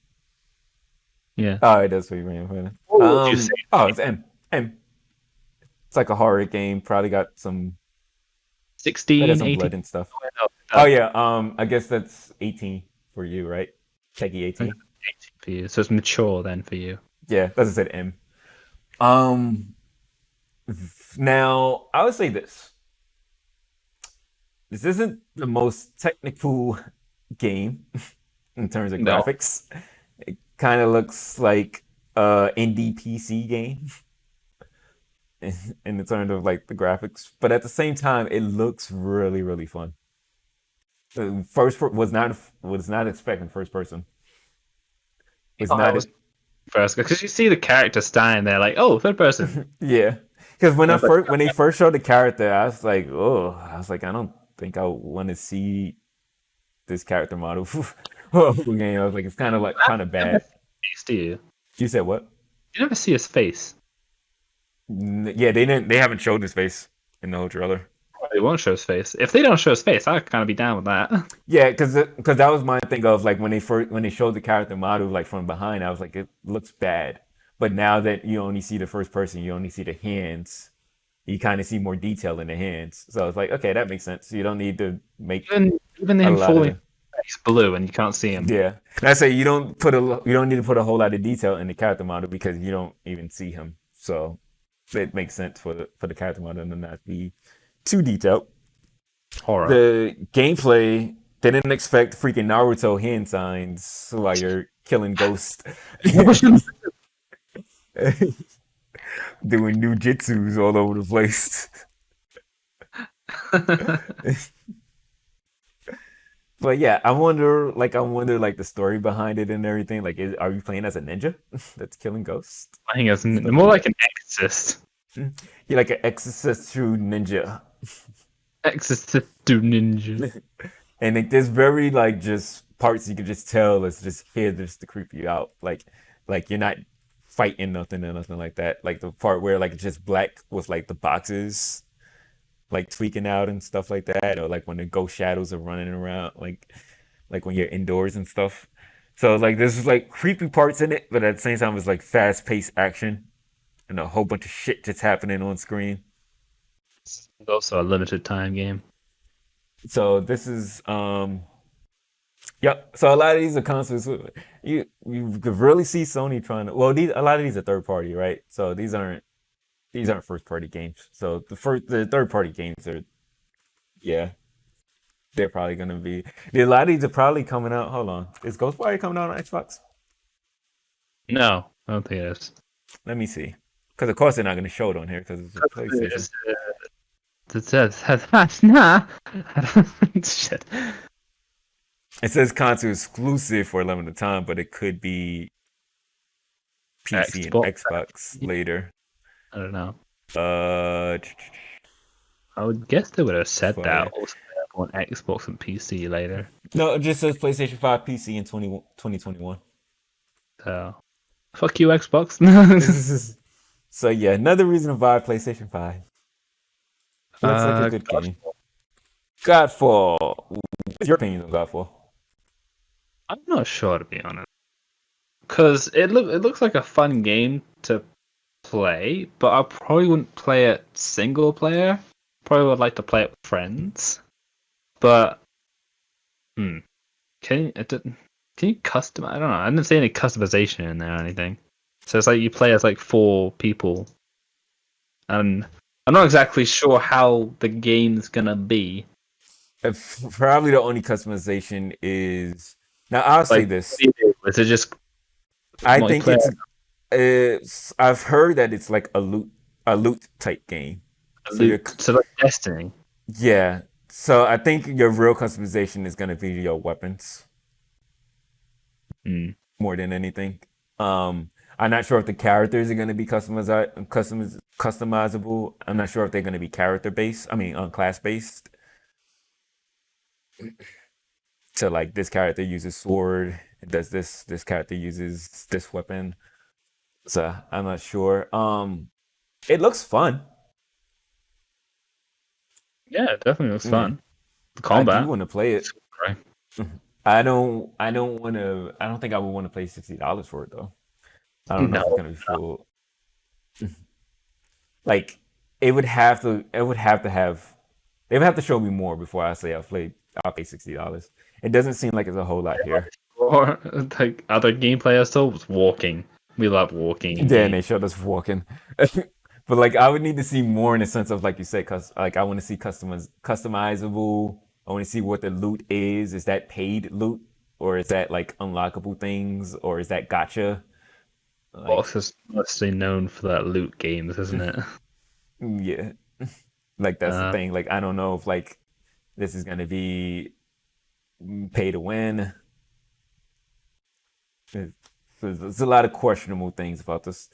Yeah. Oh, it does. What would you say? Oh, it's M. M. It's like a horror game. Probably got some 16, some 18 blood and stuff. Oh yeah. I guess that's 18 for you, right? Techie 18. 18 for you. So it's mature then for you. Yeah, that's what I said. M. Now I would say this. This isn't the most technical game in terms of graphics. It kind of looks like a indie PC game in terms of like the graphics, but at the same time, it looks really, really fun. The was not expecting first person. It's not first because you see the character standing there like, oh, third person. Yeah, because when they first showed the character, I was like, I don't think I want to see this character model. Game. I was like, it's kind of bad. Do you? You said what? You never see his face. Yeah, they haven't showed his face in the whole trailer. They won't show his face. If they don't show his face, I'd kind of be down with that. Yeah, because that was my thing of like when they showed the character model like from behind, I was like, it looks bad. But now that you only see the first person, you only see the hands. You kind of see more detail in the hands. So it's like, okay, that makes sense. You don't need to make even him falling. He's blue and you can't see him. Yeah, I say you don't need to put a whole lot of detail in the character model because you don't even see him. So it makes sense for the character model to not be too detailed. Horror. The gameplay, they didn't expect freaking Naruto hand signs while you're killing ghosts. Doing new jitsus all over the place. But yeah, I wonder the story behind it and everything. Like, are you playing as a ninja that's killing ghosts? I think it's more like an exorcist. You're like an exorcist true ninja. Exorcist to ninja. And like, there's very like just parts you can just tell it's just here just to creep you out. Like you're not fighting nothing or nothing like that. Like the part where like it's just black with like the boxes like tweaking out and stuff like that, or like when the ghost shadows are running around, like when you're indoors and stuff. So like there's like creepy parts in it, but at the same time it's like fast paced action and a whole bunch of shit just happening on screen. It's also a limited time game. So this is yep. So a lot of these are consoles. You could really see Sony trying to. Well, a lot of these are third party, right? So these aren't first party games. So the third party games are, yeah, they're probably gonna be. A lot of these are probably coming out. Hold on, is Ghostwire coming out on Xbox? No, I don't think it is. Let me see, because of course they're not gonna show it on here because it's a PlayStation. Nah. Shit. It says console exclusive for a limited time, but it could be PC and Xbox later. I don't know. I would guess they would have said that on Xbox and PC later. No, it just says PlayStation 5 PC in 2021. So, fuck you, Xbox. So yeah, another reason to buy PlayStation 5. Looks like a good game. Godfall. What's your opinion on Godfall? I'm not sure, to be honest, because it looks like a fun game to play, but I probably wouldn't play it single player. Probably would like to play it with friends. But can you customize? I don't know. I didn't see any customization in there or anything. So it's like you play as like 4 people, and I'm not exactly sure how the game's gonna be. Probably the only customization is now. I'll say this. Is it just? I think it's. I've heard that it's like a loot type game. So like Destiny. Yeah. So I think your real customization is gonna be your weapons. More than anything. I'm not sure if the characters are gonna be customizable. I'm not sure if they're gonna be character based. I mean, class based. So like this character uses sword, does this character uses this weapon. So I'm not sure. It looks fun. Yeah, it definitely looks fun. The combat. I do want to play it. Right. I don't want to. I don't think I would want to pay $60 for it though. I don't know if it's gonna be full. Like it would have to. It would have to have. They would have to show me more before I say I'll pay $60. It doesn't seem like it's a whole lot here. Or like other gameplay I still was walking. We love walking. Yeah, and they showed us walking. But like I would need to see more in the sense of like you said, cause like I want to see customizable. I want to see what the loot is. Is that paid loot, or is that like unlockable things, or is that gacha? Well, it's just mostly known for that loot games, isn't it? Yeah, like that's the thing. Like I don't know if like this is gonna be pay to win. There's a lot of questionable things about this.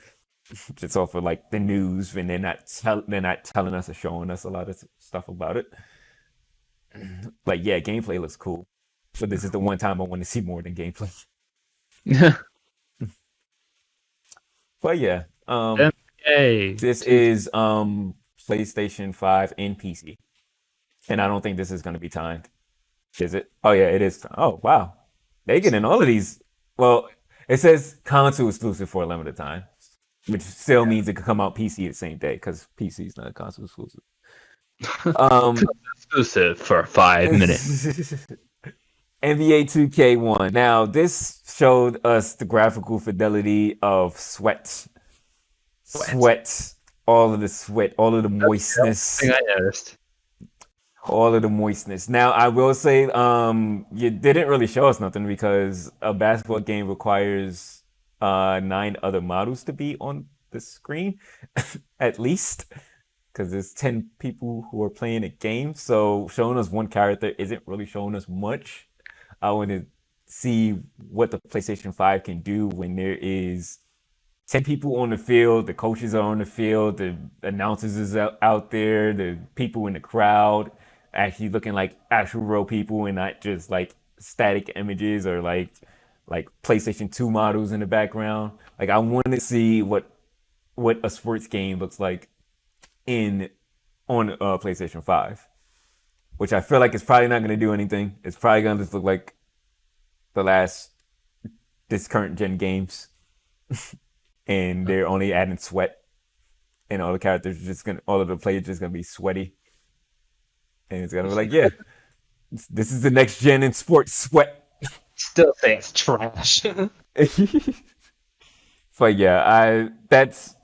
Just off of like the news, and they're not telling us or showing us a lot of stuff about it. Like yeah, gameplay looks cool, but this is the one time I want to see more than gameplay. Yeah. But yeah, this is PlayStation 5 and PC, and I don't think this is going to be timed. Is it? Oh yeah, it is. Oh wow, they get in all of these. Well, it says console exclusive for a limited time, which still means it could come out PC the same day because PC is not a console exclusive. Exclusive for 5 minutes. NBA 2K1. Now, this showed us the graphical fidelity of sweat, all of the sweat, all of the moistness. I noticed. All of the moistness. Now, I will say, you didn't really show us nothing because a basketball game requires 9 other models to be on the screen, at least, because there's 10 people who are playing a game. So showing us one character isn't really showing us much. I want to see what the PlayStation 5 can do when there is 10 people on the field, the coaches are on the field, the announcers is out there, the people in the crowd actually looking like actual real people and not just like static images or like PlayStation 2 models in the background. Like I want to see what a sports game looks like on PlayStation 5, which I feel like it's probably not going to do anything. It's probably going to just look like this current gen games, and they're only adding sweat, and all the characters all of the players just gonna be sweaty, and it's gonna be like, yeah, this is the next gen in sports sweat. Still say it's trash. But yeah, that's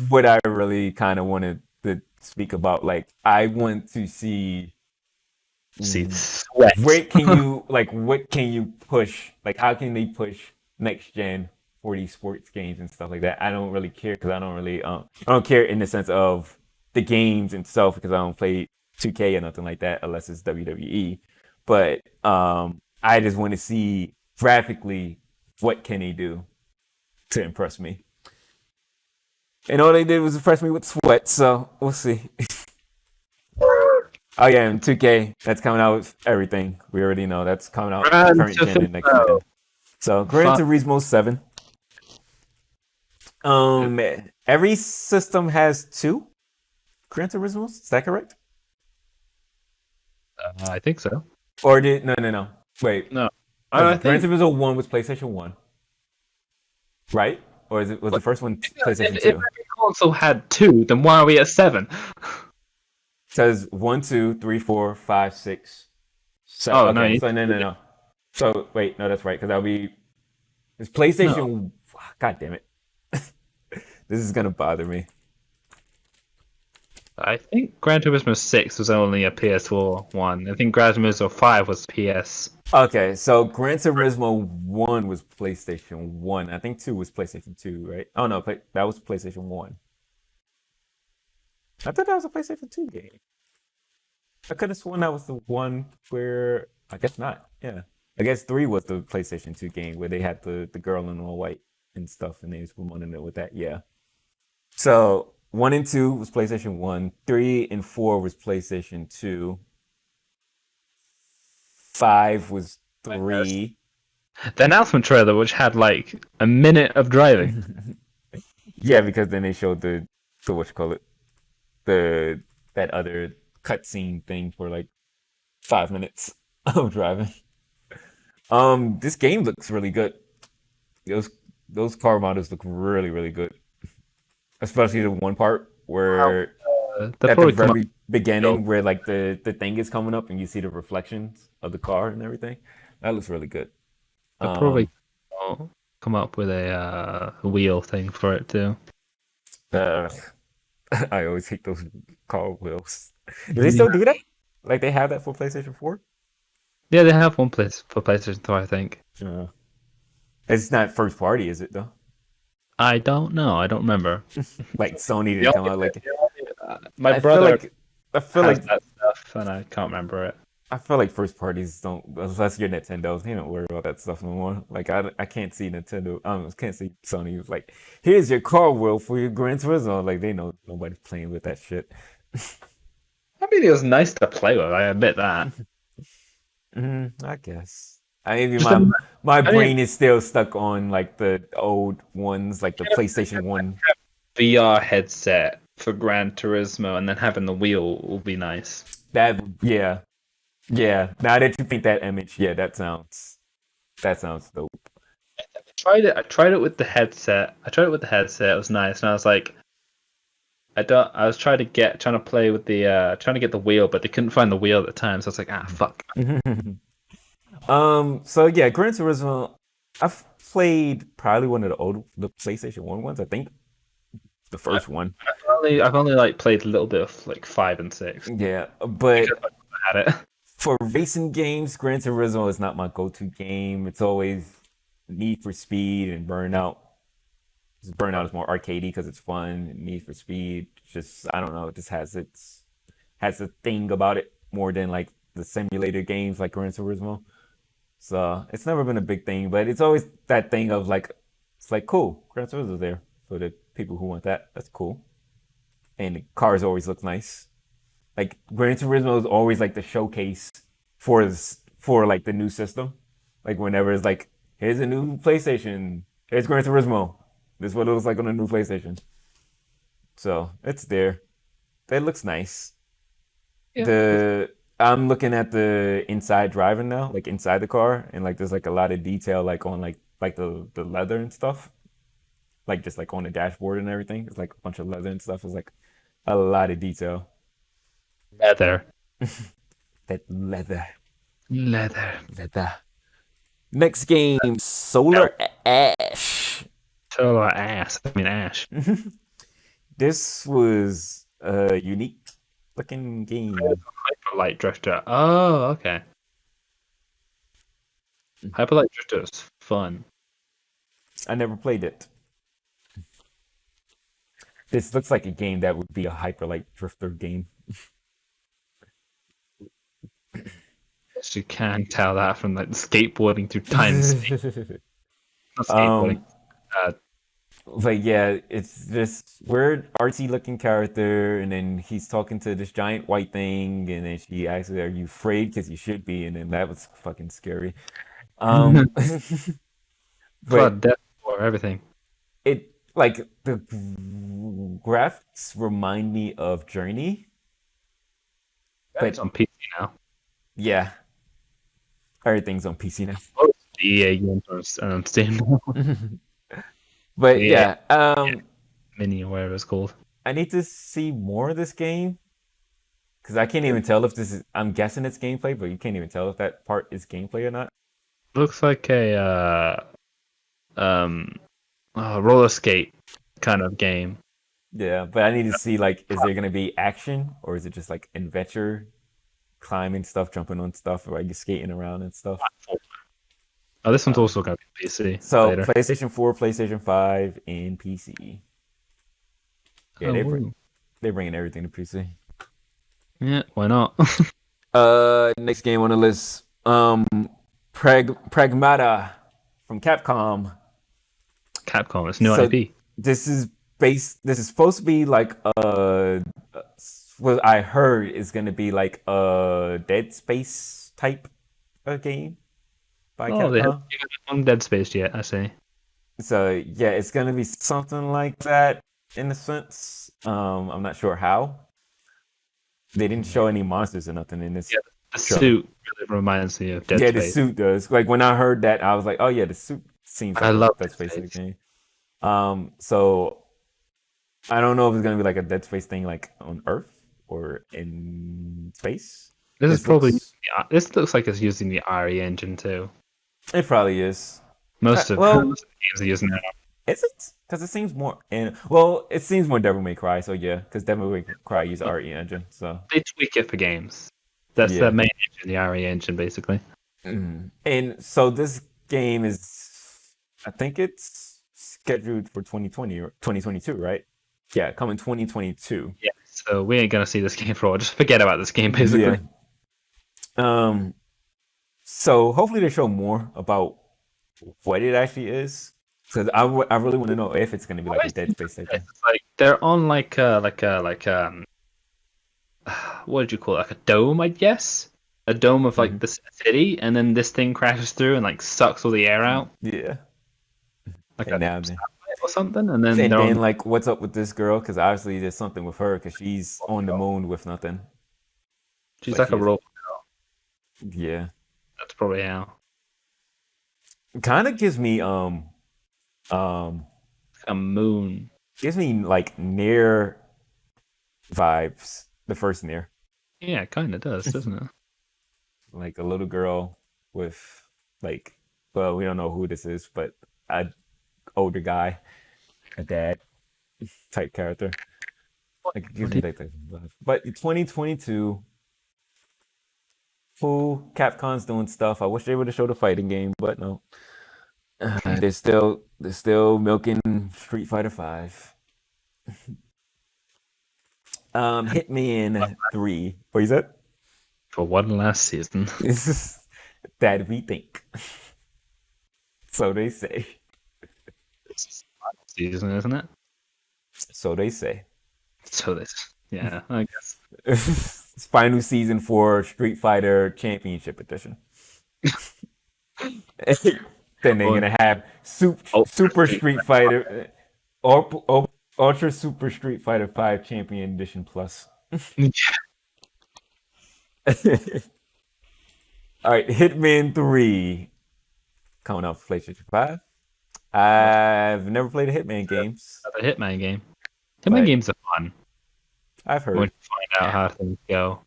what I really kind of wanted to speak about. Like, I want to see sweat. What can you push? Like, how can they push next gen for these sports games and stuff like that? I don't really care because I don't care in the sense of the games itself because I don't play 2K or nothing like that unless it's WWE. But I just want to see graphically what can they do to impress me. And all they did was impress me with sweat, so we'll see. Oh yeah, and 2K, that's coming out with everything. We already know that's coming out current gen and next gen. So Gran Turismo 7. Every system has 2 Gran Turismos. Is that correct? I think so. Or did no? Wait, No, I because Gran think Turismo 1 was PlayStation 1, right? Or was the first one PlayStation if 2? every console had 2, then why are we at 7? Says 1, 2, 3, 4, 5, 6. So Oh no, okay, so no. So wait, no, that's right, because that'll be it's PlayStation. no. God damn it, this is gonna bother me. I think Gran Turismo 6 was only a PS4 one. I think Gran Turismo 5 was PS. Okay, so Gran Turismo 1 was PlayStation 1. I think 2 was PlayStation 2, right? Oh no, that was PlayStation 1. I thought that was a PlayStation 2 game. I could have sworn that was the one where I guess not. Yeah. I guess 3 was the PlayStation 2 game where they had the girl in all white and stuff and they was promoting it with that. Yeah. So 1 and 2 was PlayStation 1, 3 and 4 was PlayStation 2, 5 was 3. The announcement trailer, which had like a minute of driving. Yeah, because then they showed the what you call it, that other cutscene thing for like 5 minutes of driving. This game looks really good. Those car models look really really good, especially the one part where They'll at the probably come up. very beginning where like the thing is coming up and you see the reflections of the car and everything. That looks really good. They'll probably come up with a wheel thing for it too. Uh, I always hate those car wheels. Do they still do that? Like they have that for PlayStation 4? Yeah, they have one place for PlayStation 2, I think. It's not first party, is it though? I don't know. I don't remember. Like Sony didn't come out like My I brother feel has like that stuff, and I can't remember it. I feel like first parties don't, unless you're Nintendo, they don't worry about that stuff no more. Like I can't see Nintendo, can't see Sony was like, here's your car wheel for your Gran Turismo. Like they know nobody's playing with that shit. I mean, it was nice to play with. I admit that. I guess. I mean, Just my I mean- brain is still stuck on like the old ones, like the PlayStation 1. VR headset for Gran Turismo, and then having the wheel will be nice. That yeah. Yeah. Now that you paint that image, yeah, that sounds dope. I tried it with the headset. It was nice, and I was like, I was trying to play with the trying to get the wheel, but they couldn't find the wheel at the time, so I was like, fuck. So yeah, Gran Turismo. I've played probably one of the PlayStation 1 ones. I think the first one. I've only like played a little bit of like 5 and 6. Yeah, but Because I had it. for racing games, Gran Turismo is not my go-to game. It's always Need for Speed and Burnout. Burnout is more arcadey because it's fun. Need for Speed, just I don't know, it just has a thing about it more than like the simulator games like Gran Turismo. So it's never been a big thing, but it's always that thing of like it's like cool, Gran Turismo's there for the people who want that. That's cool, and the cars always look nice. Like Gran Turismo is always like the showcase for like the new system. Like whenever it's like here's a new PlayStation, here's Gran Turismo. This is what it looks like on a new PlayStation. So it's there. It looks nice. Yeah. I'm looking at the inside driving now, like inside the car, and like there's like a lot of detail like on like the leather and stuff. Like just like on the dashboard and everything. It's like a bunch of leather and stuff. It's like a lot of detail. Leather. That leather. Leather. Next game, Solar Ash. Solar ass. I mean ash. This was a unique looking game. Hyperlight Drifter. Oh, okay. Hyperlight Drifter is fun. I never played it. This looks like a game that would be a Hyperlight Drifter game. Yes, you can tell that from like skateboarding through time. Not skateboarding. Like yeah, it's this weird artsy looking character, and then he's talking to this giant white thing, and then she asks, "Are you afraid?" Because you should be, and then that was fucking scary. But Blood, death, or everything. it like the graphics remind me of Journey, It's on PC now. Yeah, everything's on PC now. The EA games are on Steam. But Yeah. yeah, Mini or whatever it's called. I need to see more of this game because I can't even tell if this is. I'm guessing it's gameplay, but you can't even tell if that part is gameplay or not. Looks like a roller skate kind of game. Yeah, but I need to see like, is there gonna be action or is it just like adventure, climbing stuff, jumping on stuff, or like skating around and stuff? Oh, this one's also going to be PC So later. PlayStation 4, PlayStation 5, and PC. Yeah, they're bringing everything to PC. Yeah, why not? Next game on the list, Pragmata from Capcom. Capcom, it's new So IP. this is supposed to be like what I heard is gonna be like a Dead Space type of game by Oh, they Capcom. haven't on Dead Space yet, I see. So yeah, it's gonna be something like that in a sense. I'm not sure how. They didn't show any monsters or nothing in this. Yeah, the suit really reminds me of Dead Yeah, Space. the suit does. Like when I heard that, I was like, oh yeah, the suit seems like I love Dead Dead Space in the Space. game. So I don't know if it's gonna be like a Dead Space thing, like on Earth or in space. This This looks like it's using the RE engine too. It probably is. Most of well, the games are using it. Is it? Because it seems more it seems more Devil May Cry. So yeah, because Devil May Cry uses RE engine. So They tweak it for games. That's Yeah. the main engine, the RE engine, basically. and so this game is, I think it's scheduled for 2020 or 2022, right? Yeah, coming 2022. Yeah. So we ain't gonna see this game for a while. Just forget about this game, basically. Yeah. So hopefully they show more about what it actually is, because I really want to know if it's gonna be like a Dead Space thing. It's like they're on what did you call it? Like a dome, I guess. A dome of like the city, and then this thing crashes through and like sucks all the air out, Yeah. like And a now, satellite or something. And then and they're then on, like, what's up with this girl? Because obviously there's something with her, because she's on the moon with nothing. she's like like a she is- robot. Yeah. That's probably how. Kind of gives me A moon. like Near vibes. The first Near, Yeah, it kind of does, doesn't it? like a little girl with like, well, we don't know who this is, but a older guy, a dad type character. Like it gives me that type of vibe. But 2022, cool. Capcom's doing stuff. I wish they would have showed a fighting game, but no. They're still milking Street Fighter 5. Hitman 3. What is that? For one last season. This is that we think. So they say. Season, isn't it? So they say. So this, yeah, I guess. It's final season for Street Fighter Championship Edition. Then they're gonna have Super Street Fighter, Ultra Super Street Fighter 5 Champion Edition Plus. All right, Hitman 3 coming out for PlayStation 5. I've never played a Hitman games. A Hitman game. Right. Hitman games are fun I've heard. when you find out how things go.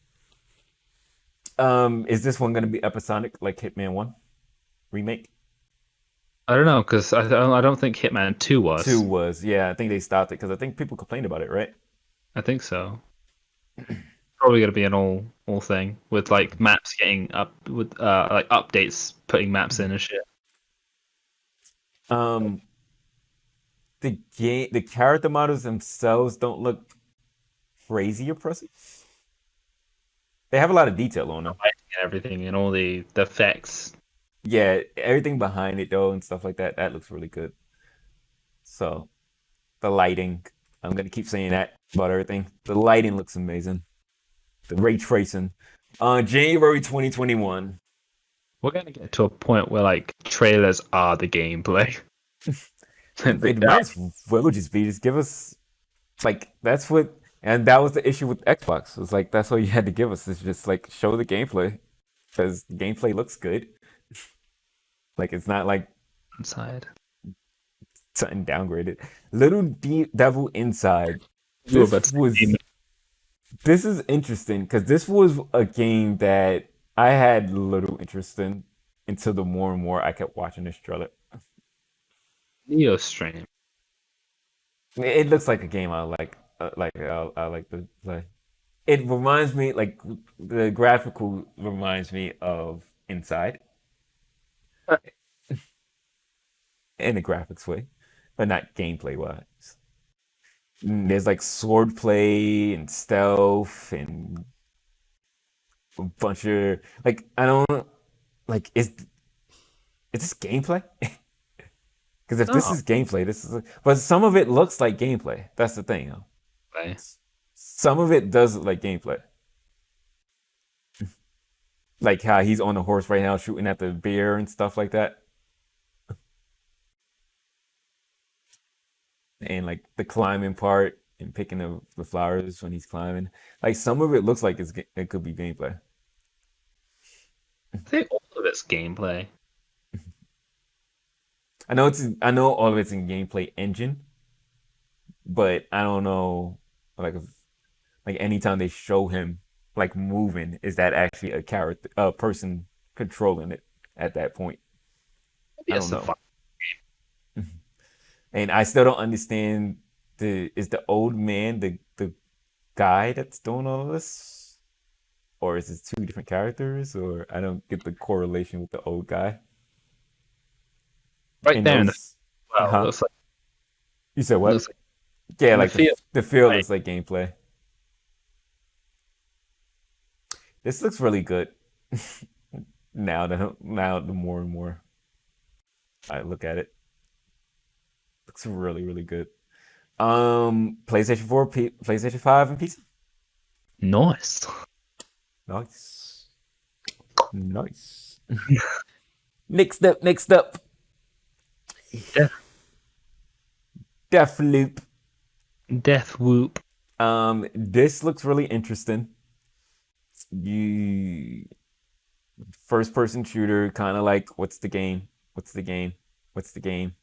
Is this one gonna be episodic like Hitman 1 remake? I don't know, because I don't think Hitman 2 was. 2 was, yeah. I think they stopped it because I think people complained about it, right? I think so. Probably gonna be an all thing with like maps getting up with like updates, putting maps in and shit. The character models themselves don't look crazy impressive. They have a lot of detail on them. Lighting and everything and all the effects. Yeah, everything behind it though and stuff like that, that looks really good. So, the lighting, I'm gonna keep saying that about everything. The lighting looks amazing. The ray tracing. January 2021. We're gonna get to a point where like trailers are the gameplay. It might as well just be, just give us, like, that's what, and that was the issue with Xbox. It was like, that's what you had to give us, is just like, show the gameplay. because gameplay looks good. Like it's not like Inside. something downgraded. Little Devil Inside. You were about to say This is interesting because this was a game that I had little interest in until the more and more I kept watching this trailer. Neo Stream. It looks like a game I like. I like to play. It reminds me, like the graphical reminds me of Inside in a graphics way, but not gameplay wise. There's like swordplay and stealth and a bunch of like I don't like is this gameplay? Because if this No. is gameplay, this is but some of it looks like gameplay. That's the thing. Play. Some of it does look like gameplay. Like how he's on the horse right now shooting at the bear and stuff like that. And like the climbing part and picking the flowers when he's climbing. Like some of it looks like it could be gameplay. I think all of it's gameplay. I know all of it's in gameplay engine, but I don't know like if, like anytime they show him like moving, is that actually a person controlling it at that point? I don't know. And I still don't understand is the old man the guy that's doing all of this? Or is it two different characters? Or I don't get the correlation with the old guy. Right And there in those, well, huh? looks like, You said what? looks like Yeah, the like field. the field Right. looks like gameplay. This looks really good. Now the more and more I look at it. Looks really, really good. PlayStation 4, PlayStation 5, and PC. Nice. Nice. Nice. Next up. Death. Deathloop. Death Whoop. This looks really interesting. You first person shooter, kind of like what's the game? What's the game? What's the game?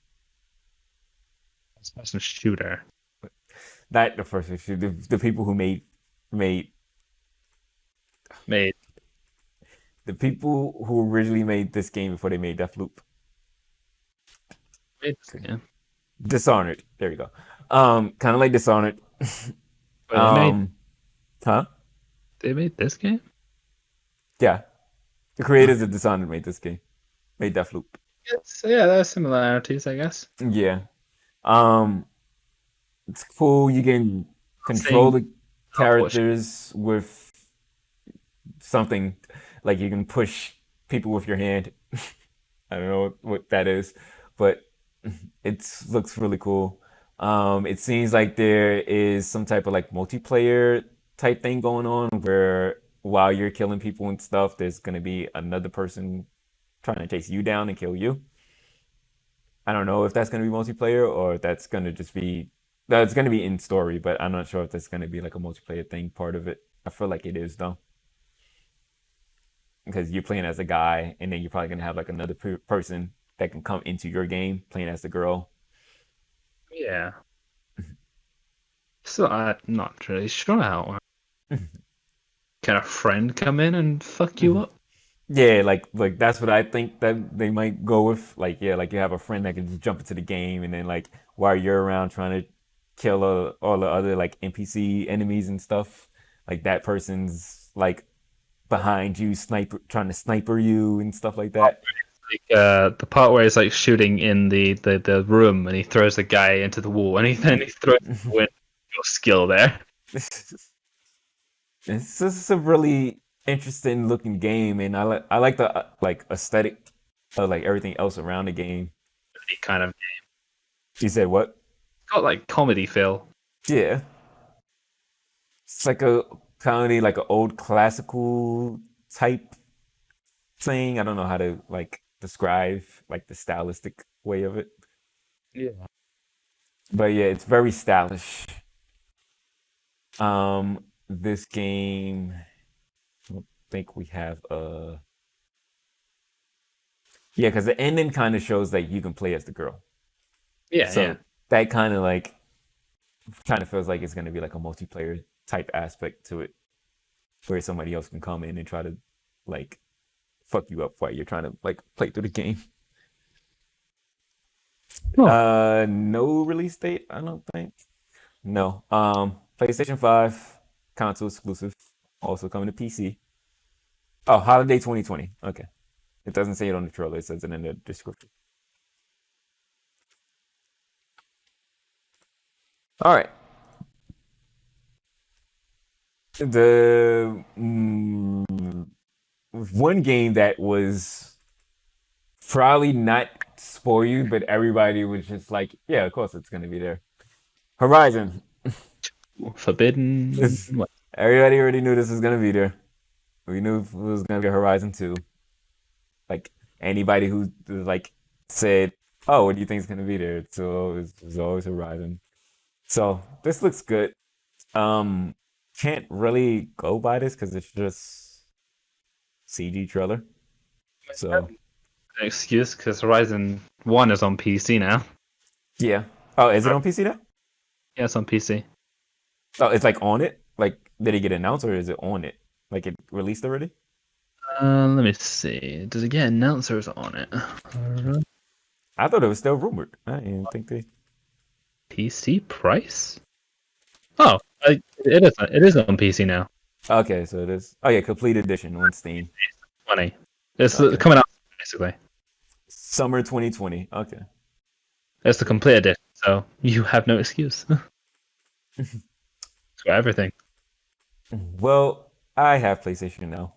Special shooter. Not the first person shooter. The people who made Made the people who originally made this game before they made Deathloop. yeah. Dishonored. There you go. Kind of like Dishonored. But Huh? they made this game? Yeah. The creators of Dishonored made this game. Made Deathloop. Yes, yeah, there are similarities, I guess. Yeah. It's cool. You can control the characters with something like you can push people with your hand. I don't know what that is, but it looks really cool. It seems like there is some type of like multiplayer type thing going on where while you're killing people and stuff, there's gonna be another person trying to chase you down and kill you. I don't know if that's gonna be multiplayer or if that's gonna just be it's gonna be in story, but I'm not sure if that's gonna be like a multiplayer thing part of it. I feel like it is though. Because you're playing as a guy, and then you're probably gonna have like another person that can come into your game playing as the girl. Yeah. So I'm not really sure how. Can a friend come in and fuck you up? Yeah, like that's what I think that they might go with. Like yeah, like you have a friend that can just jump into the game, and then like while you're around trying to kill all the other like NPC enemies and stuff, like that person's like behind you, trying to sniper you and stuff like that. Like the part where he's like shooting in the room and he throws the guy into the wall and then he throws the wind. Your skill there. It's just a really interesting looking game, and I like the like aesthetic of like everything else around the game. Kind of You said what? got like comedy feel. Yeah, it's like a comedy, like an old classical type thing. I don't know how to like describe like the stylistic way of it, Yeah. but yeah, it's very stylish. This game, I don't think we have Yeah, because the ending kind of shows that you can play as the girl. Yeah, So yeah. that kind of feels like it's going to be like a multiplayer type aspect to it, where somebody else can come in and try to like fuck you up while you're trying to like play through the game. Oh. No release date, I don't think. No. PlayStation 5 console exclusive, also coming to PC. Oh, holiday 2020. Okay. It doesn't say it on the trailer, it says it in the description. All right. The one game that was probably not for you, but everybody was just like, yeah, of course it's gonna be there. Horizon. Forbidden. What? Everybody already knew this was gonna be there. We knew it was gonna be Horizon 2. Like anybody who like said, "Oh, what do you think is gonna be there?" So it's always Horizon. So this looks good. Can't really go by this because it's just CG trailer. So An excuse because Horizon 1 is on PC now. yeah. Oh, is it on PC now? Yeah, it's on PC. Oh, it's like on it. Like, did it get announced or is it on it? Like it released already? Let me see. Does it get announcers on it? I thought it was still rumored. I didn't think they. PC price? Oh, it is on PC now. Okay, so it is. Oh yeah, complete edition on Steam. 20. It's Okay. coming out basically. Summer 2020. Okay. It's the complete edition, so you have no excuse. It's got everything. Well, I have PlayStation now,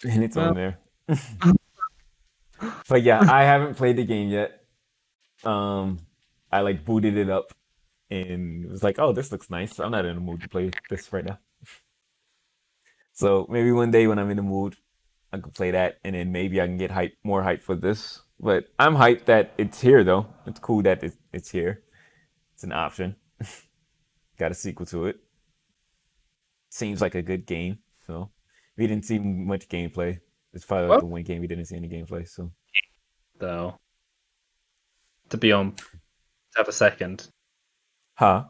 and it's on there. But yeah, I haven't played the game yet. I like booted it up and was like, "Oh, this looks nice." I'm not in the mood to play this right now. So maybe one day when I'm in the mood, I can play that, and then maybe I can get more hype for this. But I'm hyped that it's here, though. It's cool that it's here. It's an option. Got a sequel to it. Seems like a good game. So we didn't see much gameplay. It's probably like Well, the one game we didn't see any gameplay. So though, to have a second. huh?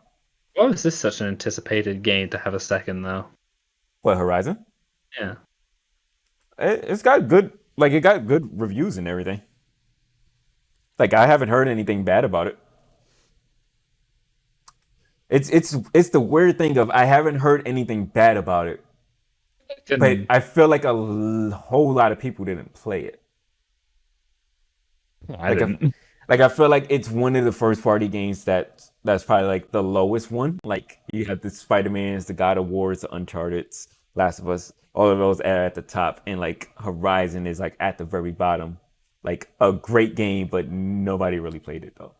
Why was this such an anticipated game to have a second though? What Horizon? Yeah. It's got good, like it got good reviews and everything. Like I haven't heard anything bad about it. It's the weird thing of I haven't heard anything bad about it, but I feel like whole lot of people didn't play it. I Like didn't. I feel like it's one of the first party games that's probably like the lowest one. Like you have the Spidermans, the God of Wars, the Uncharted's, Last of Us, all of those are at the top, and like Horizon is like at the very bottom. Like a great game, but nobody really played it though.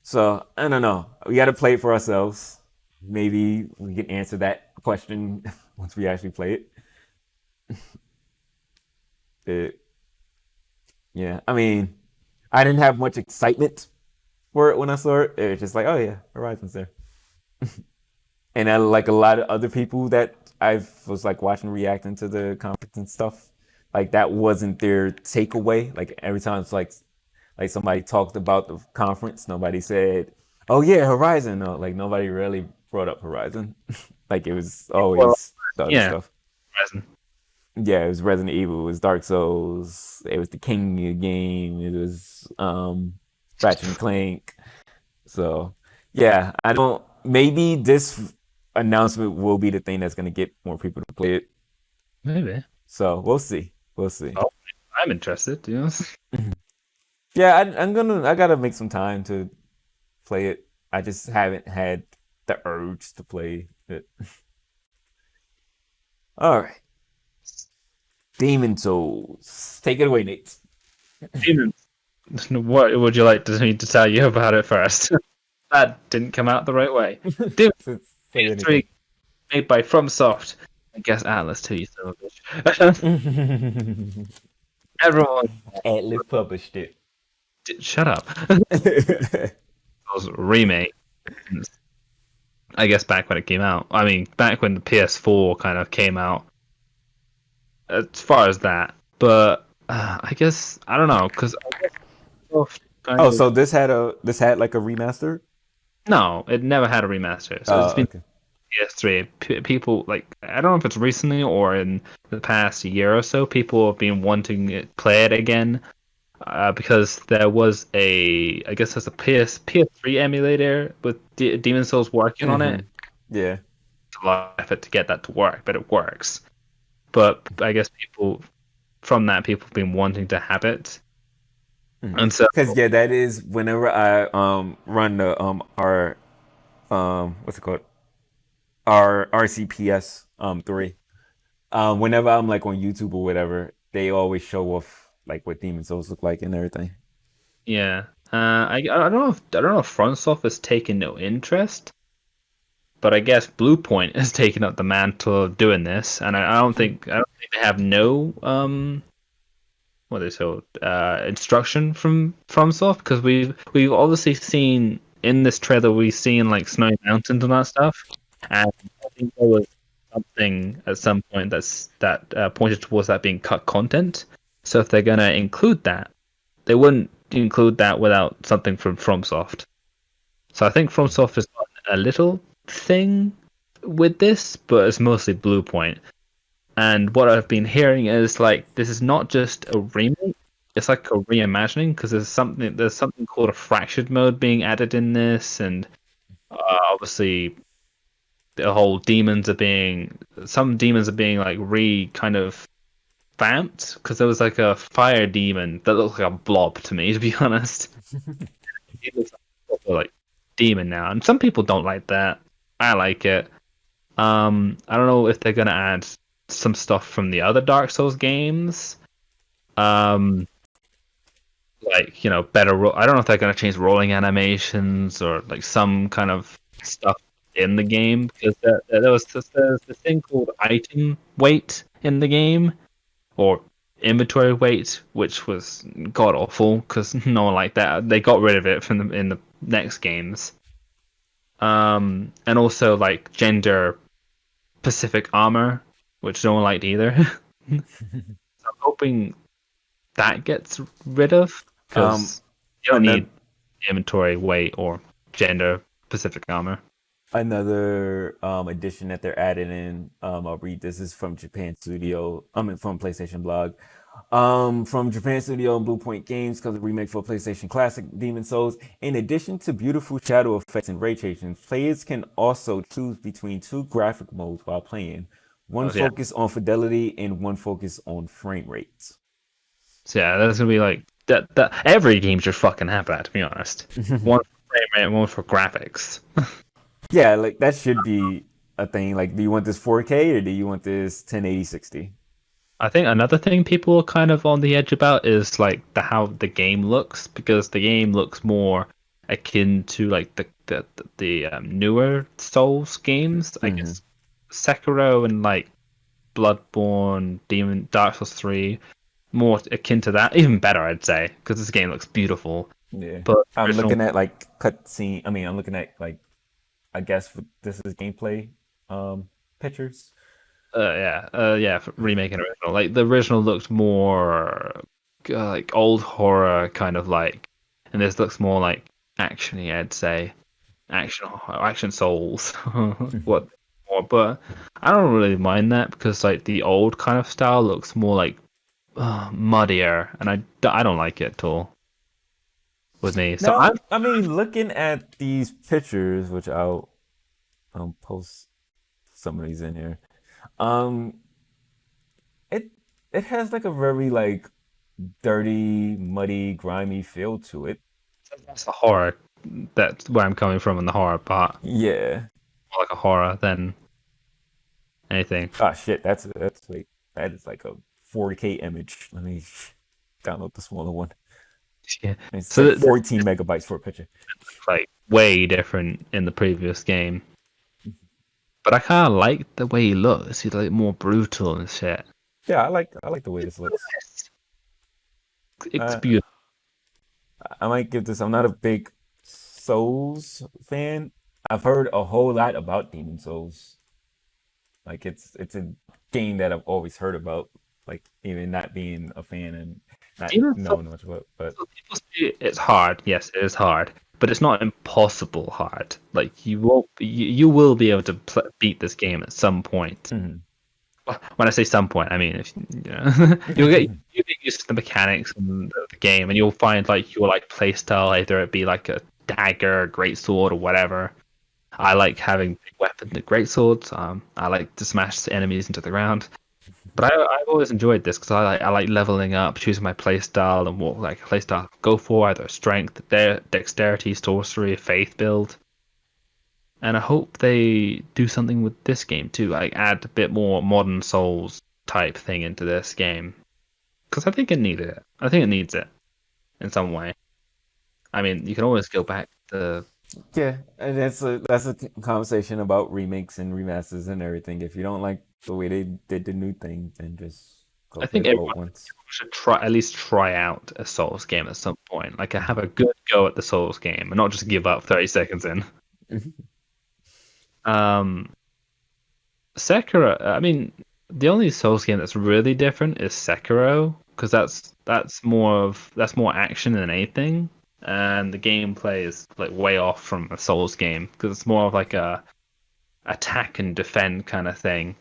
So I don't know. We got to play it for ourselves. Maybe we can answer that question once we actually play it. It Yeah, I mean, I didn't have much excitement for it when I saw it. It was just like, oh yeah, Horizon's there. And I like a lot of other people that I was like watching reacting to the conference and stuff. Like that wasn't their takeaway. Like every time it's like somebody talked about the conference, nobody said, "Oh yeah, Horizon." No, like nobody really brought up Horizon. Like it was Well, always the other yeah, stuff. Horizon. Yeah, it was Resident Evil, it was Dark Souls, it was the King game, it was Ratchet and Clank. So yeah, I don't maybe this announcement will be the thing that's gonna get more people to play it. Maybe. So we'll see. We'll see. Oh, I'm interested. You know? Yeah, I gotta make some time to play it. I just haven't had the urge to play it. All right. Demon Souls. Take it away, Nate. Demons. What would you like me to tell you about it first? That didn't come out the right way. Demons Say 3 made by FromSoft. I guess Atlus too, you son of a bitch. anything. Everyone, Atlus published it. shut up. It was a remake. I guess back when it came out. I mean, back when the PS4 kind of came out. as far as that. But I guess I don't know because kind Oh, of so this had like a remaster? no, it never had a remaster. So it's Oh, been okay. PS3. People like I don't know if it's recently or in the past year or so. People have been wanting to play it again because there was I guess there's a PS3 emulator with Demon Souls working on it. Yeah. It's a lot of effort to get that to work, but it works. But I guess from that people have been wanting to have it, and so Because yeah, that is whenever I run the our what's it called? Our RCPS 3. Whenever I'm like on YouTube or whatever, they always show off like what Demon Souls look like and everything. yeah. I don't know if FromSoft has taken no interest, but I guess Bluepoint has taken up the mantle of doing this, and I don't think they have no what is it instruction from FromSoft because we've obviously seen in this trailer we've seen like snowy mountains and that stuff, and I think there was something at some point that pointed towards that being cut content. So if they're gonna include that, they wouldn't include that without something from FromSoft. So I think FromSoft has got a little thing with this, but it's mostly Bluepoint. And what I've been hearing is like this is not just a remake; it's like a reimagining because there's something called a fractured mode being added in this, and obviously the whole some demons are being like kind of vamped because there was like a fire demon that looked like a blob to me, to be honest. He looks like a proper, like demon now, and some people don't like that. I like it. I don't know if they're gonna add some stuff from the other Dark Souls games. Um, like better. I don't know if they're gonna change rolling animations or like some kind of stuff in the game because there was there's this thing called item weight in the game or inventory weight, which was god awful because no one liked that. They got rid of it in the next games. And also like gender specific armor, which no one liked either. So I'm hoping that gets rid of Um, because you don't another need inventory weight or gender specific armor. another addition that they're adding in. I'll read this is from Japan Studio. I mean from PlayStation Blog. From Japan Studio and Bluepoint Games, because the remake for PlayStation Classic Demon Souls. In addition to beautiful shadow effects and ray tracing, players can also choose between two graphic modes while playing. One Oh, yeah. focus on fidelity and one focus on frame rates. So yeah, that's gonna be like that every game should fucking have that, to be honest. One for frame rate, one for graphics. Yeah, like that should be a thing. Like, do you want this 4K or do you want this 1080 60? I think another thing people are kind of on the edge about is like how the game looks because the game looks more akin to like the newer Souls games. I guess Sekiro and like Bloodborne, Dark Souls 3, more akin to that. Even better, I'd say, because this game looks beautiful. Yeah. But I'm original, looking at like cutscene. I mean, I'm looking at like I guess this is gameplay pictures. yeah, for remaking original. Like the original looked more like old horror kind of like, and this looks more like actiony. I'd say action Souls. What more? But I don't really mind that because like the old kind of style looks more like muddier, and I don't like it at all with me. So No, I mean, looking at these pictures, which I'll post some of these in here. Um, it it has like a very like dirty, muddy, grimy feel to it. that's the horror. That's where I'm coming from in the horror part. Yeah. More like a horror than anything. Ah, shit. That is like a 4K image. Let me download the smaller one. Yeah. It's So like 14 megabytes for a picture. like way different in the previous game. But I kind of like the way he looks. He's like more brutal and shit. Yeah, I like the way this looks. It's Uh, beautiful. I might give this. I'm not a big Souls fan. I've heard a whole lot about Demon Souls. Like it's a game that I've always heard about. Like even not being a fan and not Even so, knowing much about, but people say it's hard. Yes, it is hard, but it's not impossible hard. Like you won't, you will be able to beat this game at some point. Mhm. When I say some point, I mean if you'll get used to the mechanics and the game, and you'll find like your like play style, either it be like a dagger, great sword, or whatever. I like having big weapons and great swords. I like to smash enemies into the ground. But I've always enjoyed this because I like leveling up, choosing my play style and what like play style go for, either strength, dexterity, sorcery, faith build. And I hope they do something with this game too, like add a bit more modern Souls type thing into this game, because I think it needed it. I think it needs it in some way. I mean, you can always go back to. yeah, and that's a conversation about remakes and remasters and everything. If you don't like the way they did the new thing, then just go I play think the old everyone ones. should try at least try out a Souls game at some point. Like, have a good go at the Souls game, and not just give up 30 seconds in. Um, Sekiro. I mean, the only Souls game that's really different is Sekiro, because that's more action than anything, and the gameplay is like way off from a Souls game because it's more of like a attack and defend kind of thing,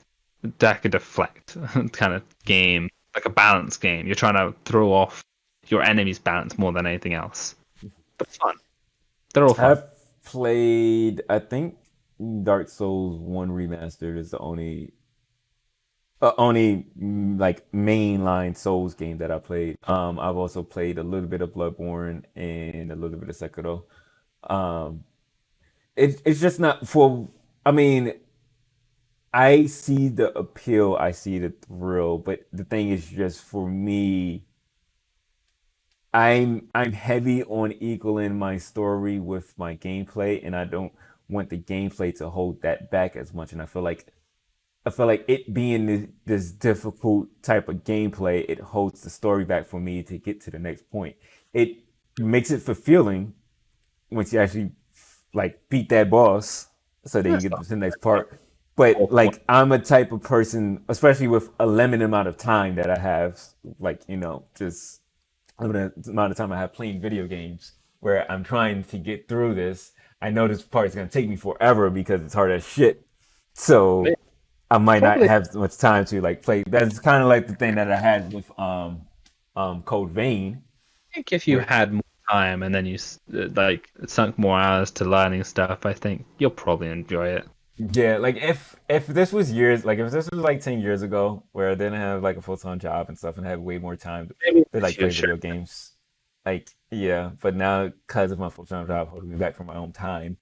attack and deflect kind of game, like a balance game. You're trying to throw off your enemy's balance more than anything else, but it's fun. They're all fun. I've played, I think Dark Souls 1 Remastered is the only like mainline Souls game that I played. I've also played a little bit of Bloodborne and a little bit of Sekiro. Um, it's just not for. I mean, I see the appeal, I see the thrill, but the thing is just for me, I'm heavy on equaling my story with my gameplay, and I don't want the gameplay to hold that back as much. And I feel like it being this difficult type of gameplay, it holds the story back for me to get to the next point. It makes it fulfilling once you actually like beat that boss, so then you That's get not to the next the part. But whole point. like I'm a type of person, especially with a limited amount of time that I have, like just limited amount of time I have playing video games, where I'm trying to get through this. I know this part is gonna take me forever because it's hard as shit. So I might not Probably have much time to like play. That's kind of like the thing that I had with Code Vein, think if you where had more time and then you like sunk more hours to learning stuff, I think you'll probably enjoy it. yeah, like if this was years, like if this was like 10 years ago, where I didn't have like a full-time job and stuff and had way more time Maybe in to the like play future. video games, like yeah. But now because of my full-time job holding me back from my own time,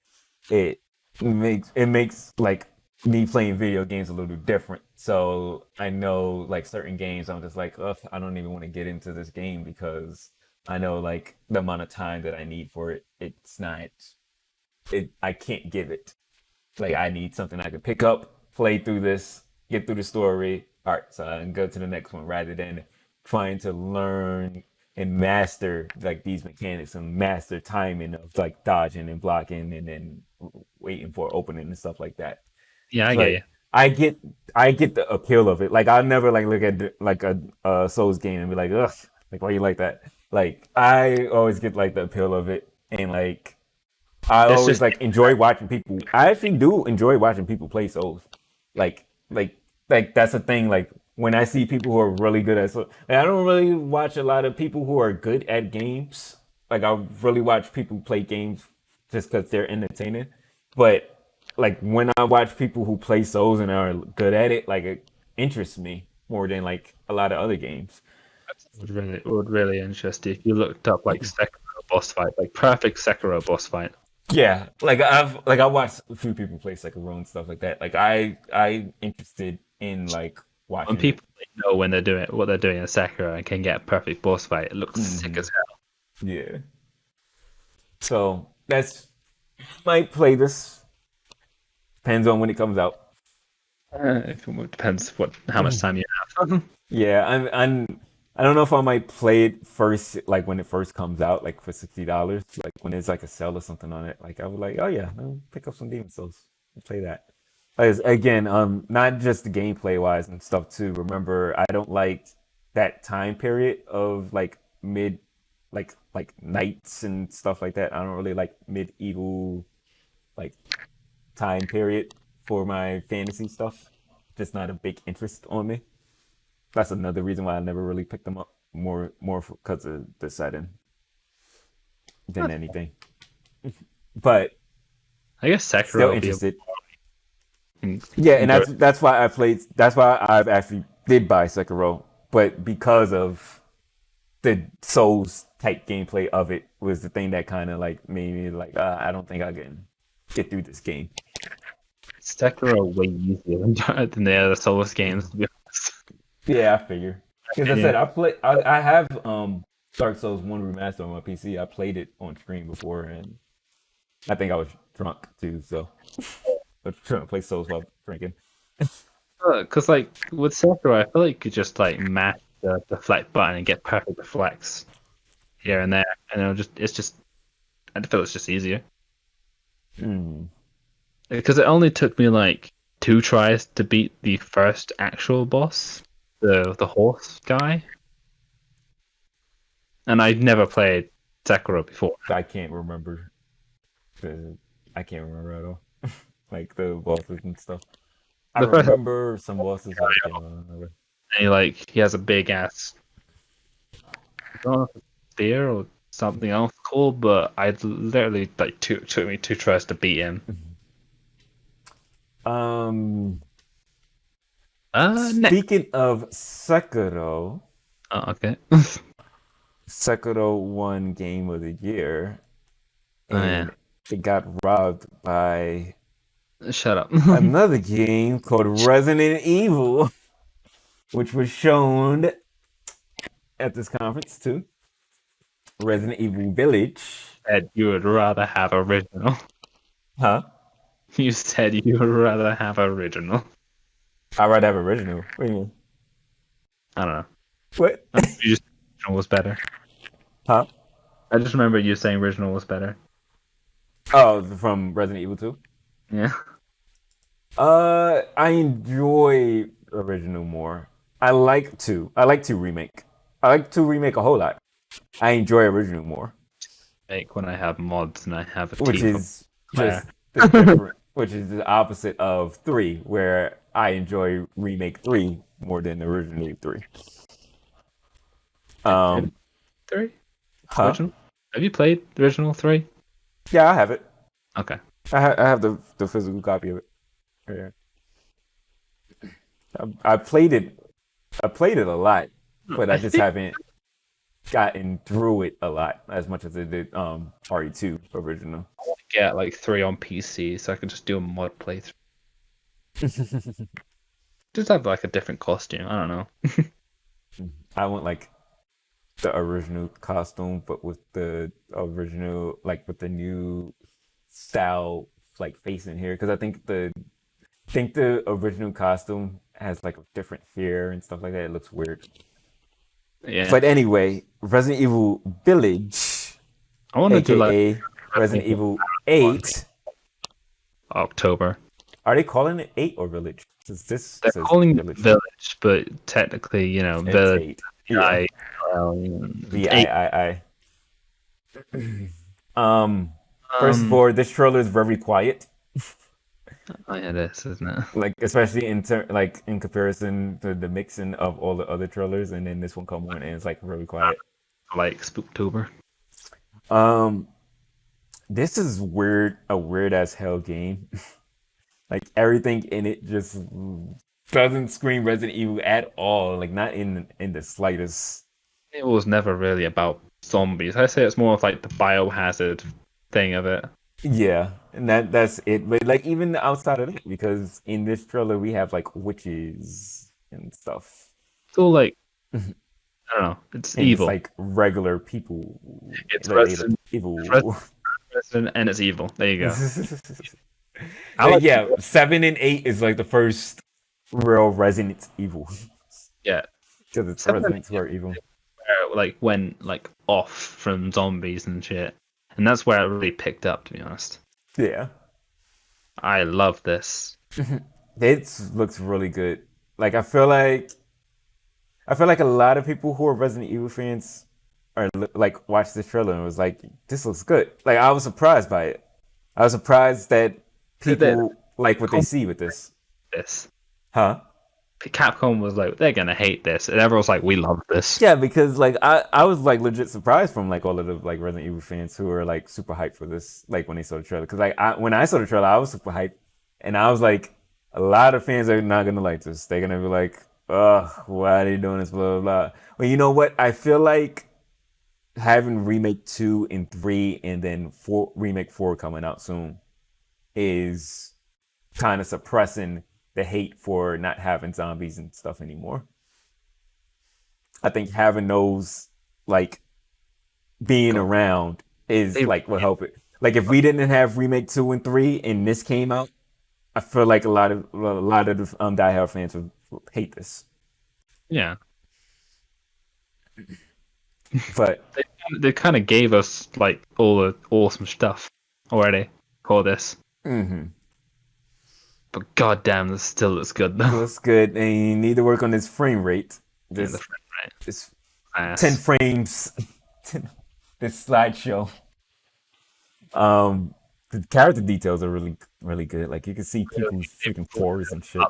it it makes like me playing video games a little different. So I know like certain games, I'm just like, ugh, I don't even want to get into this game because I know like the amount of time that I need for it. It's not it. I can't give it. Like I need something I can pick up, play through this, get through the story. All right, so I can go to the next one rather than trying to learn and master like these mechanics and master timing of like dodging and blocking and then waiting for opening and stuff like that. Yeah, I get you. Like I get I get the appeal of it. Like I'll never like look at like a Souls game and be like, ugh, like why you like that? Like I always get like the appeal of it, and like I It's always just like enjoy watching people. I actually do enjoy watching people play Souls. Like like like that's the thing. Like when I see people who are really good at Souls, like, I don't really watch a lot of people who are good at games. Like I really watch people play games just because they're entertaining. But like when I watch people who play Souls and are good at it, like it interests me more than like a lot of other games. would really interest you if you looked up like Sekiro boss fight, like perfect Sekiro boss fight. Yeah, like I watched a few people play Sekiro and stuff like that. Like I interested in like When watching it. people know when they're doing what they're doing in Sekiro and can get a perfect boss fight, it looks sick Hmm. as hell. Yeah. So that's might play this. Depends on when it comes out. It depends how much time you have. Yeah, I don't know if I might play it first, like when it first comes out, like for $60, like when there's like a sale or something on it. Like I would like, oh yeah, I'll pick up some Demon Souls and play that. Again, not just the gameplay wise and stuff too. Remember, I don't like that time period of like mid, like knights and stuff like that. I don't really like medieval like time period for my fantasy stuff. Just not a big interest on me. That's another reason why I never really picked them up. More because of the setting than anything. But I guess Sekiro still would be interested. a- Yeah, and that's why I played. That's why I've actually did buy Sekiro, but because of the Souls type gameplay of it was the thing that kind of like made me like, I don't think I can get through this game. Sekiro way easier than the other Souls games, to be honest. Yeah, I figure. Because I said I have Dark Souls 1 remaster on my PC. I played it on stream before, and I think I was drunk too, so I was trying to play Souls while drinking. Because like with Sekiro, I feel like you could just like mash the deflect button and get perfect deflects here and there, and I feel it's just easier. Mm. Because it only took me like 2 tries to beat the first actual boss, the horse guy, and I'd never played Sekiro before. I can't remember. I can't remember at all. Like the bosses and stuff. I The first- remember some bosses. I can't remember. And he has a big ass, I don't know if it's spear or something else called, but I literally like took me 2 tries to beat him. Next. Speaking of Sekiro, Oh, okay. Sekiro won Game of the Year, Oh, yeah. and it got robbed by Shut up. another game called Resident Evil, which was shown at this conference too. Resident Evil Village. Said you would rather have original. Huh? You said you would rather have original. I'd rather have original. What do you mean? I don't know. What? You just original was better. Huh? I just remember you saying original was better. Oh, from Resident Evil 2? Yeah. I enjoy original more. I like 2. I like 2 remake. I like 2 remake a whole lot. I enjoy original more, Like when I have mods and I have a which team is just the different, which is the opposite of 3, where I enjoy remake 3 more than original 3. 3? Huh? Original? Have you played the original 3? Yeah, I have it. Okay. I have the physical copy of it. Yeah. I played it. I played it a lot, but I just haven't gotten through it a lot as much as I did RE2 original. Get like 3 on PC so I can just do a mod playthrough. Just have like a different costume. I don't know. I want like the original costume, but with the original, like with the new style, like face in here. Because I think the original costume has like different hair and stuff like that. It looks weird. Yeah. But anyway, Resident Evil Village, I want to do like aka Resident Evil 8. October. Are they calling it 8 or Village? They're says calling it Village, but technically, you know, It's Village. 8. Yeah. VIII. First of all, this trailer is very quiet. Oh yeah, this isn't it? Like especially in comparison to the mixing of all the other trailers, and then this one come on and it's like really quiet. Like Spooktober. This is weird, a weird as hell game. Like everything in it just doesn't scream Resident Evil at all. Like not in the slightest. It was never really about zombies. I say it's more of like the biohazard thing of it. Yeah, and that's it. But like even outside of that, because in this trailer we have like witches and stuff. It's all like I don't know. It's And evil. It's like regular people. It's Like, Resident- evil. Resident and it's evil. There you go. But yeah, 7 and 8 is like the first real Resident Evil. Yeah. Because it's 7 and Residents who are evil. Where it, like went like off from zombies and shit. And that's where it really picked up, to be honest. Yeah. I love this. It looks really good. Like I feel like a lot of people who are Resident Evil fans are like watched this trailer and was like, "This looks good." Like I was surprised by it. I was surprised that That people like what they see with this. this Huh? Capcom was like, they're gonna hate this, and everyone's like, we love this. Yeah, because like I was like legit surprised from like all of the like Resident Evil fans who were like super hyped for this, like when they saw the trailer. Because like when I saw the trailer, I was super hyped, and I was like, a lot of fans are not gonna like this. They're gonna be like, ugh, why are they doing this? Blah blah blah. Well, you know what? I feel like having remake 2 and 3 and then remake 4 coming out soon is kind of suppressing the hate for not having zombies and stuff anymore. I think having those like being around is like what help it. Like if we didn't have remake 2 and 3 and this came out, I feel like a lot of the Die Hard fans would hate this. Yeah, But they kind of gave us like all the awesome stuff already for this. mm-hmm. But goddamn, this still looks good It though. looks good, and you need to work on this frame rate. Yeah, This the frame rate. this Ass. 10 frames. This slideshow. The character details are really really good. Like you can see people's freaking pores and shit.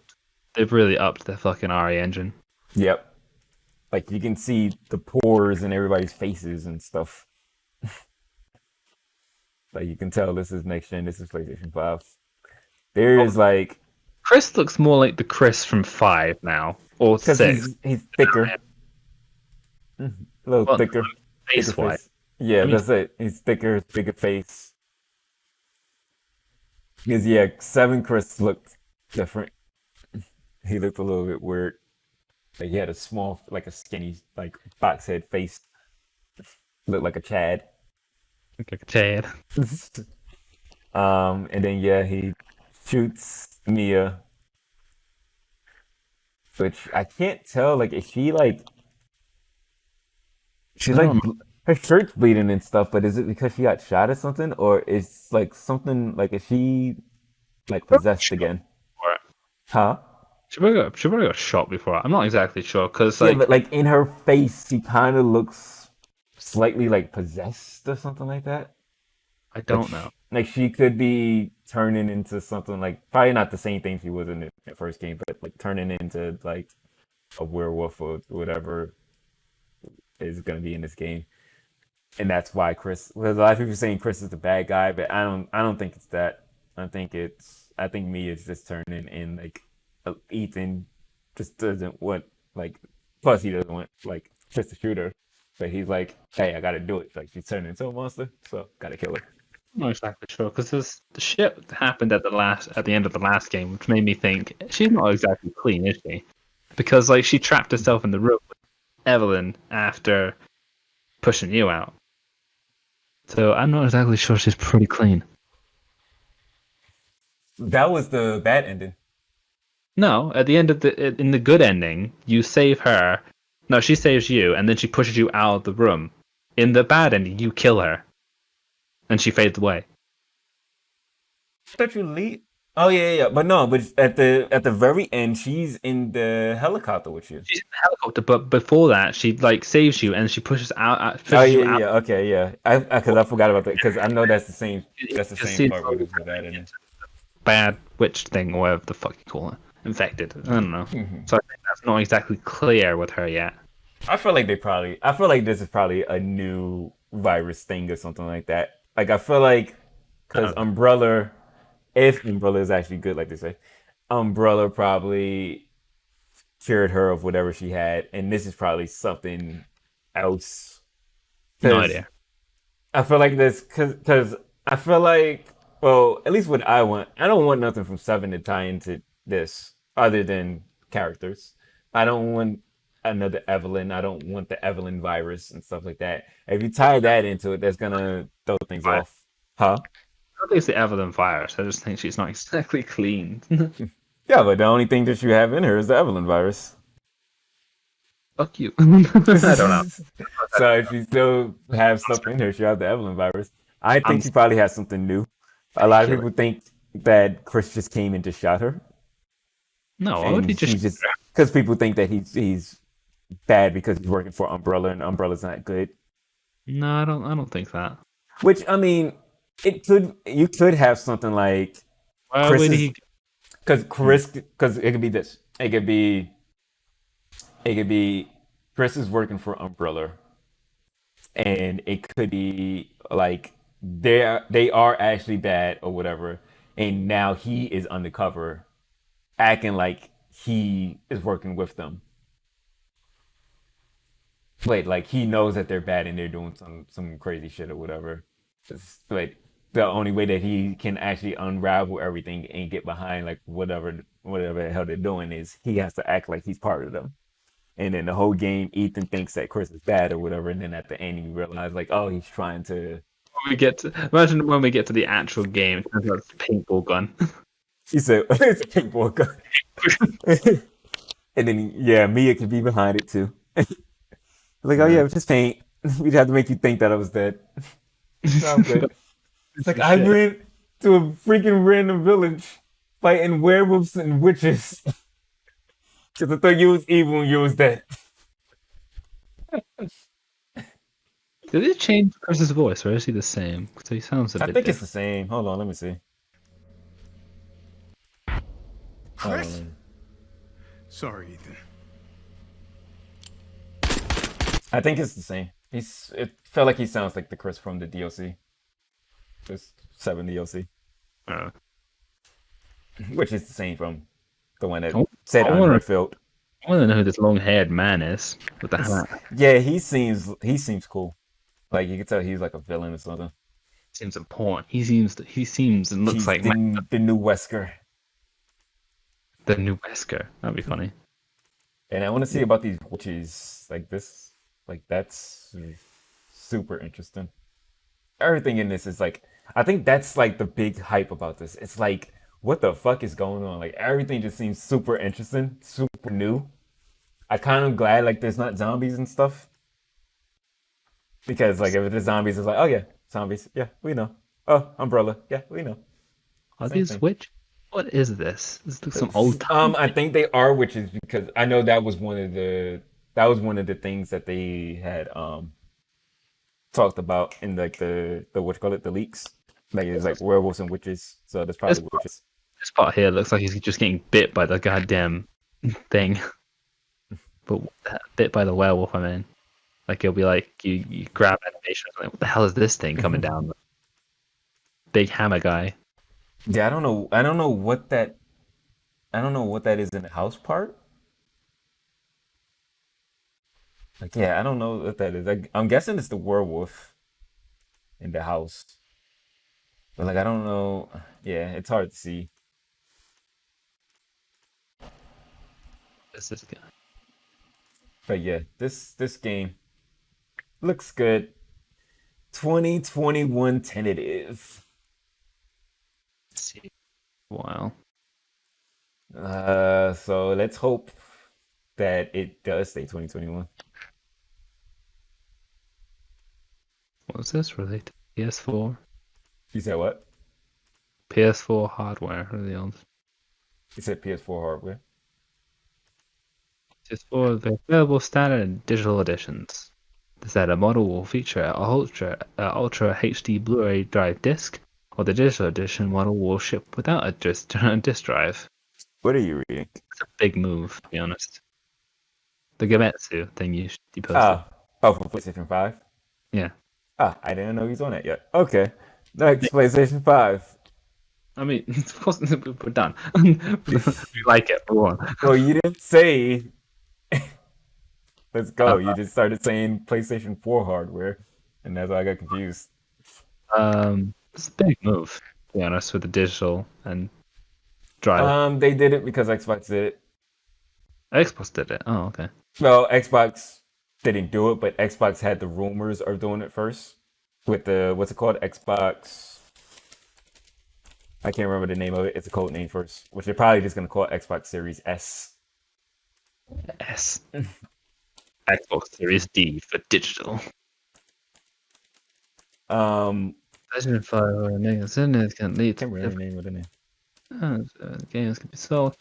They've really upped their fucking RE engine. Yep. Like you can see the pores in everybody's faces and stuff. Like you can tell this is next gen. This is PlayStation 5. There is like Chris looks more like the Chris from 5 now, or because 6. he's thicker, a little Well, thicker. Face Thicker wise. face. Yeah, I mean- that's it. He's thicker, bigger face. Because yeah, 7 Chris looked different. He looked a little bit weird. Like he had a small, like a skinny, like box head face. Looked like a Chad. Look like a Chad. And then yeah, he shoots Mia, which I can't tell. Like, is she like? She's I like don't know. her shirt's bleeding and stuff, but is it because she got shot or something, or is like something like is she like possessed again? For it. Huh? She probably got shot before. I'm not exactly sure because Yeah, like but like in her face, she kind of looks slightly like possessed or something like that. I don't know. Like she could be turning into something like probably not the same thing she was in the first game, but like turning into like a werewolf or whatever is gonna be in this game. And that's why Chris. Well, a lot of people saying Chris is the bad guy, but I don't think it's that. I think Mia is just turning in like Ethan just doesn't want like. Plus, he doesn't want like Chris to shoot her, but he's like, hey, I gotta do it. Like she's turning into a monster, so gotta kill her. I'm not exactly sure because the shit that happened at the end of the last game, which made me think she's not exactly clean, is she? Because like she trapped herself in the room with Evelyn after pushing you out. So I'm not exactly sure she's pretty clean. That was the bad ending. No, at the end of in the good ending, you save her. No, she saves you, and then she pushes you out of the room. In the bad ending, you kill her, and she fades away. I thought you leave. Oh yeah. But no, but at the very end, she's in the helicopter with you. She's in the helicopter, but before that, she like saves you, and she pushes Oh pushes you yeah, out. yeah. Okay, yeah. I forgot about that because I know that's the same. That's the You same see part it with the bad ending. bad witch thing, or whatever the fuck you call it, infected. I don't know. Mhm. So I think that's not exactly clear with her yet. I feel like I feel like this is probably a new virus thing or something like that. Like I feel like because Umbrella, if Umbrella is actually good, like they say, Umbrella probably cured her of whatever she had, and this is probably something else. No 'Cause idea. I feel like this because I feel like well, at least what I want, I don't want nothing from Seven to tie into this other than characters. I don't want another Evelyn. I don't want the Evelyn virus and stuff like that. If you tie that into it, that's gonna throw things Right. off. Huh? I don't think it's the Evelyn virus. I just think she's not exactly clean. Yeah, but the only thing that you have in her is the Evelyn virus. Fuck you. I don't know. So if you still have stuff in her, she has the Evelyn virus. I think she probably has something new. A lot of people think that Chris just came and just shot her, No, why would and he just? he's just because people think that he's bad because he's working for Umbrella, and Umbrella's not good. No, I don't. I don't think that. Which I mean, you could have something like Why Chris would is he? because it could be this. It could be Chris is working for Umbrella, and it could be like they are actually bad or whatever, and now he is undercover, acting like he is working with them. But like he knows that they're bad and they're doing some crazy shit or whatever. But the only way that he can actually unravel everything and get behind like whatever the hell they're doing is he has to act like he's part of them. And then the whole game, Ethan thinks that Chris is bad or whatever, and then at the end you realize like, oh, he's trying to. Imagine when we get to the actual game, it turns out it's a paintball gun. He said it's a paintball gun. And then yeah, Mia could be behind it too. Like, oh yeah, it's just paint. We'd have to make you think that I was dead. I'm good. It's like I ran to a freaking random village fighting werewolves and witches. Because I thought you was evil and you was dead. Did they change Chris's voice, or is he the same? Because he sounds a bit. I think it's the same. Hold on, let me see. Chris? Sorry, Ethan. I think it's the same. It felt like he sounds like the Chris from the DLC. Just 7 DLC. Which is the same from the one that said Unredfield. I want to know who this long-haired man is with the hat. Yeah, he seems cool. Like you can tell he's like a villain or something. Seems important. He seems and looks He's like the new Wesker. the new Wesker. That'd be funny. And I want to see about these witches like this. Like that's super interesting. Everything in this is like, I think that's like the big hype about this. It's like, what the fuck is going on? Like everything just seems super interesting, super new. I kind of glad like there's not zombies and stuff. Because like if it's zombies, it's like, oh yeah, zombies, yeah, we know. Oh, Umbrella, yeah, we know. Are Same these thing. witch? What is this? This looks some old time. I think they are witches because I know that was one of the things that they had talked about in like the what you call it, the leaks. Like it's like werewolves and witches. So that's probably witches. This part here looks like he's just getting bit by the goddamn thing. But bit by the werewolf, I mean. Like it'll be like you grab animation or something. What the hell is this thing coming down? Big hammer guy. Yeah, I don't know what that is in the house part. Like yeah, I don't know what that is. I'm guessing it's the werewolf in the house. But like I don't know. Yeah, it's hard to see. What's this guy? But yeah, this game looks good. 2021 tentative. Let's see. Wow. So let's hope that it does stay 2021. What was this related to? PS4? You said what? PS4 hardware. What are the odds? You said PS4 hardware. PS4 the available standard and digital editions. The standard model will feature an Ultra HD Blu-ray drive disc, or the digital edition model will ship without a disc drive. What are you reading? It's a big move, to be honest. The Gametsu thing you posted. Oh, for PlayStation 5? Yeah. I didn't know he's on it yet. Okay. Next, PlayStation 5. I mean, of course, we're done. We like it, but go on. Well, you didn't say... Let's go. You just started saying PlayStation 4 hardware, and that's why I got confused. It's a big move, to be honest, with the digital and drive. They did it because Xbox did it. Xbox did it. Oh, okay. Well, Xbox didn't do it, but Xbox had the rumors of doing it first with the what's it called? Xbox. I can't remember the name of it. It's a code name first, which they're probably just gonna call Xbox Series S. S. Xbox Series D for digital. PlayStation 5 or a significant lead. Can't remember the name of the name. Games can be sold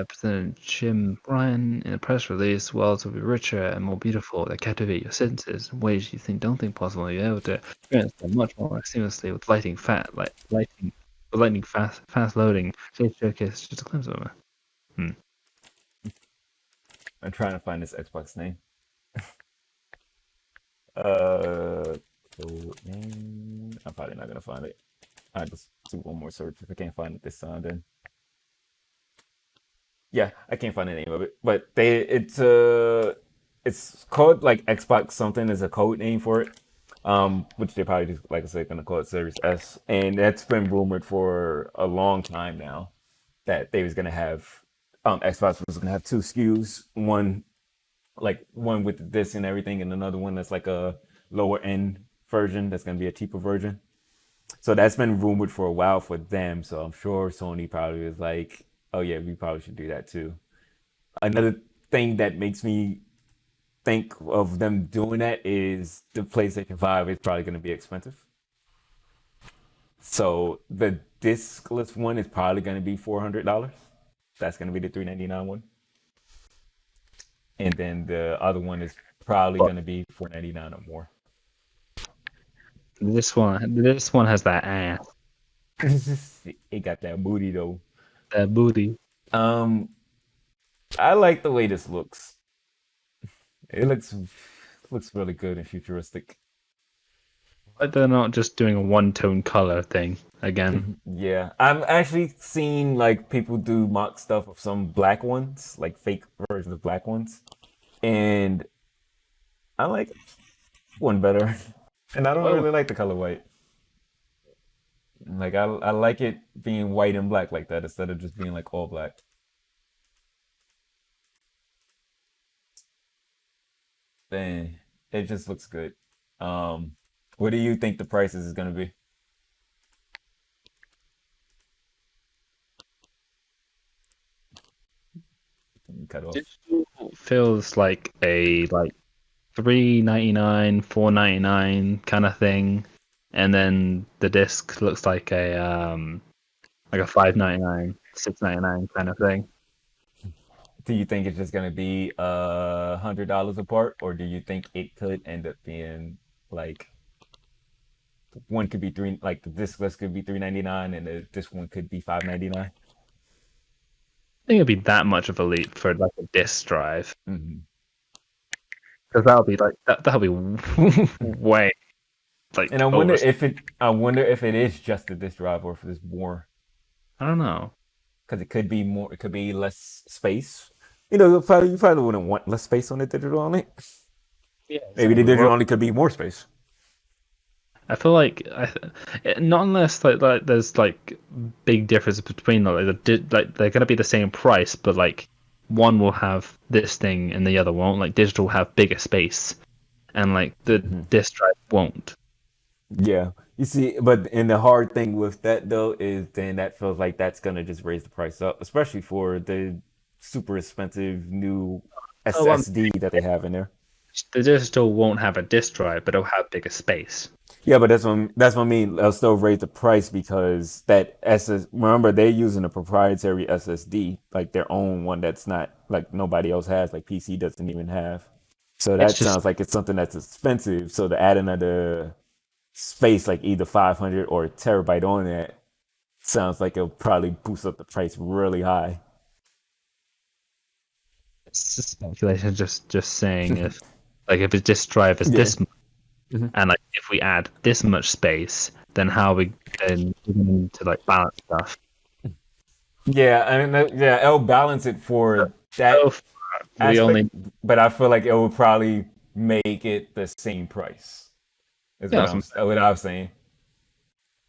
President Jim Bryan in a press release, worlds will be richer and more beautiful that captivate your senses in ways you don't think possible. You're able to experience them much more seamlessly with lightning fast loading. Stage showcase just a glimpse of it. I'm trying to find this Xbox name. Code name. I'm probably not gonna find it. I just do one more search. If I can't find it this time, then yeah, I can't find the name of it. But it's called like Xbox something is a code name for it. Which they probably just, like I said, gonna call it Series S, and that's been rumored for a long time now that they was gonna have Xbox was gonna have two SKUs, one with this and everything, and another one that's like a lower end version that's gonna be a cheaper version. So that's been rumored for a while for them. So I'm sure Sony probably was like, oh yeah, we probably should do that too. Another thing that makes me think of them doing that is the PlayStation 5 is probably going to be expensive. So the discless one is probably going to be $400. That's going to be the $399 one. And then the other one is probably going to be $499 or more. This one has that ass. It got that booty though. That booty. I like the way this looks. It looks really good and futuristic. Like they're not just doing a one-tone color thing again. Yeah, I'm actually seeing like people do mock stuff of some black ones, like fake versions of black ones, and I like one better. And I don't really like the color white. Like I like it being white and black like that instead of just being like all black. Dang, it just looks good. What do you think the prices is gonna be? Cut off. Digital feels like a $3.99, $4.99 kind of thing, and then the disc looks like a $5.99, $6.99 kind of thing. Do you think it's just gonna be $100 apart, or do you think it could end up being like one could be three, like the discless could be $3.99, and this one could be $5.99? I think it'd be that much of a leap for like a disc drive, Mm-hmm. because that'll be like that'll be way like. And I wonder if it is just a disc drive or if there's more. I don't know. Because it could be more. It could be less space. You know, you probably wouldn't want less space on the digital only. Yeah, Maybe the digital only could be more space. I feel like not unless like there's like big difference between like they're gonna be the same price, but like one will have this thing and the other won't. Like digital will have bigger space, and like the disc drive won't. Yeah, you see, but and the hard thing with that though is then that feels like that's gonna just raise the price up, especially for the super expensive new SSD that they have in there. The digital won't have a disc drive, but it'll have bigger space. Yeah, but that's what I mean. They'll still raise the price because that remember they're using a proprietary SSD, like their own one that's not like nobody else has, like PC doesn't even have. So that sounds like it's something that's expensive. So to add another space, like either 500 or a terabyte on that, sounds like it'll probably boost up the price really high. It's just speculation, just saying if a disc drive is this much, and like if we add this much space, then how are we then to like balance stuff? Yeah, I mean, yeah, it'll balance it for that aspect, but I feel like it will probably make it the same price. Is what I'm saying.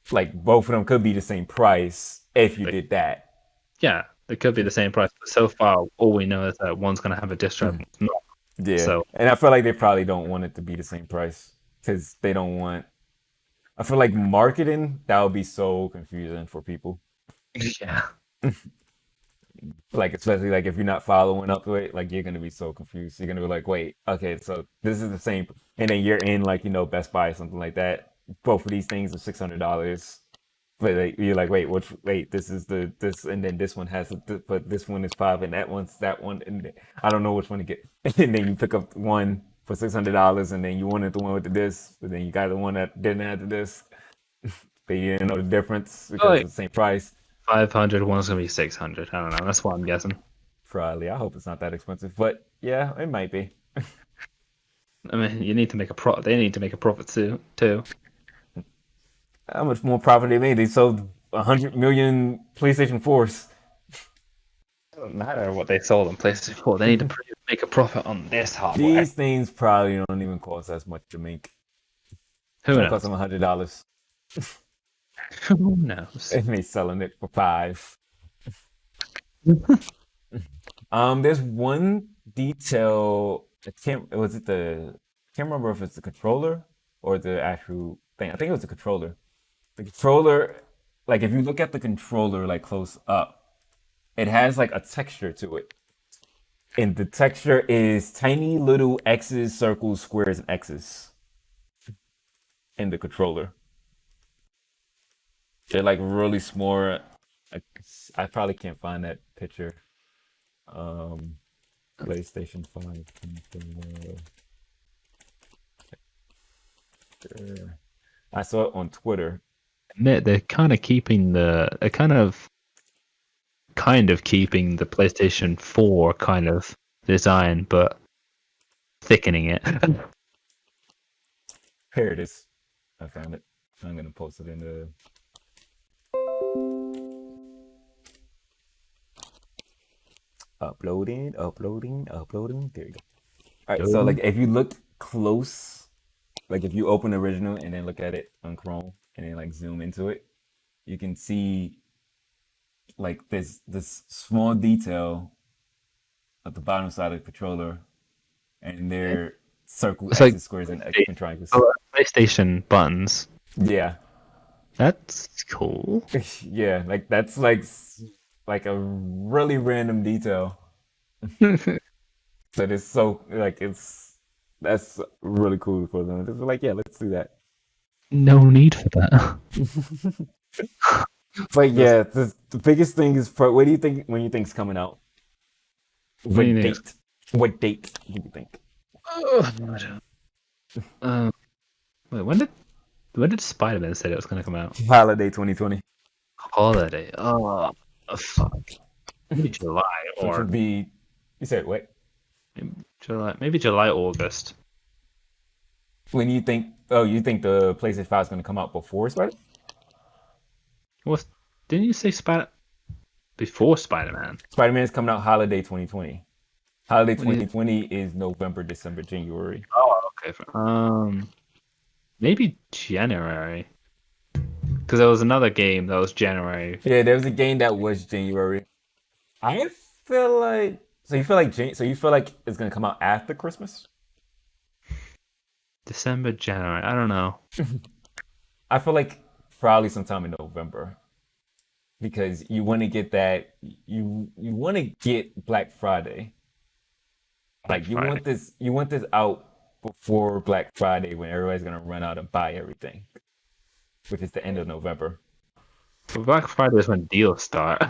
Like both of them could be the same price if you did that. Yeah, it could be the same price, but so far all we know is that one's going to have a disc drive and one's not. Yeah, so, and I feel like they probably don't want it to be the same price because they don't want. I feel like marketing that would be so confusing for people. Yeah. Like especially like if you're not following up to it, like you're gonna be so confused. You're gonna be like, wait, okay, so this is the same, and then you're in like Best Buy or something like that. Both of these things are $600, But like, you're like, wait, this is this, and then this one has, but this one is five, and that one's that one, and I don't know which one to get. And then you pick up one for $600, and then you wanted the one with the disc, but then you got the one that didn't have the disc. But you didn't know the difference because it's the same price. 500, one's gonna be 600. I don't know. That's what I'm guessing. Probably. I hope it's not that expensive, but yeah, it might be. I mean, you need to make a profit. They need to make a profit too. How much more profit they made? They sold 100 million PlayStation 4s. It doesn't matter what they sold on PlayStation 4. They need to make a profit on this hardware. These things probably don't even cost as much to make. Who It knows? cost them $100. Who knows? And they selling it for $5. There's one detail. Can't remember if it's the controller or the actual thing. I think it was the controller. The controller, like if you look at the controller like close up, it has like a texture to it. And the texture is tiny little X's, circles, squares, and X's in the controller. They're like really small. I probably can't find that picture. PlayStation 5 controller. I saw it on Twitter. They're kind of keeping the keeping the PlayStation 4 kind of design, but thickening it. Here it is. I found it. I'm gonna post it in the. Uploading. There you go. All right, so like if you look close, like if you open the original and then look at it on Chrome and then like zoom into it, you can see like this small detail at the bottom side of the controller, and they're circles, It's like X's, squares, and triangles. PlayStation buttons. Yeah, That's cool. yeah, like that's like a really random detail. But it's so like that's really cool for them. It's like, yeah, let's do that. No need for that. But yeah, the biggest thing is what do you think when you think's coming out? What do you think? What date do you think? Wait, when did Spiderman say it was gonna come out? Holiday 2020. Holiday. Oh, fuck. Maybe July Which or would be, you said what? maybe July, August. When you think, oh, you think the PlayStation 5 is going to come out before Spider? Didn't you say before Spider-Man? Spider-Man is coming out holiday 2020. Holiday 2020 is November, December, January. Oh, okay. Maybe January. Because there was another game that was January. Yeah, there was a game that was January. I feel like you feel like it's gonna come out after Christmas? December, January. I don't know. I feel like probably sometime in November, because you want to get that you want to get Black Friday. Like you want this out before Black Friday when everybody's gonna run out and buy everything, which is the end of November. But Black Friday is when deals start.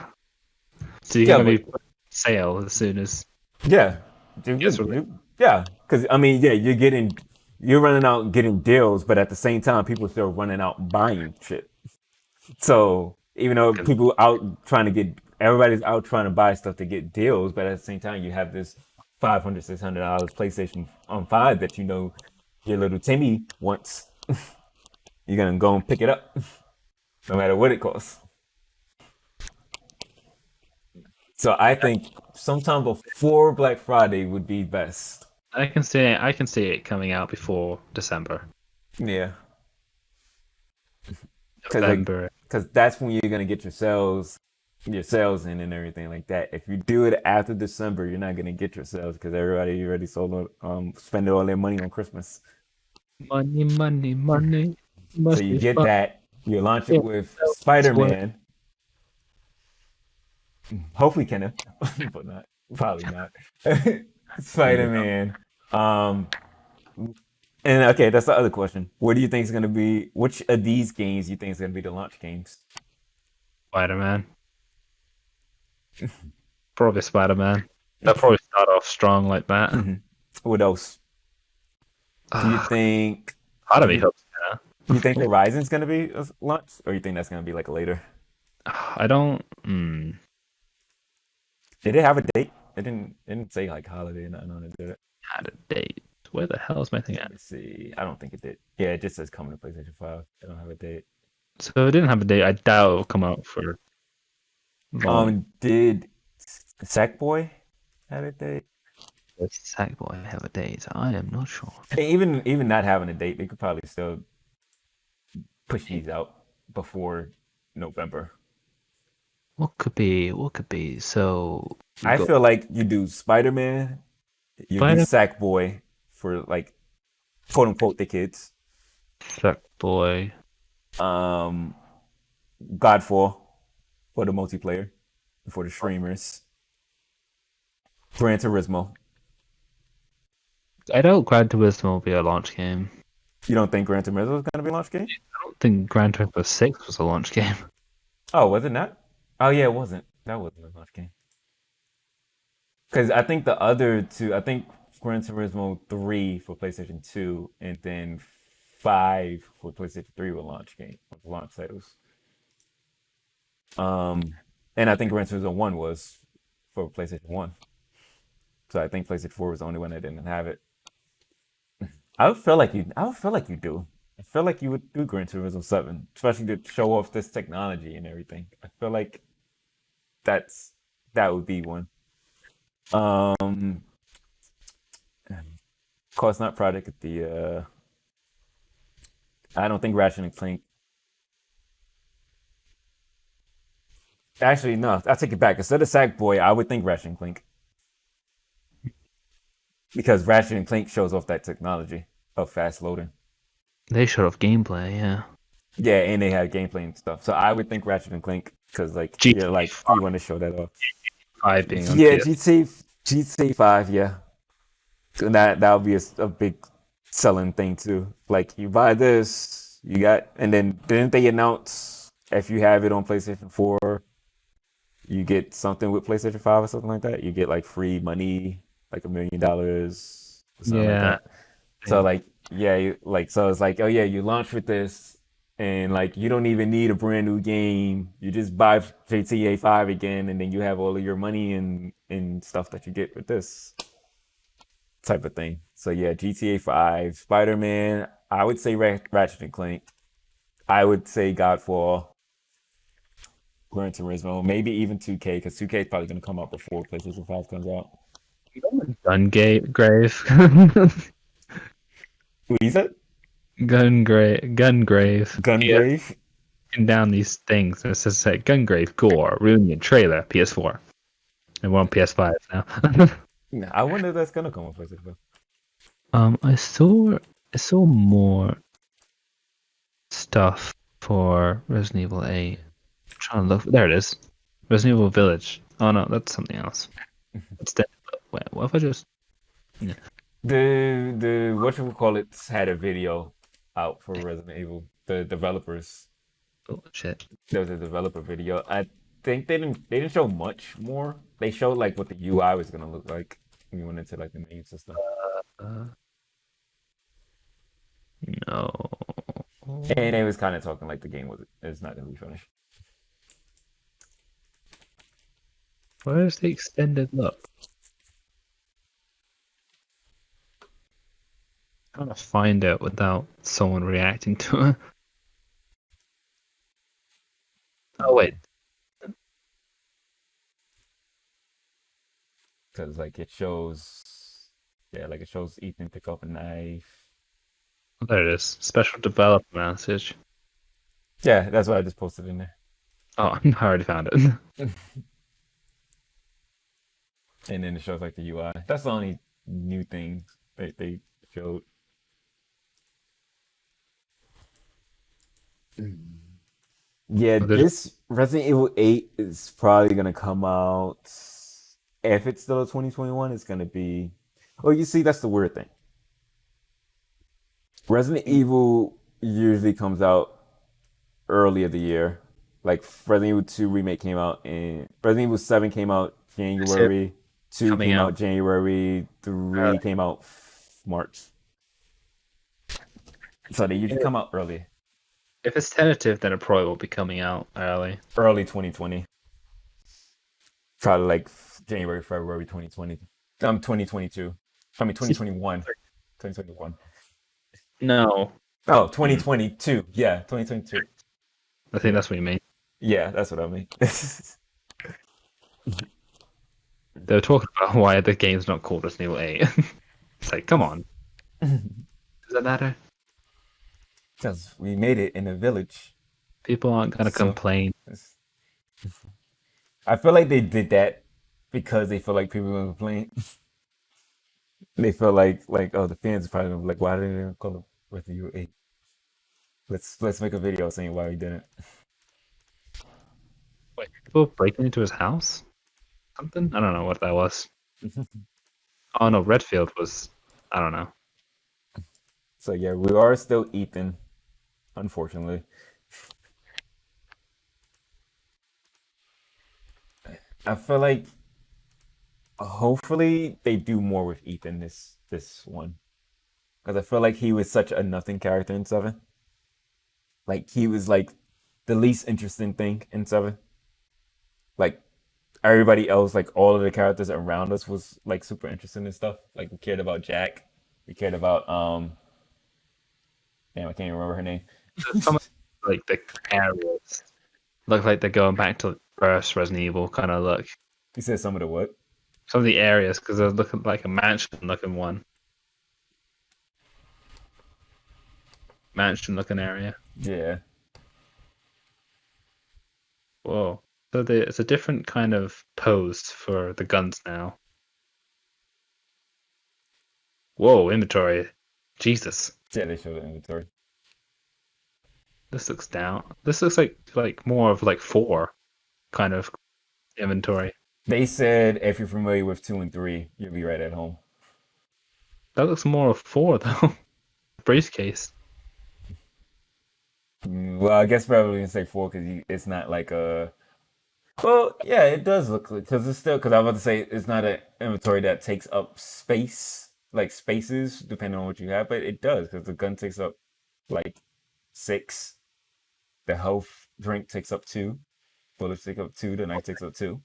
So you're gonna be putting sale as soon as. Yeah, Yes, really. yeah, because I mean, yeah, you're running out and getting deals, but at the same time, people are still running out and buying shit. So even though everybody's out trying to buy stuff to get deals, but at the same time, you have this $500, $600 PlayStation 5 that you know your little Timmy wants. You're gonna go and pick it up, no matter what it costs. So I think sometime before Black Friday would be best. I can see it coming out before December. Yeah. November. Because that's when you're gonna get your sales in and everything like that. If you do it after December, you're not gonna get your sales because everybody already spending all their money on Christmas. Money. So you get that. You launch it with Spider-Man. Hopefully Kena, but not. Probably not. Spider-Man. And okay, that's the other question. What do you think is going to be? Which of these games do you think is going to be the launch games? Spider-Man. Probably Spider-Man. They'll probably start off strong like that. Mhm. What else? Do you think? Part of do me you, hopes. do you think Horizon's gonna be a launch, or you think that's gonna be like later? I don't. Did it have a date? It didn't say like holiday or nothing on it, did it? Had a date. Where the hell is my thing Let at? me see. I don't think it did. Yeah, it just says coming to PlayStation 5. It don't have a date. So if it didn't have a date, I doubt it will come out for long. Did Sackboy have a date? Does Sackboy have a date? I am not sure. Even not having a date, they could probably still push these out before November. What could be? What could be? So I feel like you do Spider-Man, you do Sackboy for like quote unquote the kids. Sackboy. Godfall for the multiplayer, for the streamers. Gran Turismo. I doubt Gran Turismo will be a launch game. You don't think Gran Turismo is gonna be a launch game? I don't think Gran Turismo 6 was a launch game. Oh, was it not? Oh yeah, it wasn't. That wasn't a launch game. Because I think the other two, I think Gran Turismo 3 for PlayStation 2 and then 5 for PlayStation 3 were launch titles. And I think Gran Turismo 1 was for PlayStation 1. So I think PlayStation 4 was the only one that didn't have it. I would feel like you do. I feel like you would do Gran Turismo 7, especially to show off this technology and everything. I feel like that would be one. Of course, not Project at the. I don't think Ratchet and Clank. Actually, no, I take it back. Instead of Sackboy, I would think Ratchet and Clank. Because Ratchet and Clank shows off that technology of fast loading. They showed off gameplay, yeah. Yeah, and they have gameplay and stuff. So I would think Ratchet and Clank, because like GTA you're like you want to show that off. 5 being on Yeah, PS. GTA 5, yeah. So that would be a big selling thing too. Like you buy this, you got, and then didn't they announce if you have it on PlayStation 4, you get something with PlayStation 5 or something like that? You get like free money, like $1 million or something like Yeah. that. So like so it's like, oh yeah, you launch with this and like you don't even need a brand new game. You just buy GTA 5 again and then you have all of your money and stuff that you get with this type of thing. So yeah, GTA 5, Spider-Man, I would say Ratchet and Clank. I would say Godfall, Gran Turismo, maybe even 2K, because 2K is probably going to come out before PlayStation 5 comes out. Grave. What is it? Gungrave. Gungrave? Taking down these things. It says like Gungrave, Gore, Reunion, Trailer, PS4. And we're on PS5 now. Nah, I wonder if that's going to come on PlayStation 5. I saw more stuff for Resident Evil 8. I'm trying to look. There it is. Resident Evil Village. Oh no, that's something else. It's dead. Wait, what if I just? Yeah. The whatchamacallit had a video out for Resident Evil. The developers. Oh shit. There was a developer video. I think they didn't show much more. They showed like what the UI was gonna look like when you went into like the main system. No. And they was kind of talking like the game is not gonna be finished. Where's the extended look? I'm trying to find it without someone reacting to it. Oh wait. Because like it shows Ethan pick up a knife. There it is. Special developer message. Yeah, that's what I just posted in there. Oh, I already found it. And then it shows like the UI. That's the only new thing they showed. Yeah, this Resident Evil 8 is probably gonna come out. If it's still a 2021, it's gonna be. Oh, you see, that's the weird thing. Resident Evil usually comes out early of the year, Like Resident Evil 2 remake came out in Resident Evil 7 came out January. 2 coming came out out. January. 3 came out March. So they usually come out early. If it's tentative, then it probably will be coming out early. Early 2020. Probably like January, February 2020. 2022. I mean 2021. 2021. No, Oh, 2022. Yeah, 2022. I think that's what you mean. Yeah, that's what I mean. They were talking about why the game's not called Resident Evil 8. It's like, come on. Does that matter? Because we made it in a village. People aren't gonna complain. I feel like they did that because they feel like people are gonna complain. They feel like oh, the fans are probably gonna be like, why didn't they call it Resident Evil 8? Let's make a video saying why we didn't. Wait, people breaking into his house? Something? I don't know what that was. Oh no, Redfield was. I don't know. So yeah, we are still Ethan, unfortunately. I feel like hopefully they do more with Ethan this one, because I feel like he was such a nothing character in 7. Like he was like the least interesting thing in 7. Like everybody else, like all of the characters around us was like super interesting and stuff. Like we cared about Jack, we cared about damn, I can't even remember her name. Some of, like the areas look like they're going back to first Resident Evil kind of look. You said some of the what? Some of the areas because they're looking like a mansion-looking one. Mansion-looking area. Yeah. Whoa. So it's a different kind of pose for the guns now. Whoa, inventory. Jesus. Yeah, they showed the inventory. This looks down. This looks like more of like 4 kind of inventory. They said if you're familiar with 2 and 3, you'll be right at home. That looks more of 4 though. Briefcase. Well, I guess probably gonna say 4 because it's not like a. Well, yeah, it does look because it's still because I was about to say it's not an inventory that takes up space, like spaces, depending on what you have, but it does because the gun takes up like 6, the health drink takes up 2, bullets take up 2, the knife takes up 2.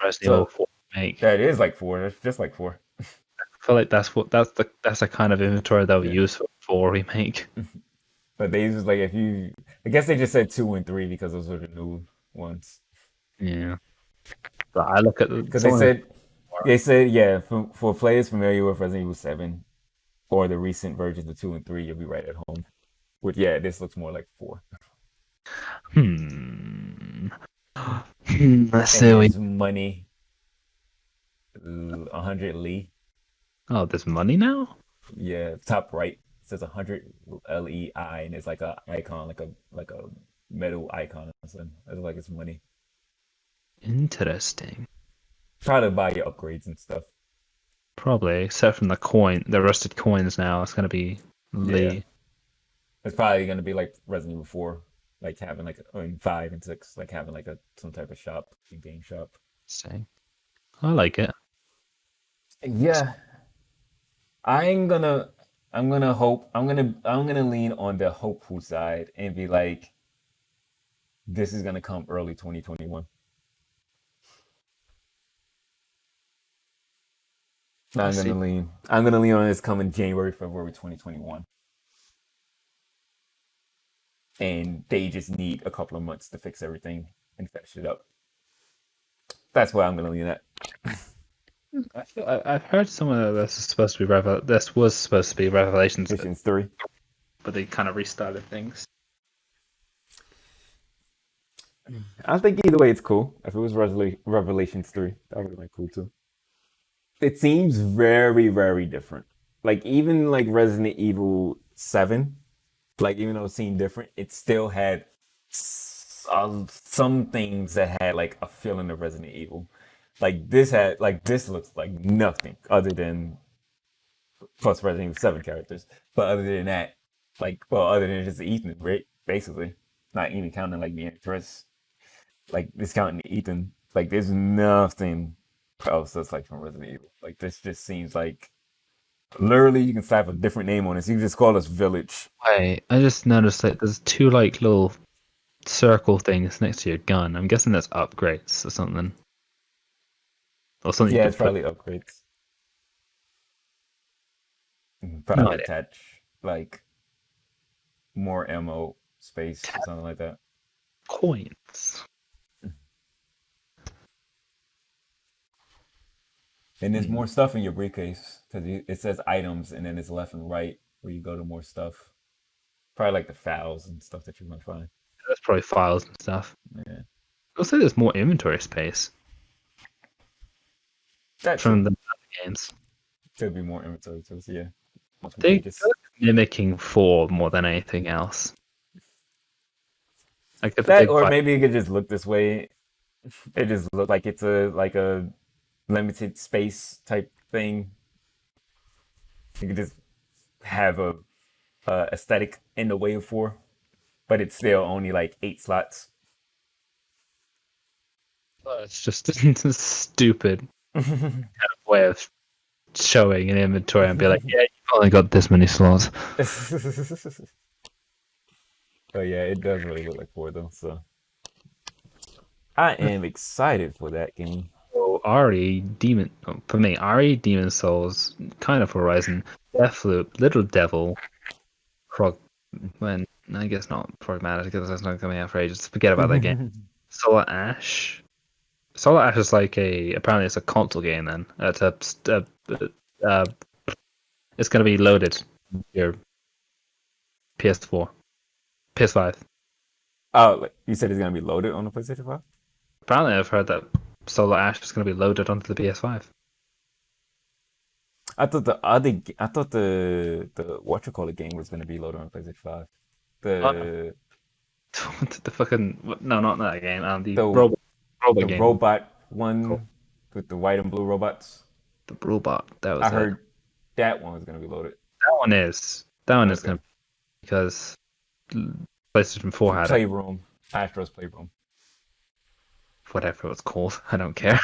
Resident Evil 4 make. That is like 4. That's just like 4. I feel like that's the kind of inventory that we use for 4 remake. But they just like I guess they just said 2 and 3 because those are the new ones. Yeah. But I look at because they said yeah for players familiar with Resident Evil 7 or the recent versions of 2 and 3, you'll be right at home. Which yeah, this looks more like 4. Let's see. Money. 100 Lee. Oh, there's money now? Yeah, top right it says 100 LEI, and it's like a icon, like a metal icon or something. It's like it's money. Interesting. Try to buy your upgrades and stuff. Probably, except from the rusted coins now. It's gonna be Lee. Yeah. It's probably gonna be like Resident Evil 4, like having like 5 and 6, like having like some type of shop, a game shop. Same. I like it. Yeah. I'm gonna lean on the hopeful side and be like, this is gonna come early 2021. I'm gonna lean on this coming January, February 2021. And they just need a couple of months to fix everything and finish it up. That's where I'm gonna lean at. I've heard some of this is supposed to be this was supposed to be Revelations 3, but they kind of restarted things. I think either way it's cool. If it was Revelations 3, that would have been cool too. It seems very, very different. Like even like Resident Evil 7, like even though it seemed different, it still had some things that had like a feeling of Resident Evil. This looks like nothing other than plus Resident Evil 7 characters. But other than that, other than just Ethan, right? Basically, not even counting like the actress. like discounting Ethan. Like there's nothing else that's like from Resident Evil. Like this just seems like literally you can slap a different name on it. So you can just call us Village. Wait, I just noticed that there's two like little circle things next to your gun. I'm guessing that's upgrades or something. Or something you Yeah, could it's put. probably upgrades. You can No probably idea. attach like more ammo space or something like that. Coins. And there's more stuff in your briefcase because it says items and then it's left and right where you go to more stuff. Probably like the files and stuff that you might find. That's probably files and stuff. Yeah. Also, there's more inventory space That from too. the other games. Could be more inventory too, so yeah. Multiple They pages. mimicking 4 more than anything else. Like the That big or fight. maybe it could just look this way. It just look like it's a limited space type thing. You could just have a aesthetic in the way of 4, but it's still only like 8 slots. It's just a stupid kind of way of showing an inventory and be like, yeah, you've only got this many slots. Oh yeah, it does really look like 4 though. So I am excited for that game. So for me, RE Demon Souls, kind of Horizon, Deathloop, Little Devil, I guess not Progmatic because that's not coming out for ages. Forget about that game. Solar Ash. Solar Ash is apparently it's a console game then. It's it's going to be loaded your PS4, PS5. Oh, you said it's gonna be loaded on the PlayStation 5? Apparently, I've heard that Solar Ash is going to be loaded onto the PS5. I thought the what you call it game was gonna be loaded on PlayStation 5. The The fucking no, not that game. The The- robot the game. robot one with the white and blue robots. The robot. That was I it. heard that one was gonna be loaded. That one is going Okay. to because PlayStation 4 had it. Playroom, Astro's Playroom. Whatever it's called. I don't care.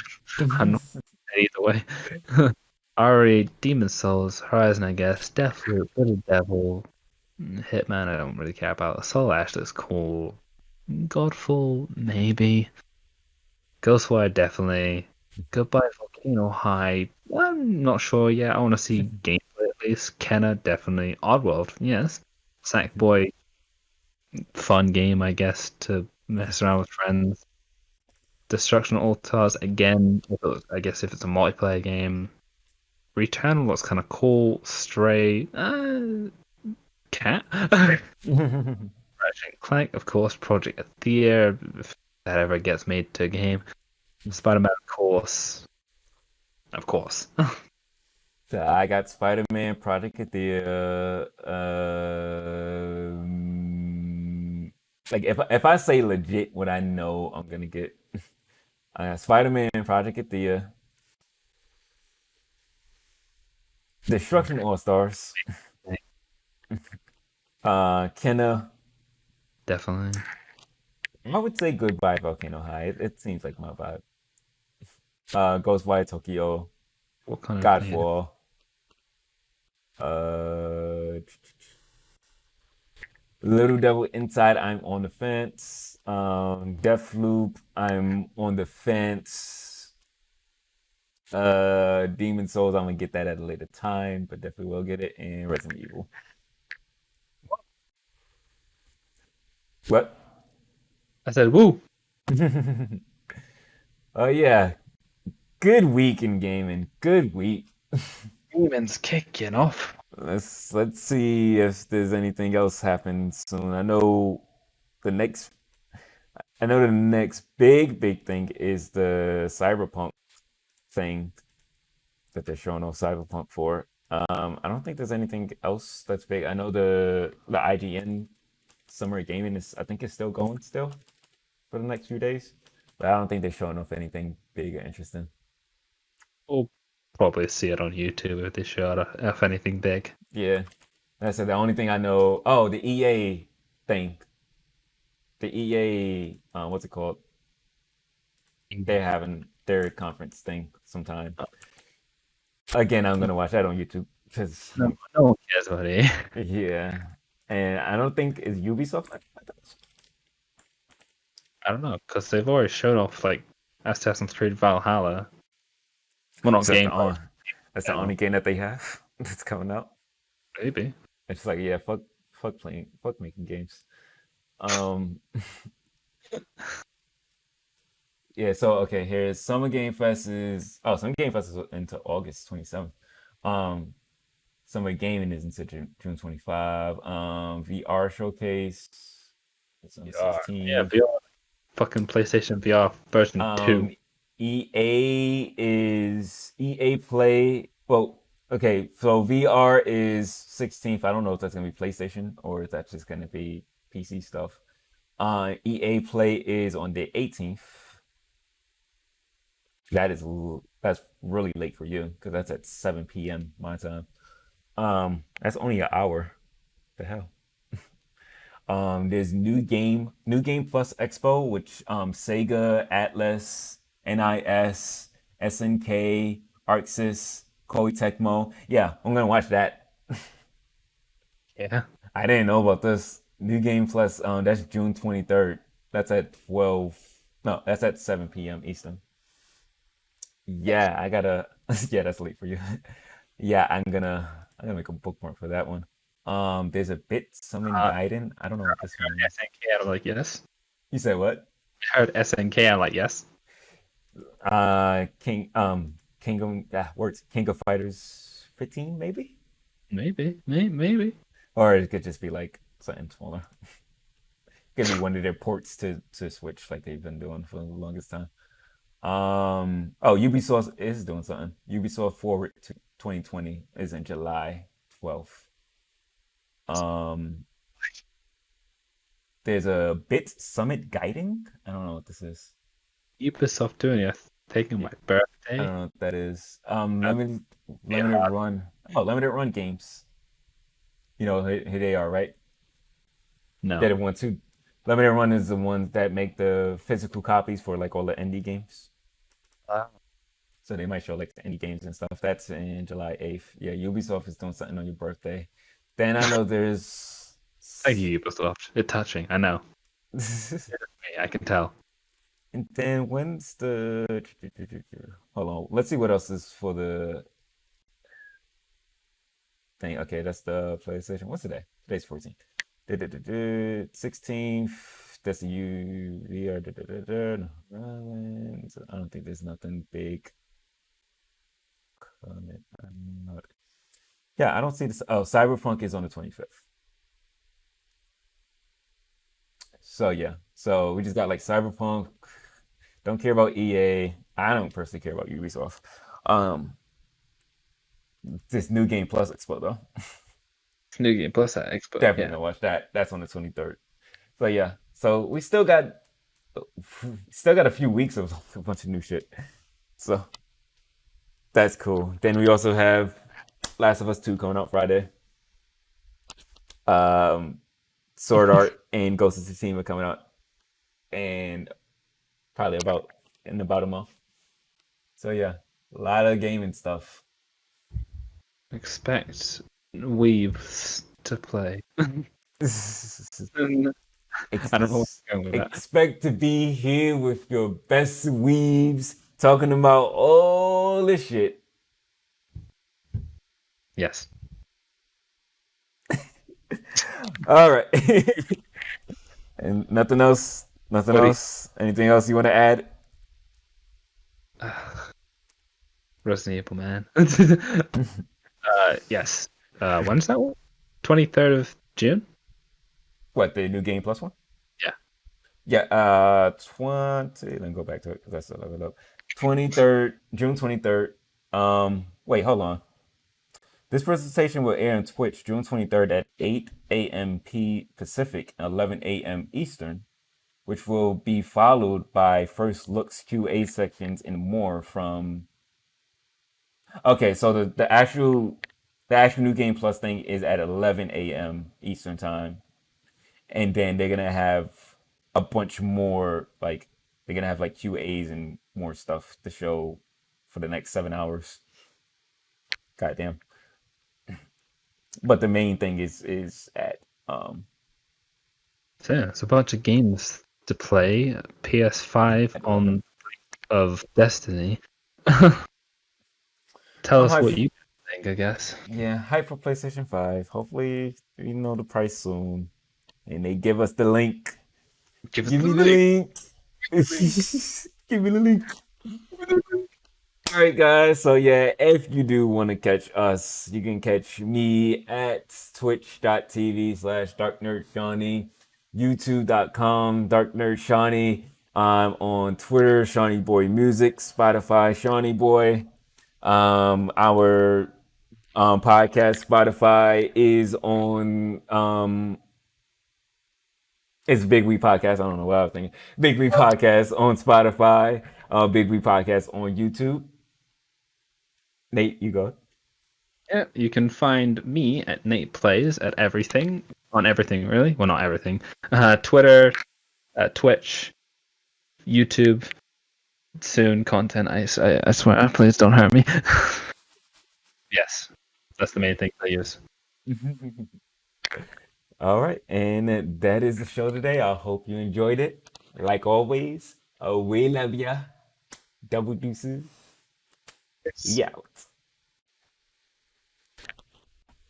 I'm not either way. RE, Demon Souls, Horizon, I guess, Deathloop, Little Devil, Hitman, I don't really care about. Soul Ash looks cool. Godfall, maybe. Ghostwire, definitely. Goodbye Volcano High, I'm not sure yet. I want to see gameplay at least. Kena, definitely. Oddworld, yes. Sackboy, fun game, I guess, to mess around with friends. Destruction Altars, again, I guess if it's a multiplayer game. Returnal looks kind of cool. Stray, Cat. Ratchet and Clank, of course. Project Athea, if that ever gets made to a game. Spiderman, of course. Of course. So I got Spider-Man, Project Athea. Like if I say legit what I know I'm gonna get, I got Spider-Man, Project Athea, Destruction All-Stars, Kena. Definitely. I would say Goodbye Volcano High. It seems like my vibe. Ghostwire Tokyo, What kind of Godfall. Little Devil Inside, I'm on the fence. Deathloop, I'm on the fence. Demon Souls, I'm gonna get that at a later time, but definitely will get it. And Resident Evil. What? I said, woo! Oh yeah, good week in gaming. Good week. Demons kicking off. Let's see if there's anything else happens soon. I know the next big thing is the Cyberpunk thing that they're showing off Cyberpunk for. I don't think there's anything else that's big. I know the IGN Summer Gaming I think it's still going for the next few days, but I don't think they're showing off anything big or interesting. We'll probably see it on YouTube if they show it, if anything big. Yeah, that's the only thing I know. Oh, the EA thing. The EA, what's it called? They're having their conference thing sometime. Again, I'm gonna watch that on YouTube because No one cares about it. yeah, and I don't think is Ubisoft. I don't know, because they've already shown off like Assassin's Creed Valhalla. Well, not So that's game, that's the only game that they have that's coming out. maybe. It's like yeah, fuck making games. Yeah, so okay, here's Summer Game Fest Summer Game Fest is into August 27th. Summer Gaming is into June 25. VR Showcase it's on the Yeah, 16th. VR. Fucking PlayStation VR version 2. EA Play. Well, okay, so VR is 16th. I don't know if that's gonna be PlayStation or if that's just gonna be PC stuff. EA Play is on the 18th. That's really late for you because that's at 7 p.m. my time. That's only an hour. The hell. There's New Game Plus Expo, which Sega, Atlus, NIS, SNK, Arxis, Koei Tecmo. Yeah, I'm gonna watch that. Yeah. I didn't know about this. New Game Plus, that's June 23rd. That's at 12. No, that's at 7 p.m. Eastern. Yeah, I gotta. Yeah, that's late for you. Yeah, I'm gonna make a bookmark for that one. There's a bit Summon Gaiden. I don't know what this one is. SNK, I'm like, yes. You said what? I heard SNK, I'm like, yes. King of Fighters 15 maybe, Maybe. or it could just be like something smaller. It could be one of their ports to Switch like they've been doing for the longest time. Ubisoft is doing something. Ubisoft Forward to 2020 is in July 12th. There's a Bit Summit Guiding. I don't know what this is. Ubisoft doing it, taking my I birthday. don't know what that is. Limited run. Oh, limited run games. You know who they are, right? No. They're the ones who. Limited run is the ones that make the physical copies for like all the indie games. So they might show like the indie games and stuff. That's in July 8th. Yeah, Ubisoft is doing something on your birthday. Then I know there's. Thank you, Ubisoft. It's touching, I know. I can tell. And then when's the. Hold on. Let's see what else is for the thing. Okay, that's the PlayStation. What's today? Today's 14th. 16th. That's the VR. I don't think there's nothing big. Yeah, I don't see this. Oh, Cyberpunk is on the 25th. So yeah, so we just got like Cyberpunk. Don't care about EA. I don't personally care about Ubisoft. This New Game Plus Expo though. New Game Plus at Expo. Definitely gonna watch that. That's on the 23rd. So yeah, so we still got a few weeks of a bunch of new shit. So that's cool. Then we also have Last of Us 2 coming out Friday. Sword Art and Ghost of Tsushima coming out, and probably in about a month. So yeah, a lot of gaming stuff. Expect weebs to play. I don't know what's going with that. Expect to be here with your best weebs talking about all this shit. Yes. All right. And nothing else? Nothing else? Anything else you want to add? Resident Evil, man. Yes. When's that one? 23rd of June? What, the New Game Plus one? Yeah. Yeah, 20. Let me go back to it because I still have it up. 23rd, June 23rd. Wait, hold on. This presentation will air on Twitch June 23rd at 8 a.m. Pacific, 11 a.m. Eastern, which will be followed by first looks, QA sections, and more from. Okay, so the actual New Game Plus thing is at 11 a.m. Eastern time, and then they're gonna have a bunch more they're gonna have like QAs and more stuff to show for the next 7 hours. Goddamn. But the main thing is at So yeah, it's a bunch of games to play. PS5 on of Destiny. Tell us what you think, I guess. Yeah, hype for PlayStation 5. Hopefully, the price soon. And they give us the link. Give me the link. Give me the link. All right, guys. So yeah, if you do want to catch us, you can catch me at twitch.tv/DarkNerdShawny, YouTube.com DarkNerdShawny. I'm on Twitter, Shawnee Boy Music, Spotify, Shawnee Boy. Our podcast Spotify is on it's Big Weeb Podcast. I don't know what I was thinking. Big Weeb Podcast on Spotify. Big Weeb Podcast on YouTube. Nate, you go. Yeah, you can find me at NatePlays at everything. On everything, really. Well, not everything. Twitter, Twitch, YouTube. Soon content. I swear, please don't hurt me. Yes, that's the main thing I use. All right, and that is the show today. I hope you enjoyed it. Like always, we love ya. Double deuces. Yes. Yeah.